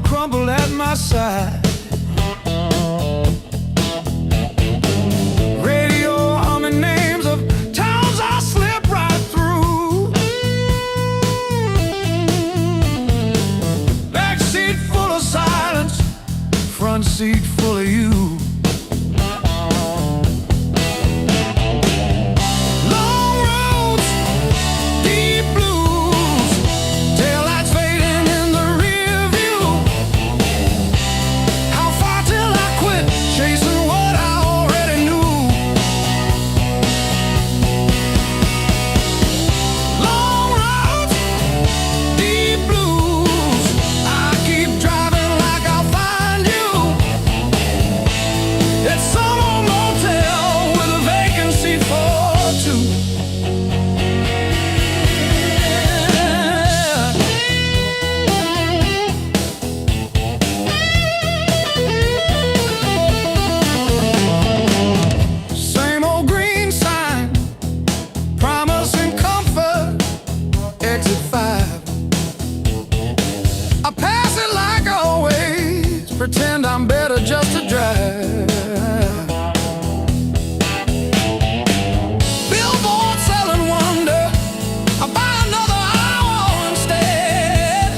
Crumble at my side. Radio humming names of towns I slip right through. Back seat full of silence, front seat full of you. Pretend I'm better just to drive. Billboard selling wonder, I'll buy another hour instead.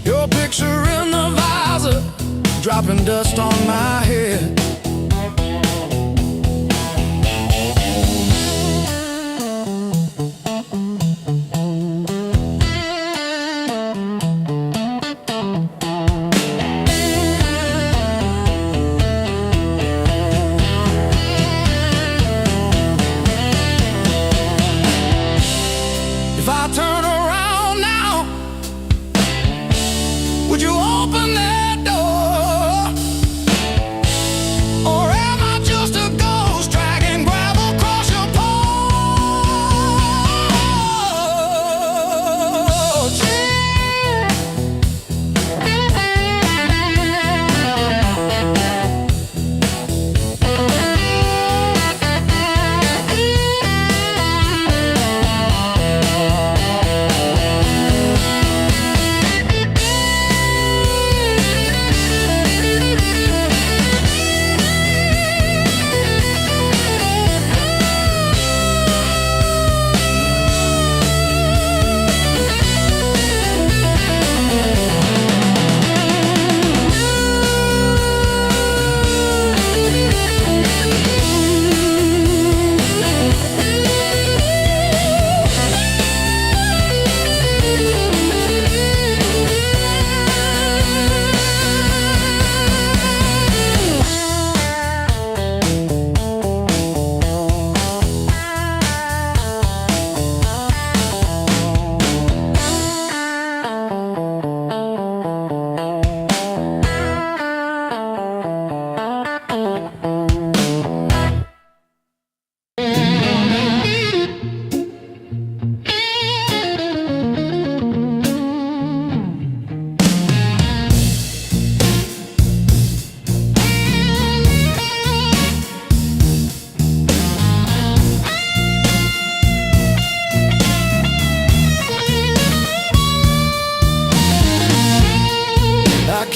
Your picture in the visor, dropping dust on my head. If I turn around now, would you open that door? Or am I just a ghost dragging gravel across your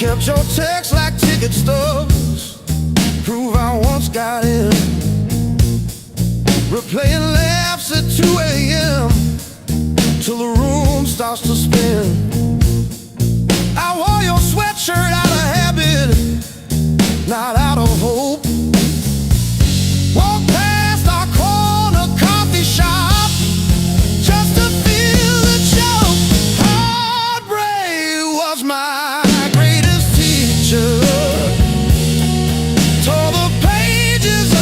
kept your text like ticket stubs, prove I once got in. Replaying laughs at 2 a.m. till the room starts to spin. I wore your sweatshirt out of habit, not out of hope. Walked past our corner coffee shop just to feel the joke. Heartbreak was my greatest teacher. Tore the pages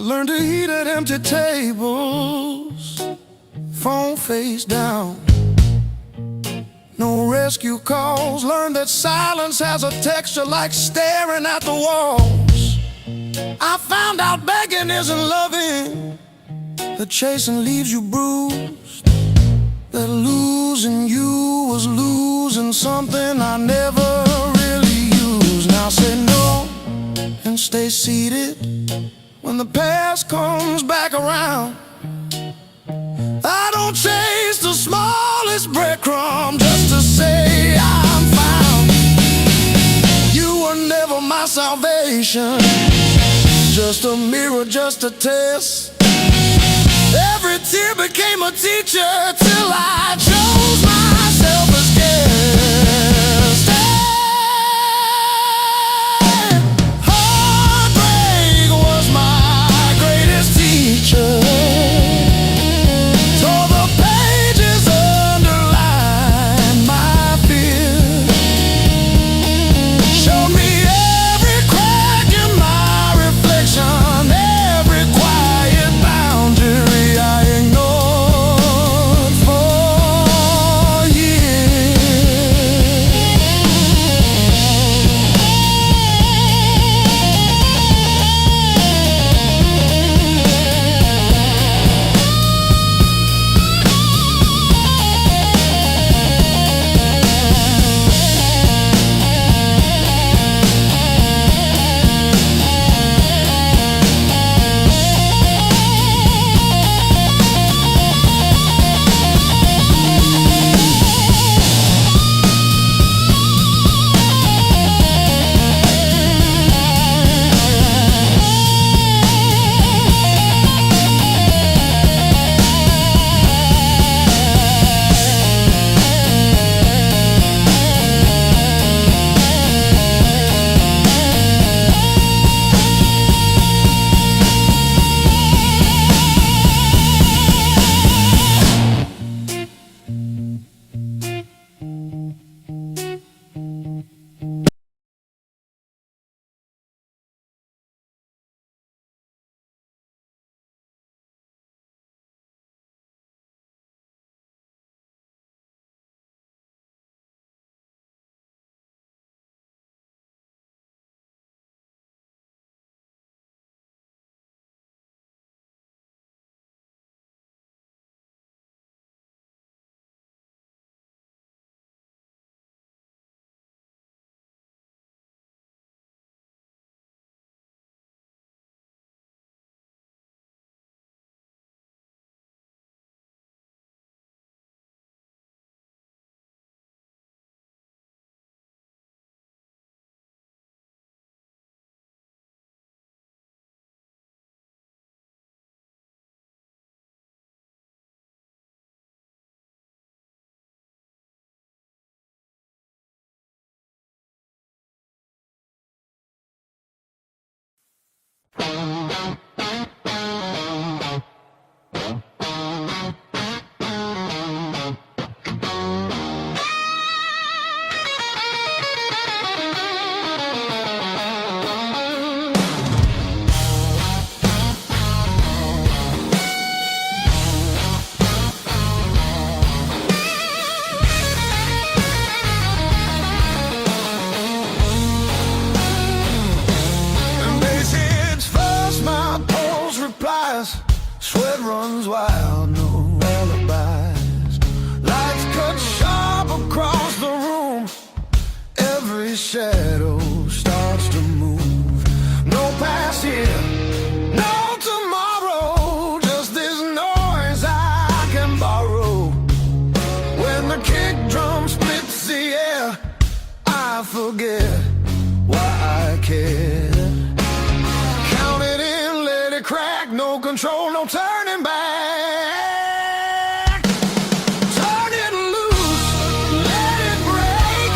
learned to eat at empty tables, phone face down. No rescue calls. Learned that silence has a texture like staring at the walls. I found out begging isn't loving, that chasing leaves you bruised, that losing you was losing something I never really used. Now say no and stay seated when the past comes back around. I don't chase the smallest breadcrumb just to say I'm found. You were never my salvation, just a mirror, just a test. Every tear became a teacher till I chose myself as guest. And heartbreak was my greatest teacher. Tore the pages, underlined my fear. Showed me every crack in my reflection, every quiet boundary I ignored for years. Sweat runs wild, no alibis. Lights cut sharp across the room. Every shadow starts to move. No past here, no tomorrow. Just this noise I can borrow. When the kick drum splits the air, I forget why I care. Count it in, let it crack. No control, no turning back. Turn it loose, let it break.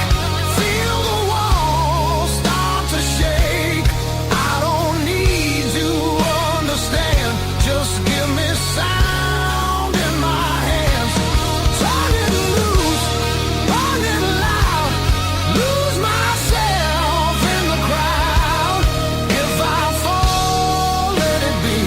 Feel the walls start to shake. I don't need to understand. Just give me sound in my hands. Turn it loose, burn it loud. Lose myself in the crowd. If I fall, let it be.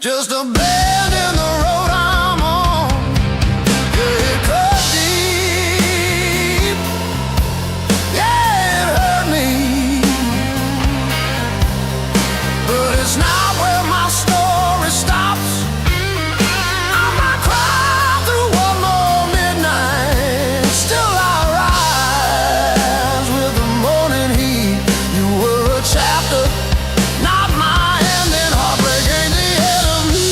Just a bend in the road I'm on. Yeah, it cut deep. Yeah, it hurt me. But it's not where my story stops. I might cry through one more midnight. Still I rise with the morning heat. You were a chapter, not my ending. Heartbreak ain't the end of me.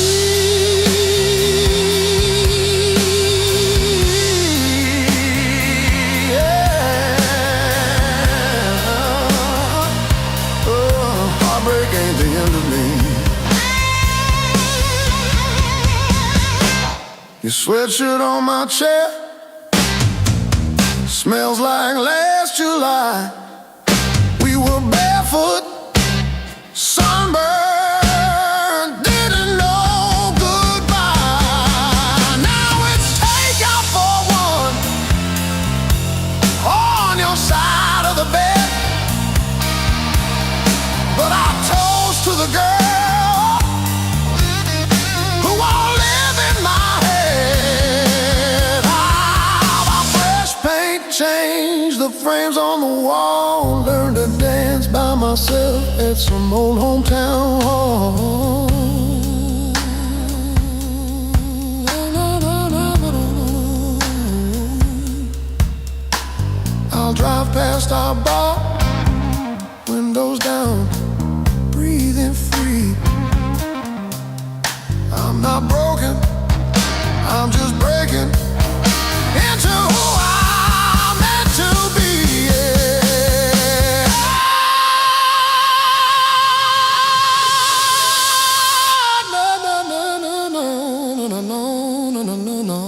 Yeah. Oh, heartbreak ain't the end of me. Your sweatshirt on my chair smells like last July. We were barefoot, sunburned, didn't know goodbye. Now it's takeout for one on your side of the bed. But I toast to the girl who won't live in my head. How fresh paint changed the frames on the wall. Learned to dance by myself at some old hometown hall. I'll drive past our bar, windows down, breathing free. I'm not broken, I'm just breaking into who I'm meant to be. Yeah. No, no, no, no, no, no, no, no, no, no.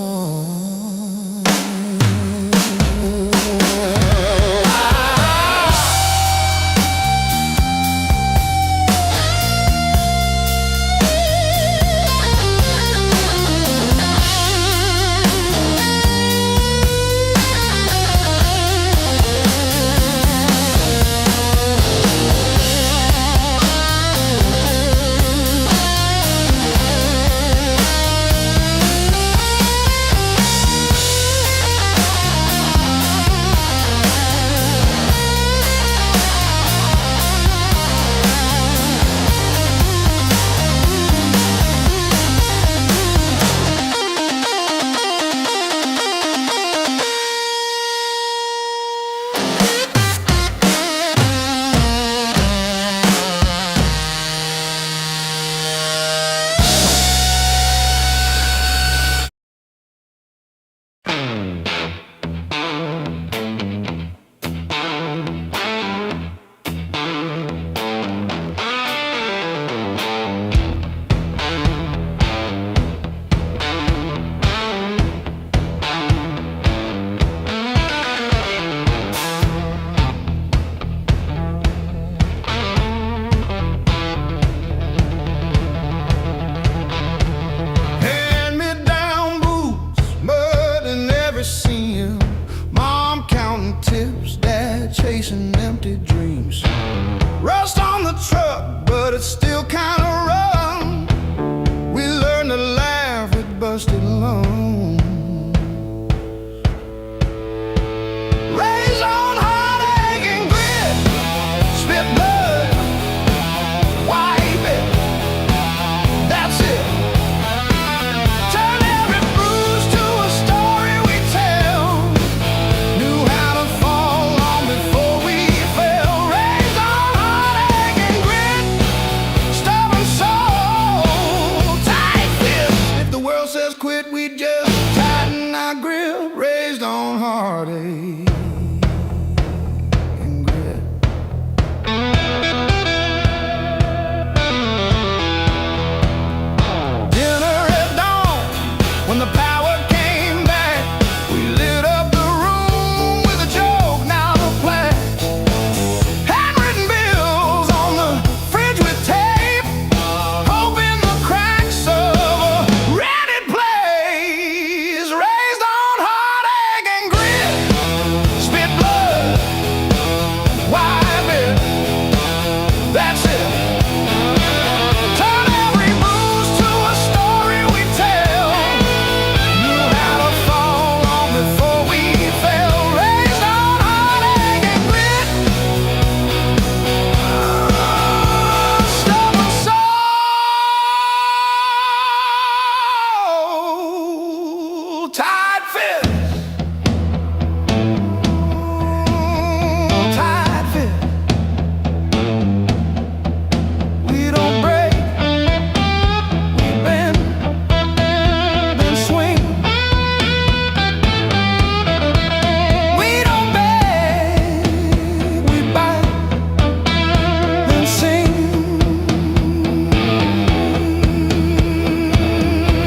alone. Raised on heartache and grit, spit blood, wipe it, that's it. Turn every bruise to a story we tell. Knew how to fall long before we fell. Raised on heartache and grit, stubborn soul, tight fist. If the world says quit, we just tighten our grip. Raised on heartache and grit. Dinner at dawn, when the power came back, we lit up the room with a joke, now the plaque. Handwritten bills on the fridge with tape, hope in the cracks of a rented place. Raised on heartache and grit, spit blood, wipe it, that's it. Turn every bruise to a story we tell. Knew how to fall long before we fell. Raised on heartache and grit, stubborn soul, tight fist, tight fist. We don't break, we bend, then swing. We don't beg, we bite, then sing.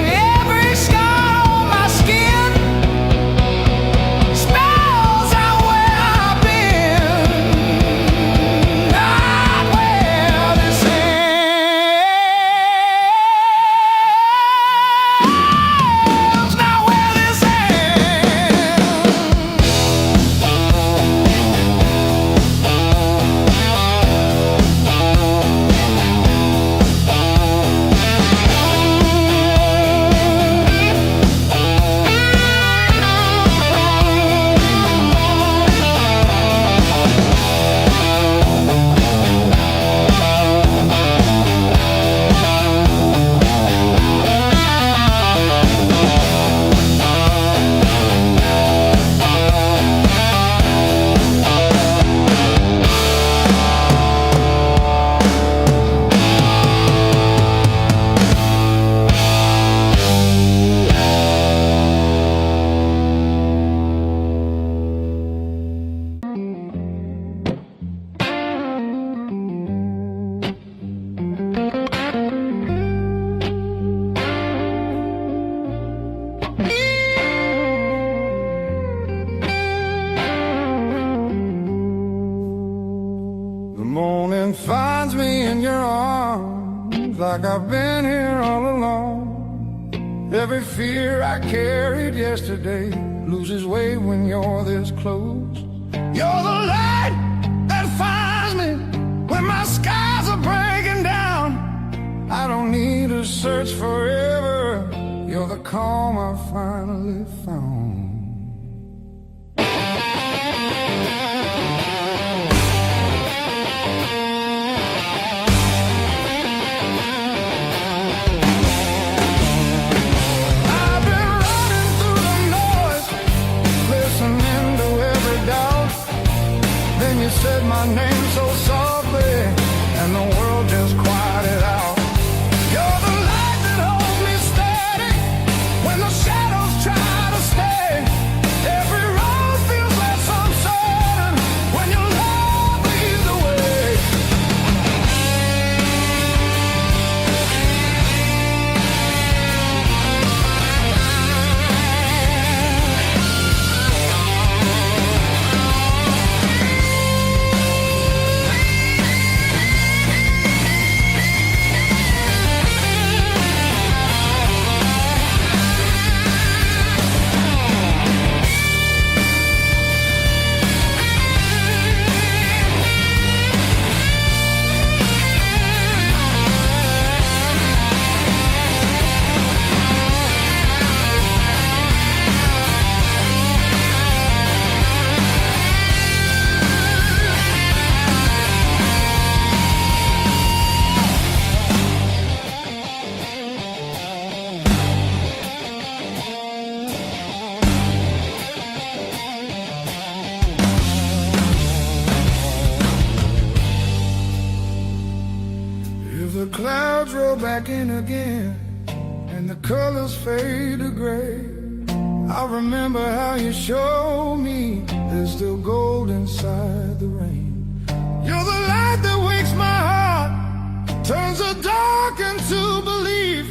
Every scar on my skin spells out where I've been, not where this ends, not where this The morning finds me in your arms, like I've been here all along. Every fear I carried yesterday loses weight when you're this close. You're the light that finds me when my skies are breaking down. I don't need to search forever. You're the calm I finally found. I've been running through the noise, listening to every doubt. Then you said my name so softly, and the world just quieted out. You're the light that holds me steady when the shadows try to stay. go back in again, and the colors fade to gray. I remember how you showed me there's still gold inside the rain. You're the light that wakes my heart, turns the dark into belief.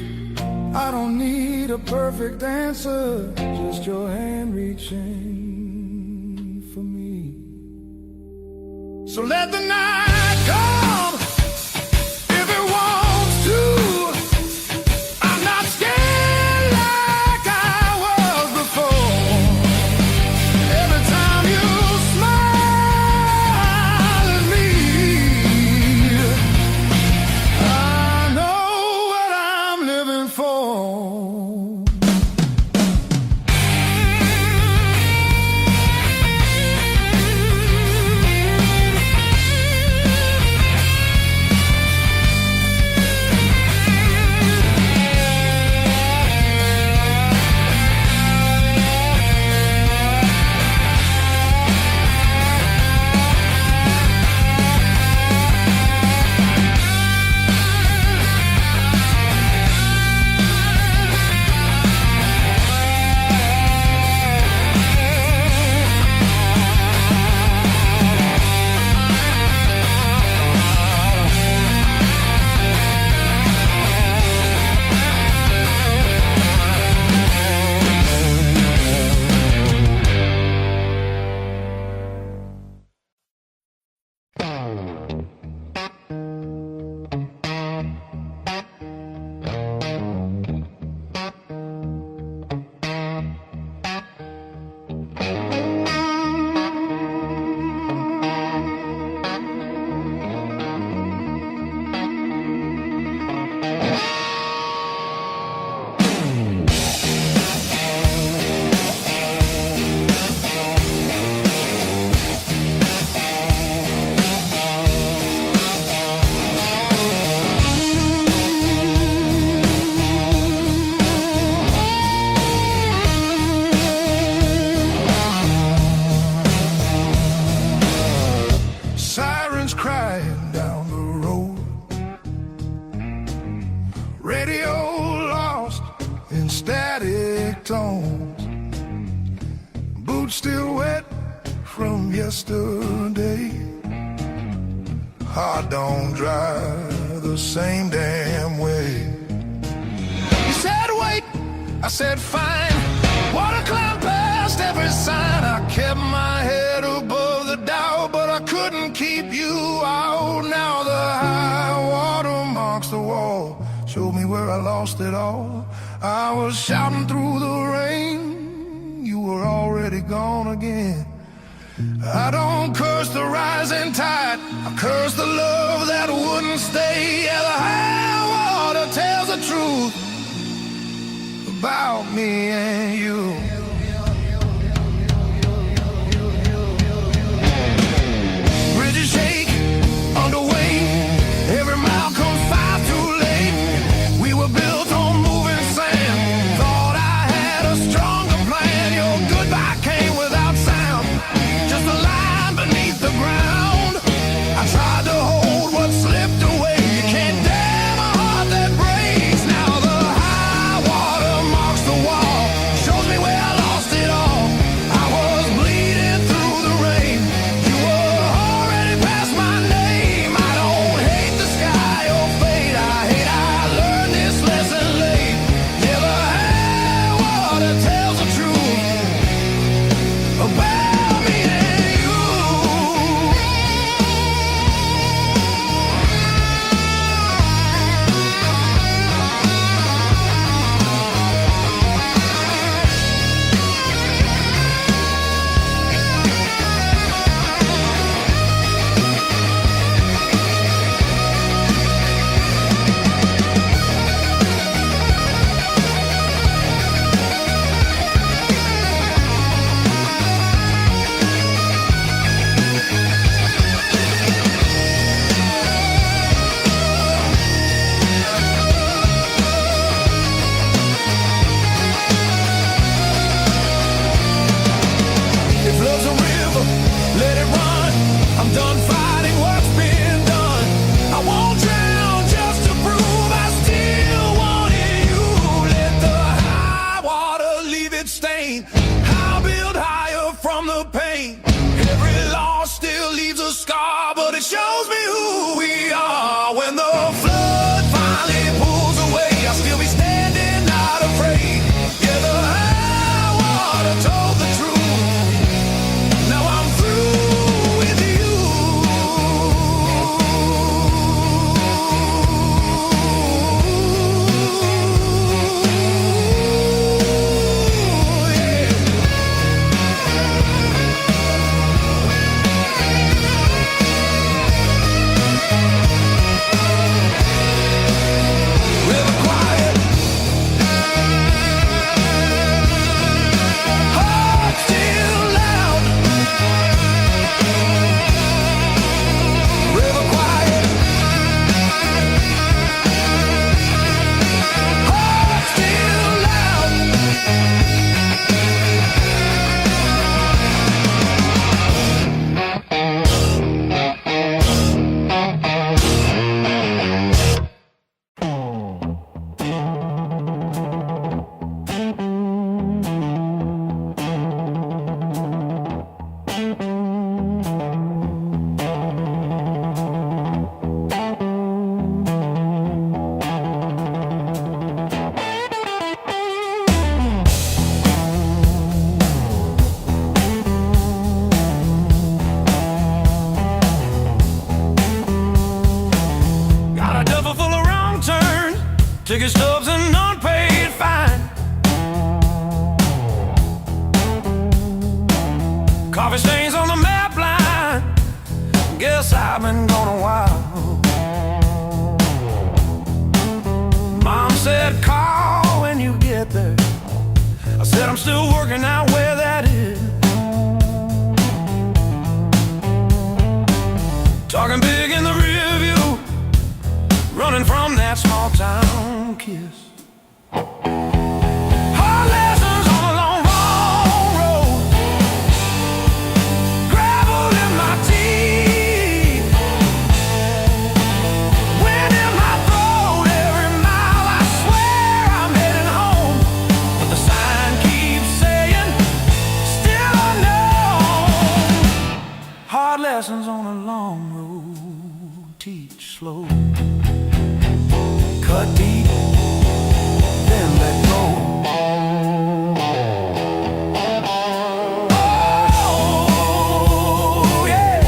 I don't need a perfect answer, just your hand reaching for me. So let the night come if it wants to. I'm not scared like I was before. Every time you smile at me, I know what I'm living for. Sirens crying down the road, radio lost in static tones, boots still wet from yesterday. Heart don't drive the same damn way. You said wait, I said fine. Water climbed past every sign. I kept my head above the doubt, but I couldn't keep you out. Now the high water marks the wall, showed me where I lost it all. I was shouting through the rain, you were already gone again. I don't curse the rising tide, I curse the love that wouldn't stay. Yeah, the high water tells the truth about me and you. Bridges shake underway, every mile comes far too late. We were built on moving sand, thought I had a stronger plan. Your goodbye came without sound, just a line beneath the ground. I tried to hold what slipped away. You can't damn a heart that breaks. Now the high water marks the wall, shows me where I the pain. Every loss still leaves a scar, but it shows me who we are. When the flood finally pulls away, I'll still be standing, not afraid. Yeah, the high water told the truth. Now I'm through with you. Ticket stubs and unpaid fine. Coffee stains on the map line. Guess I've been gone a while. Mom said call when you get there. I said I'm still working out where that is. Talking big in the rear view, running from that small town kiss. Hard lessons on a long, long road. Gravel in my teeth, wind in my throat. Every mile I swear I'm heading home, but the sign keeps saying still unknown. Hard lessons on a long road, teach slow. Cut deep, then let go. Oh, yeah.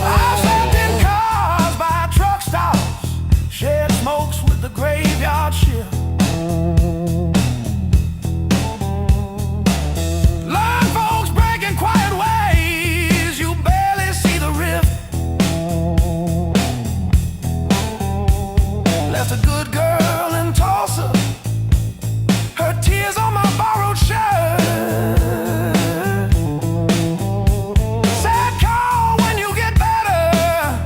I've slept in cars by truck stops, shared smokes with the graveyard shift. Learned folks breaking quiet ways, you barely see the rift. Left a good girl in Tulsa, her tears on my borrowed shirt. Said call when you get better,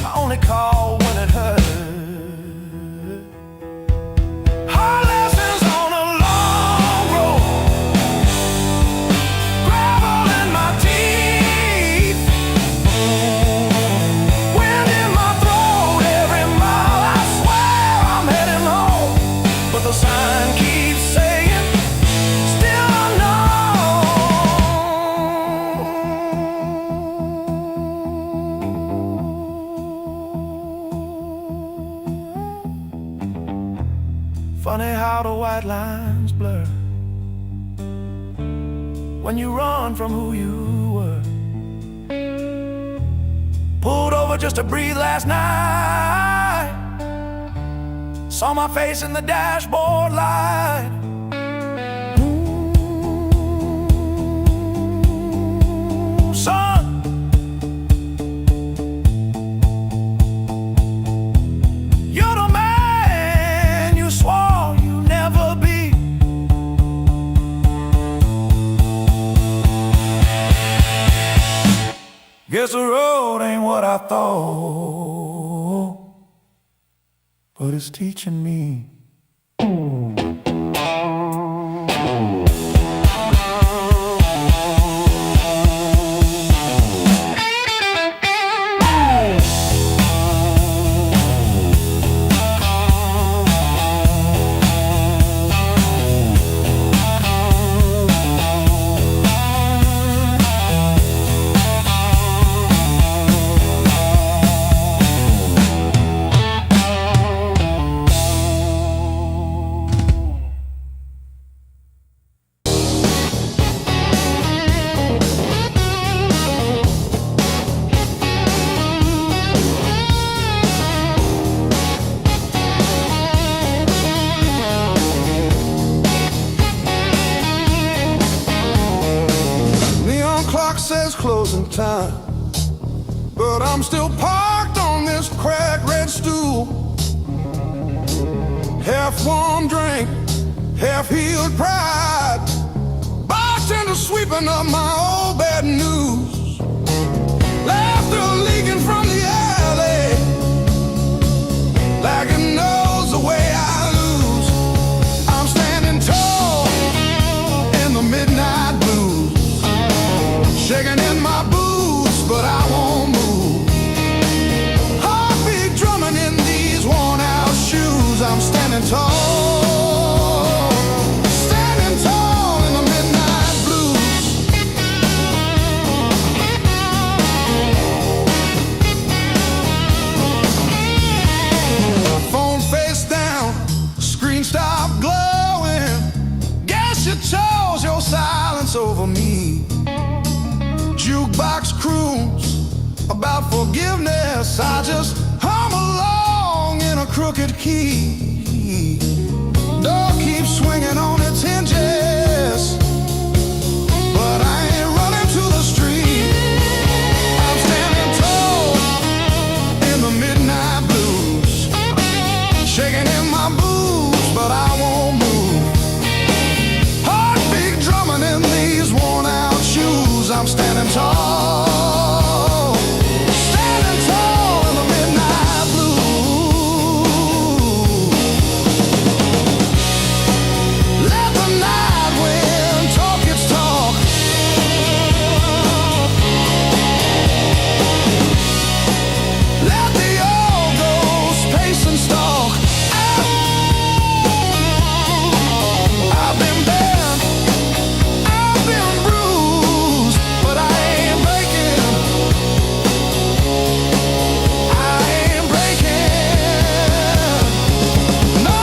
I only call when it hurts. Hard lessons on a long road, gravel in my teeth, wind in my throat. Every mile I swear I'm heading home, but the sign keeps saying still unknown. Funny how the white lines blur when you run from who you were. Pulled over just to breathe last night, saw my face in the dashboard light. Ooh, son, you're the man you swore you'd never be. Guess the road ain't what I thought, but it's teaching me. time. But I'm still parked on this cracked red stool, half warm drink, half healed pride, bartender sweeping up my old bad news, laughter leaking from the alley like it knows the way I lose. I'm standing tall in the midnight blues, shaking in my boots, but I won't move. Heartbeat drumming in these worn out shoes. I'm standing tall, standing tall in the midnight blues. Phone face down, screen stopped glowing. Guess you chose your silence over me. Jukebox croons about forgiveness, I just hum along in a crooked key. Door keeps swinging on its hinges, but I ain't running to the street. I'm standing tall in the midnight blues, shaking in my boots, but I won't move. Heartbeat drumming in these worn out shoes. I'm standing tall, standing tall in the midnight blue. Let the night wind talk its talk. Let the old ghost pace and stalk. I've been bent, I've been bruised, but I ain't breaking. I ain't breaking. No.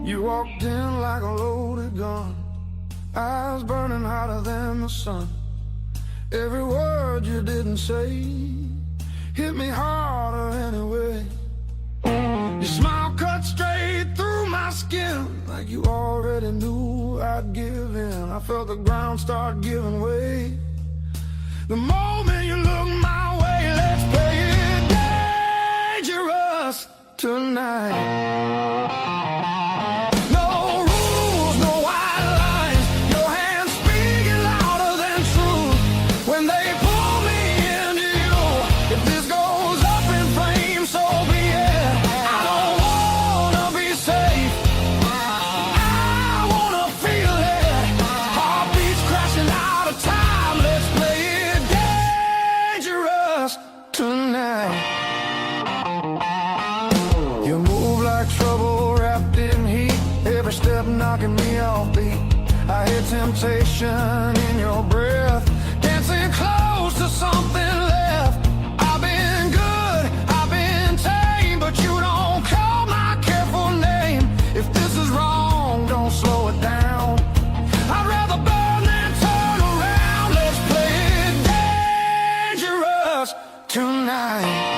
You walked in like a loaded gun, eyes burning hotter than the sun. Every word you didn't say hit me harder anyway. Your smile cut straight through my skin, like you already knew I'd give in. I felt the ground start giving way the moment you looked my way. Let's play it dangerous tonight. No rules, no white lines, your hands speaking louder than truth when they pull me into you. If this goes up in flames, every step knocking me off beat. I hear temptation in your breath, dancing close to something left. I've been good, I've been tame, but you don't call my careful name. If this is wrong, don't slow it down. I'd rather burn than turn around. Let's play it dangerous tonight.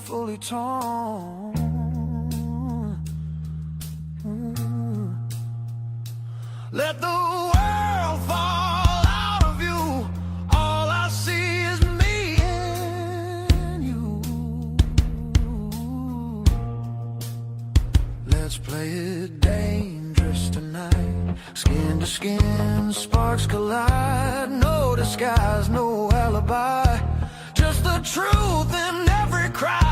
Fully torn. Let the world fall out of you. All I see is me and you. Let's play it dangerous tonight. Skin to skin, sparks collide. No disguise, no alibi. Just the truth in every cry.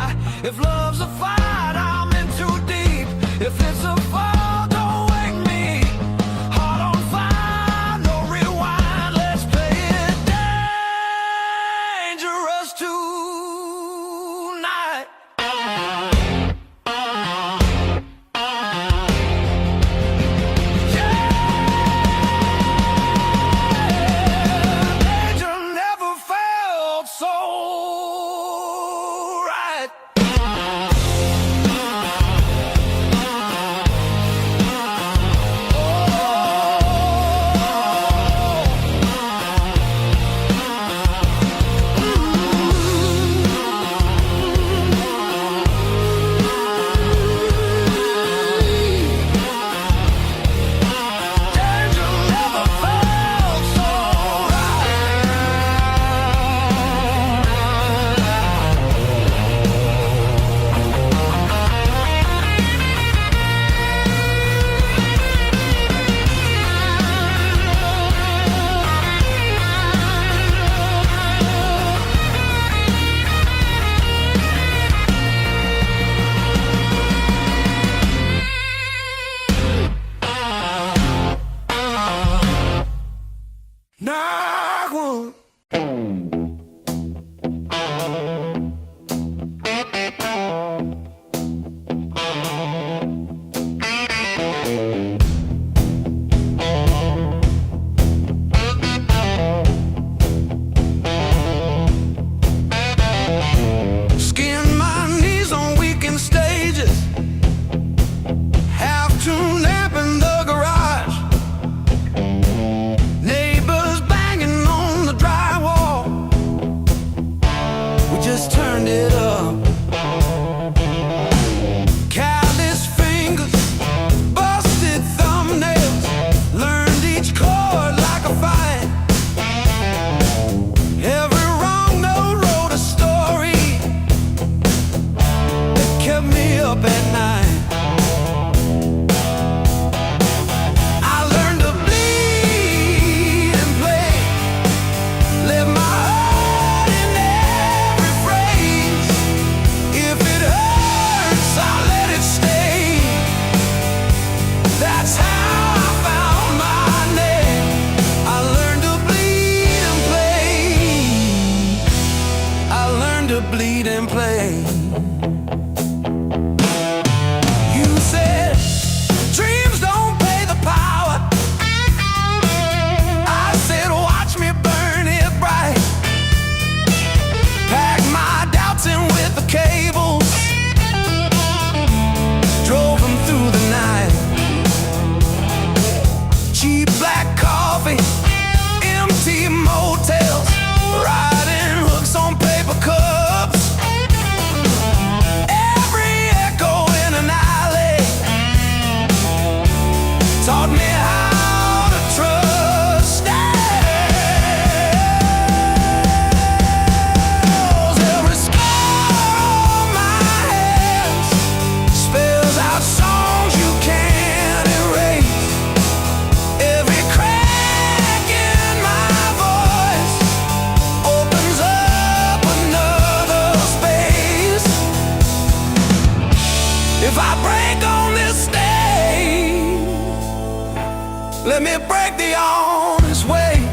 If love's a fight, I'm in too deep. If it's a fall, don't wake me. Heart on fire, no rewind. Let's play it dangerous tonight. Danger never felt so right. With Let me break the honest way.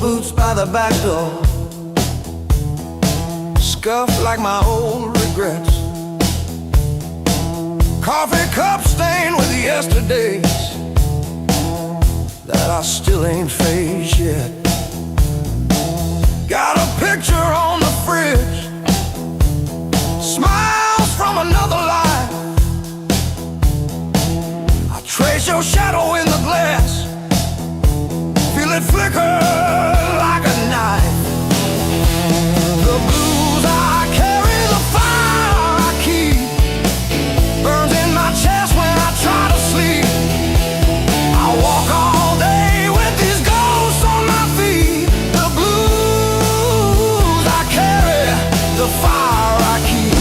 Boots by the back door, scuffed like my old regrets. Coffee cup stained with yesterdays that I still ain't faced yet. Got a picture on the fridge, smiles from another life. I trace your shadow in the glass, feel it flicker like a knife. The blues I carry, the fire I keep, burns in my chest when I try to sleep. I walk all day with these ghosts on my feet. The blues I carry, the fire I keep.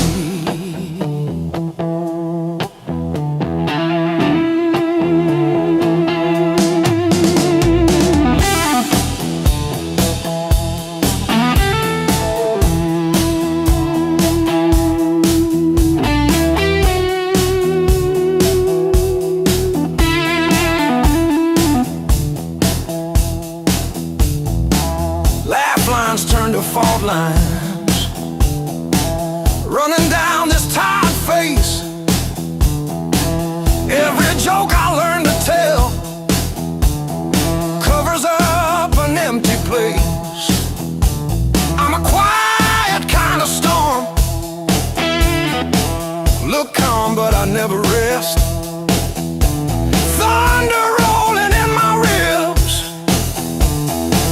Turn to fault lines, running down this tired face. Every joke I learned to tell covers up an empty place. I'm a quiet kind of storm, look calm but I never rest. Thunder rolling in my ribs,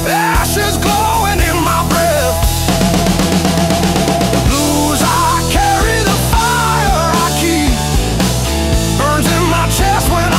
ashes glowing in my breath. The blues I carry, the fire I keep, burns in my chest when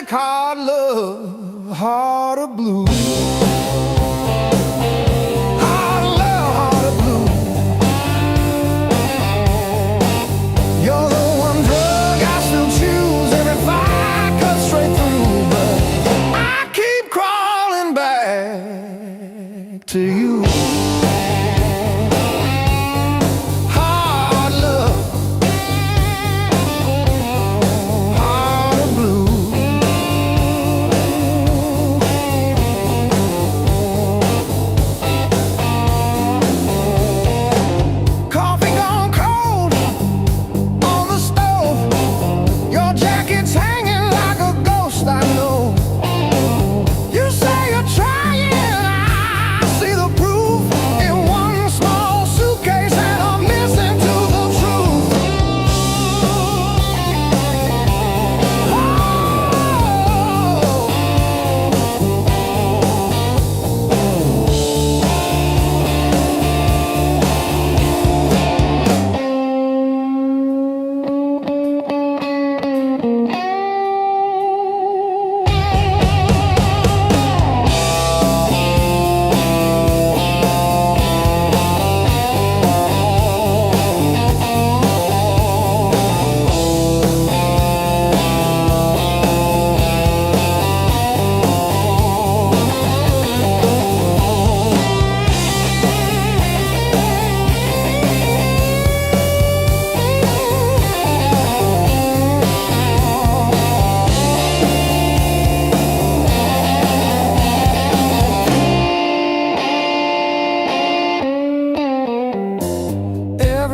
like hard love, heart of blue. Hard love, heart of blue. You're the one drug I still choose every fight cut straight through, but I keep crawling back to you.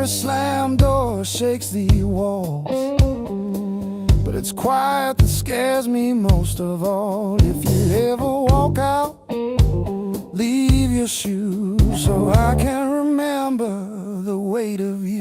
Slam door shakes the walls, but it's quiet that scares me most of all. If you ever walk out, leave your shoes so I can remember the weight of you.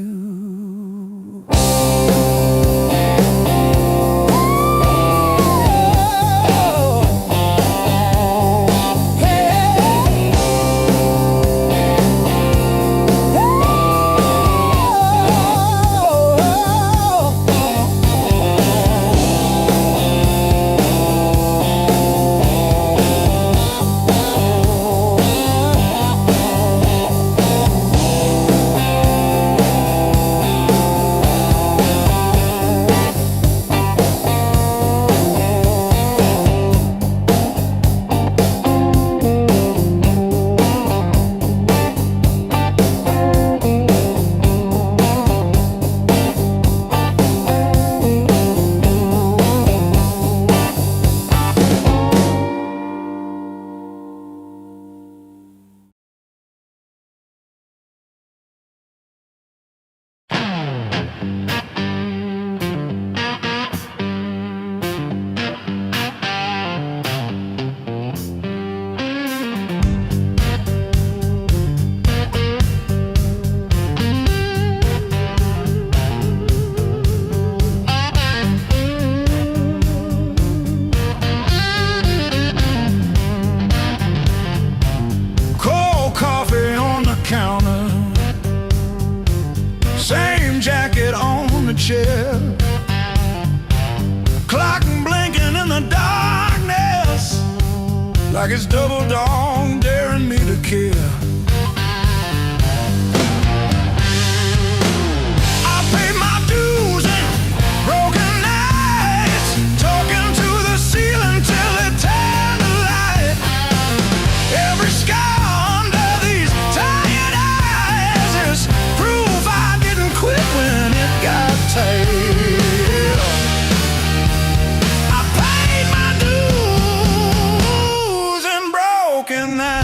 Chair, clock blinking in the darkness like it's double dawn daring me to care. I paid my dues and broken nights, talking to the ceiling till it turned to light. Every scar under these tired eyes is proof I didn't quit when it got tight. I paid my dues and broken that.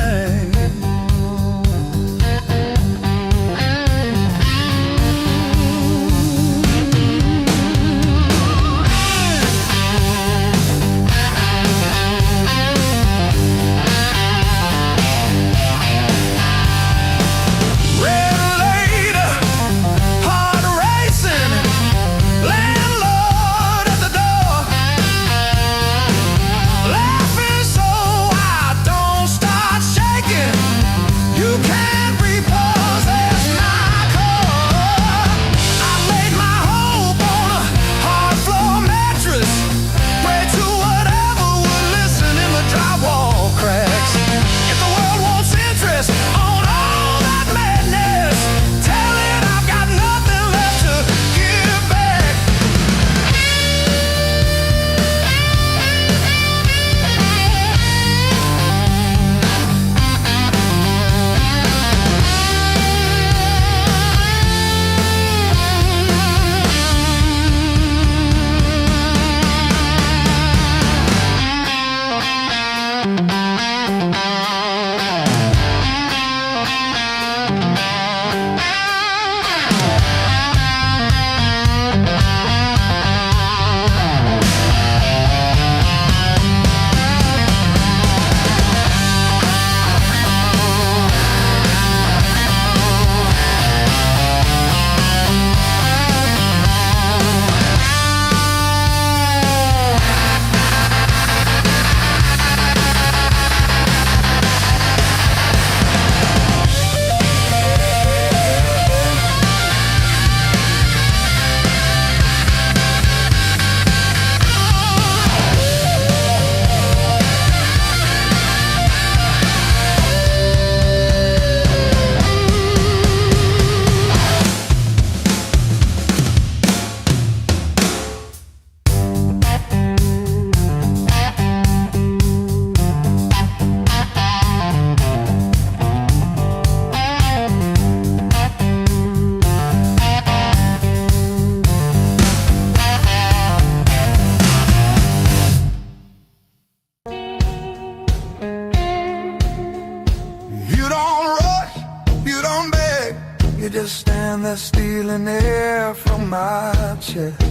understand they're stealing air from my chest.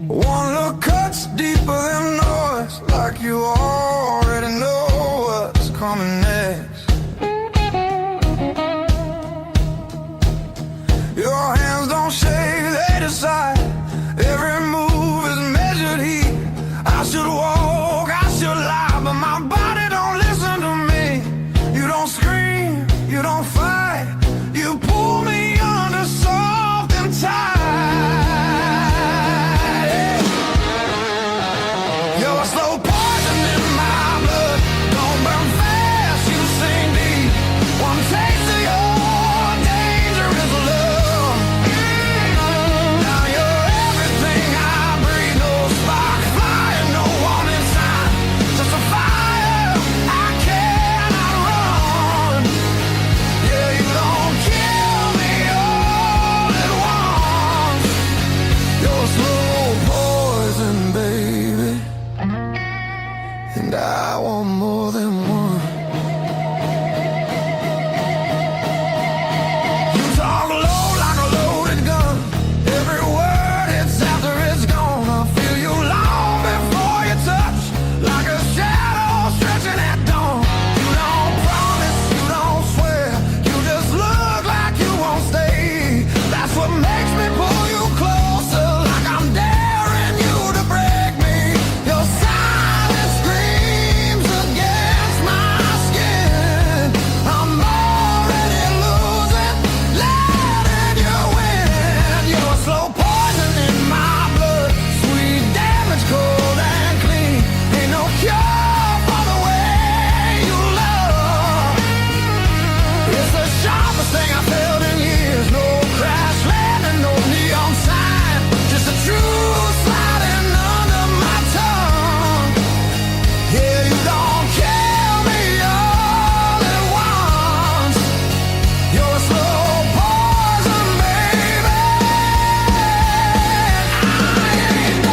One look cuts deeper than noise, like you already know what's coming next. Your hands don't shake, they decide. Every move is measured heat. I should walk, I should lie, but my body don't listen to me. You don't scream, you don't fight, you pull me under soft and tight. You're a slow poison in my blood. Don't burn fast, you sing deep. One taste of your dangerous love. Now you're everything I breathe. No spark flying, no warning sign. Just a fire I cannot run. Yeah, you don't kill me all at once. You're slow poison, baby, and I want more than one. You talk low like a loaded gun. Every word hits after it's gone. I feel you long before you touch, like a shadow stretching at dawn. You don't promise, you don't swear, you just look like you won't stay. That's what makes me pull you closer, like I'm daring you to break me. Your silence screams against my skin. I'm already losing, letting you win. You're slow poison in my blood, sweet damage, cold and clean. Ain't no cure for the way you love. It's the sharpest thing I've felt in years. No crash landing, no neon sign, just the truth sliding under my tongue. Yeah, you don't kill me all at once. You're a slow poison, baby. I ain't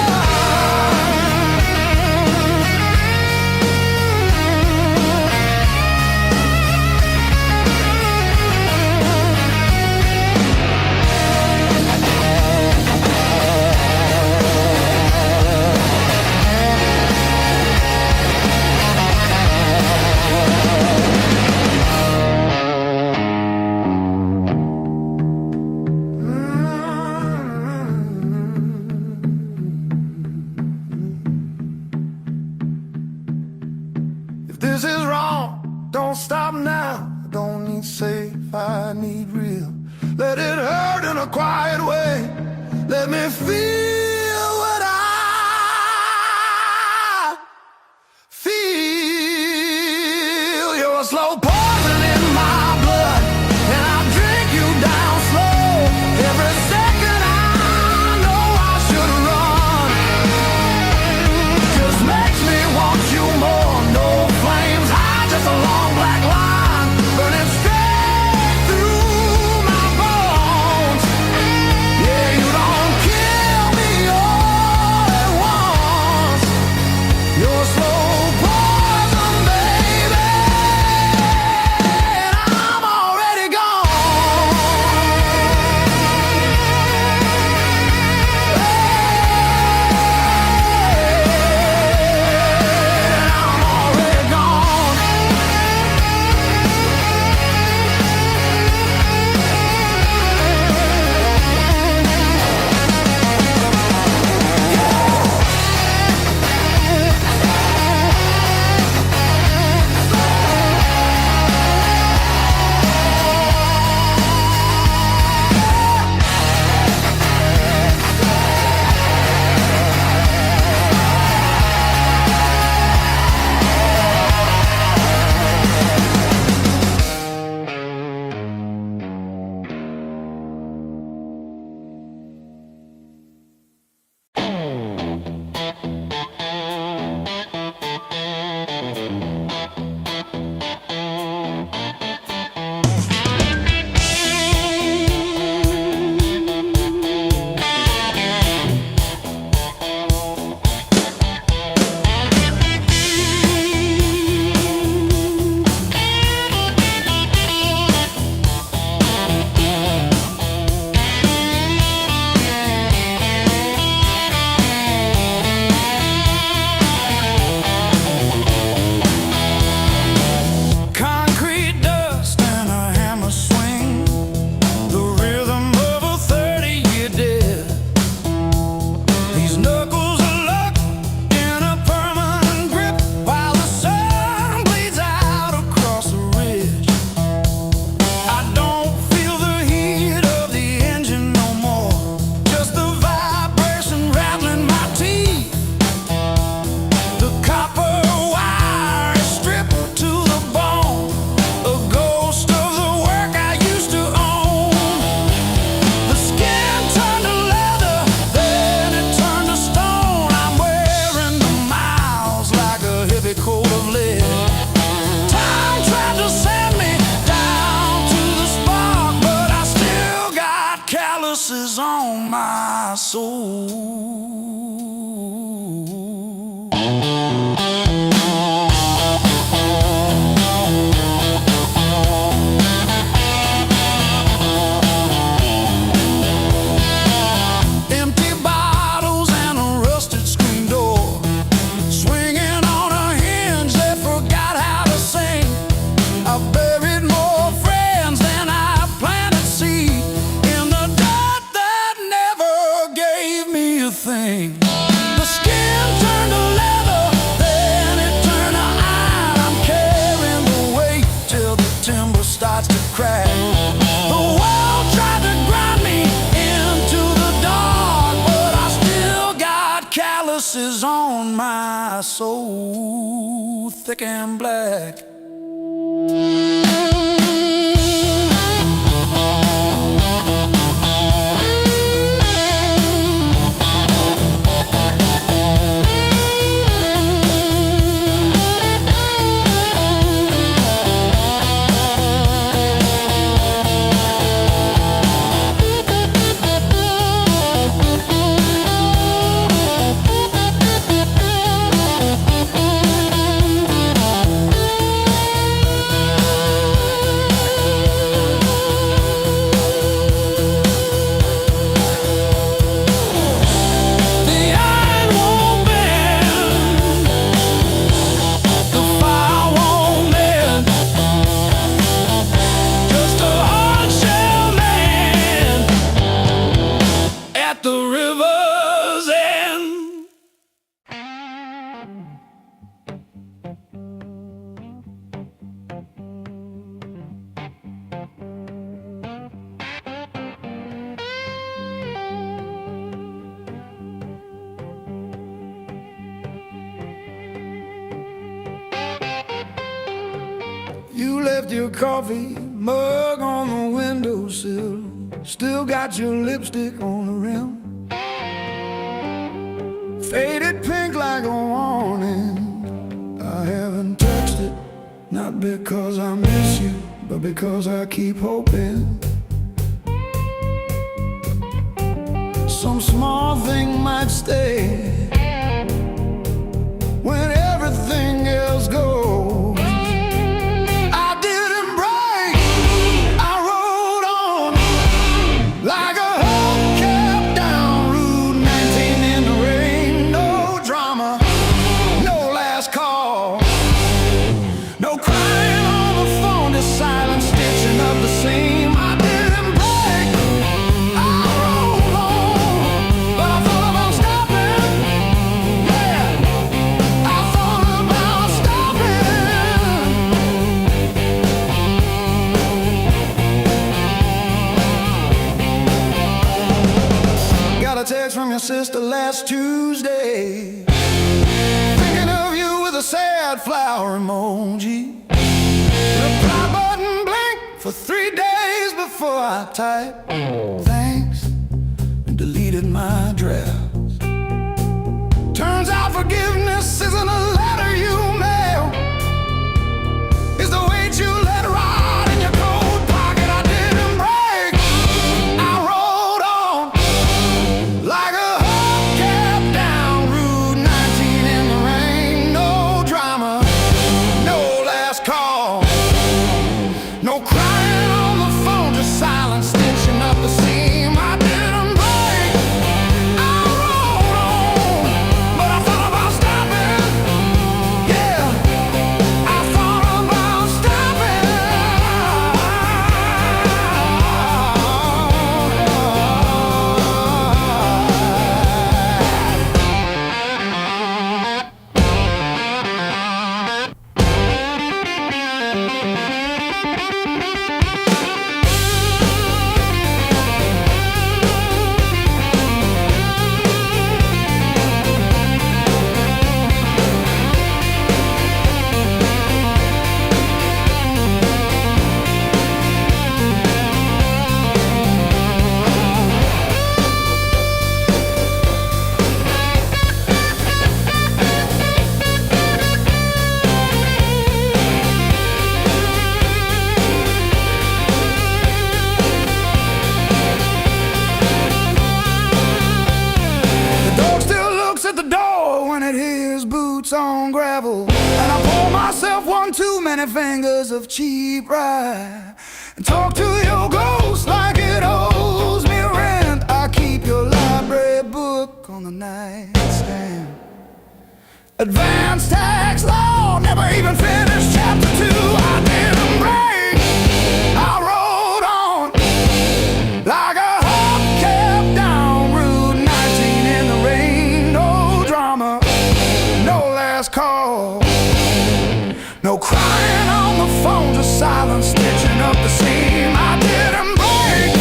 If this is wrong, don't stop now. I don't need safe, I need real. Let it hurt in a quiet way. Let me feel what I feel. You're a slow poison in my blood, and I drink you down slow. Every second I know I should run. Just makes me want you more. No flames high, just a long black line burning straight through my bones. Yeah, you don't kill Empty bottles and a rusted screen door, swinging on a hinge that forgot how to sing. I've buried more friends than I planted seed in the dirt that never gave me a thing. The skin turned to leather, then it turned to iron. I'm carrying the weight till the timber starts to crack. The world tried to grind me into the dark, but I still got calluses on my soul, thick and black. The river's end. You left your coffee mug on the windowsill, still got your lipstick on the rim, faded pink like a warning. I haven't touched it, not because I miss you, but because I keep hoping some small thing might stay when everything else goes. Text from your sister last Tuesday, thinking of you with a sad flower emoji. Reply button blinked for 3 days before I typed thanks and deleted my drafts. Turns out forgiveness isn't a letter you mail, it's the weight you let ride in your coat pocket. I didn't break, I rolled on like a hubcap down Route 19 in the rain. No drama, no last call, no crying on the phone, just silence stitching up the seam. I didn't break, I rolled on, but I thought about stopping. planted his boots on gravel, and I pour myself one too many fingers of cheap rye, and talk to your ghost like it owes me rent. I keep your library book on the nightstand. Advanced tax law, never even finished chapter 2. I didn't break, I rode on like a hubcap down Route 19 in the rain. No drama, no last call, no crying on the phone, just silence stitching up the seam. I didn't break,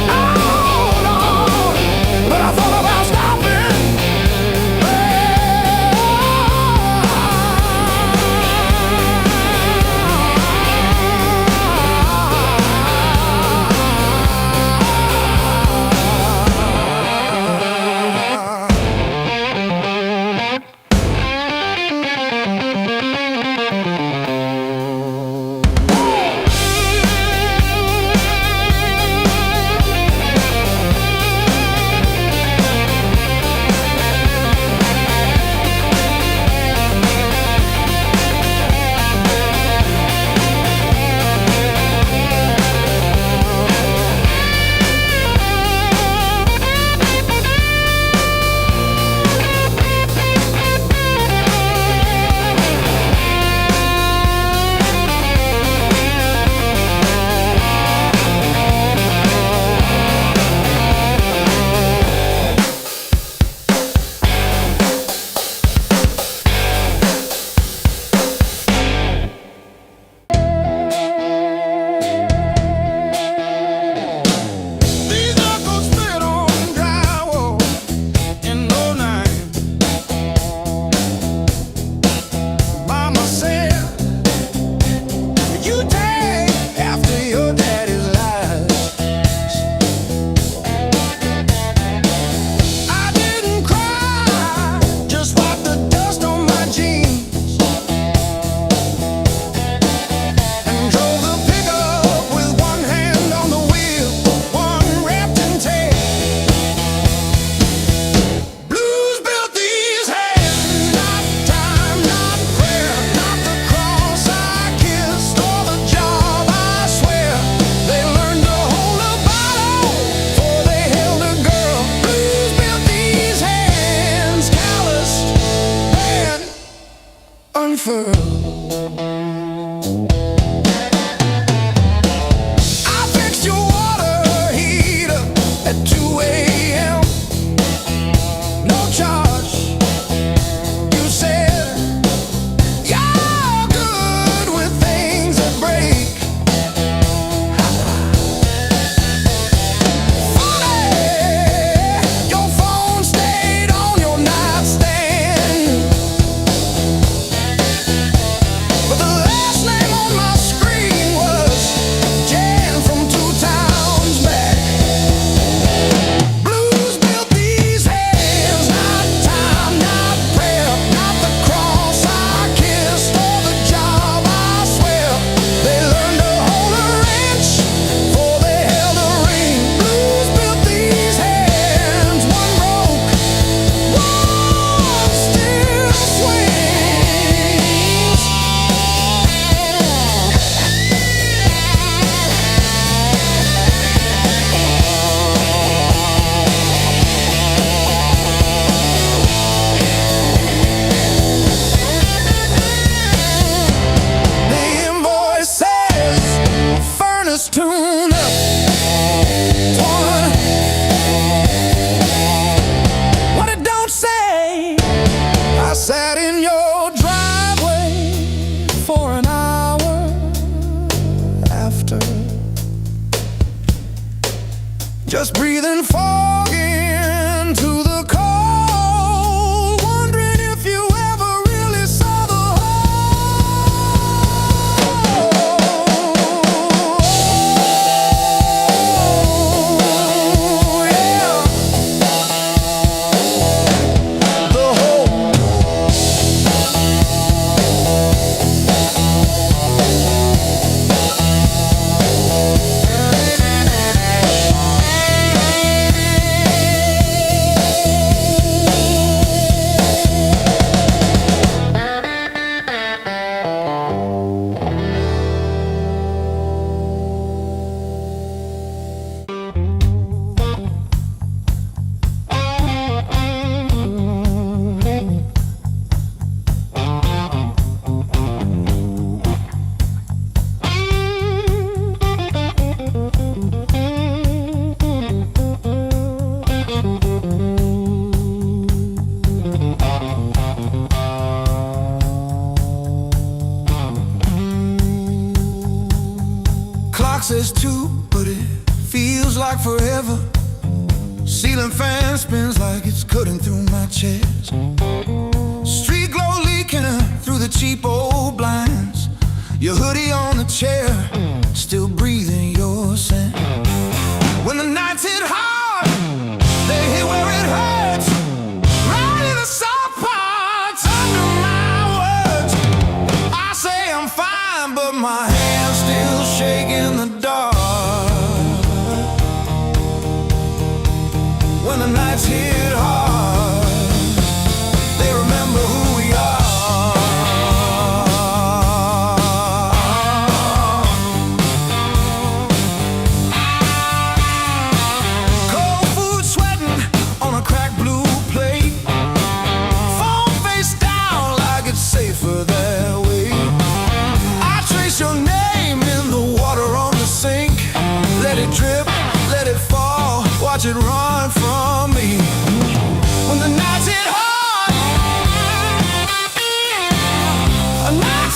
I rode on, but I thought about stopping. I fixed your water heater at 2 a.m. No charge. You said you're good with things that break. Funny, your phone stayed on your nightstand, but the last name on my screen was Jan from 2 towns back. Blues built these hands, not time, not prayer, not the cross I kissed or the job I swear. They learned to hold a wrench before they held a ring. Blues built these hands, one broke, one still swings. The invoice says furnace tune up. What it don't say, I sat in your driveway for an hour after, just breathing fog into the cold, wondering if you ever really saw the whole. Yeah, the whole. is too, but it feels like forever. Ceiling fan spins like it's cutting through my chest. Street glow leaking through the cheap old blinds. Your hoodie on the chair, still breathing your scent. When the nights hit hard, they hit where it hurts, right in the soft parts under my words. I say I'm fine, but my hands still shake in the dark. When the nights hit hard, they remember who we are. Cold food sweating on a cracked blue plate. Phone face down like it's safer that way. I trace your name in the water on the sink. Let it drip, let it fall, watch it run.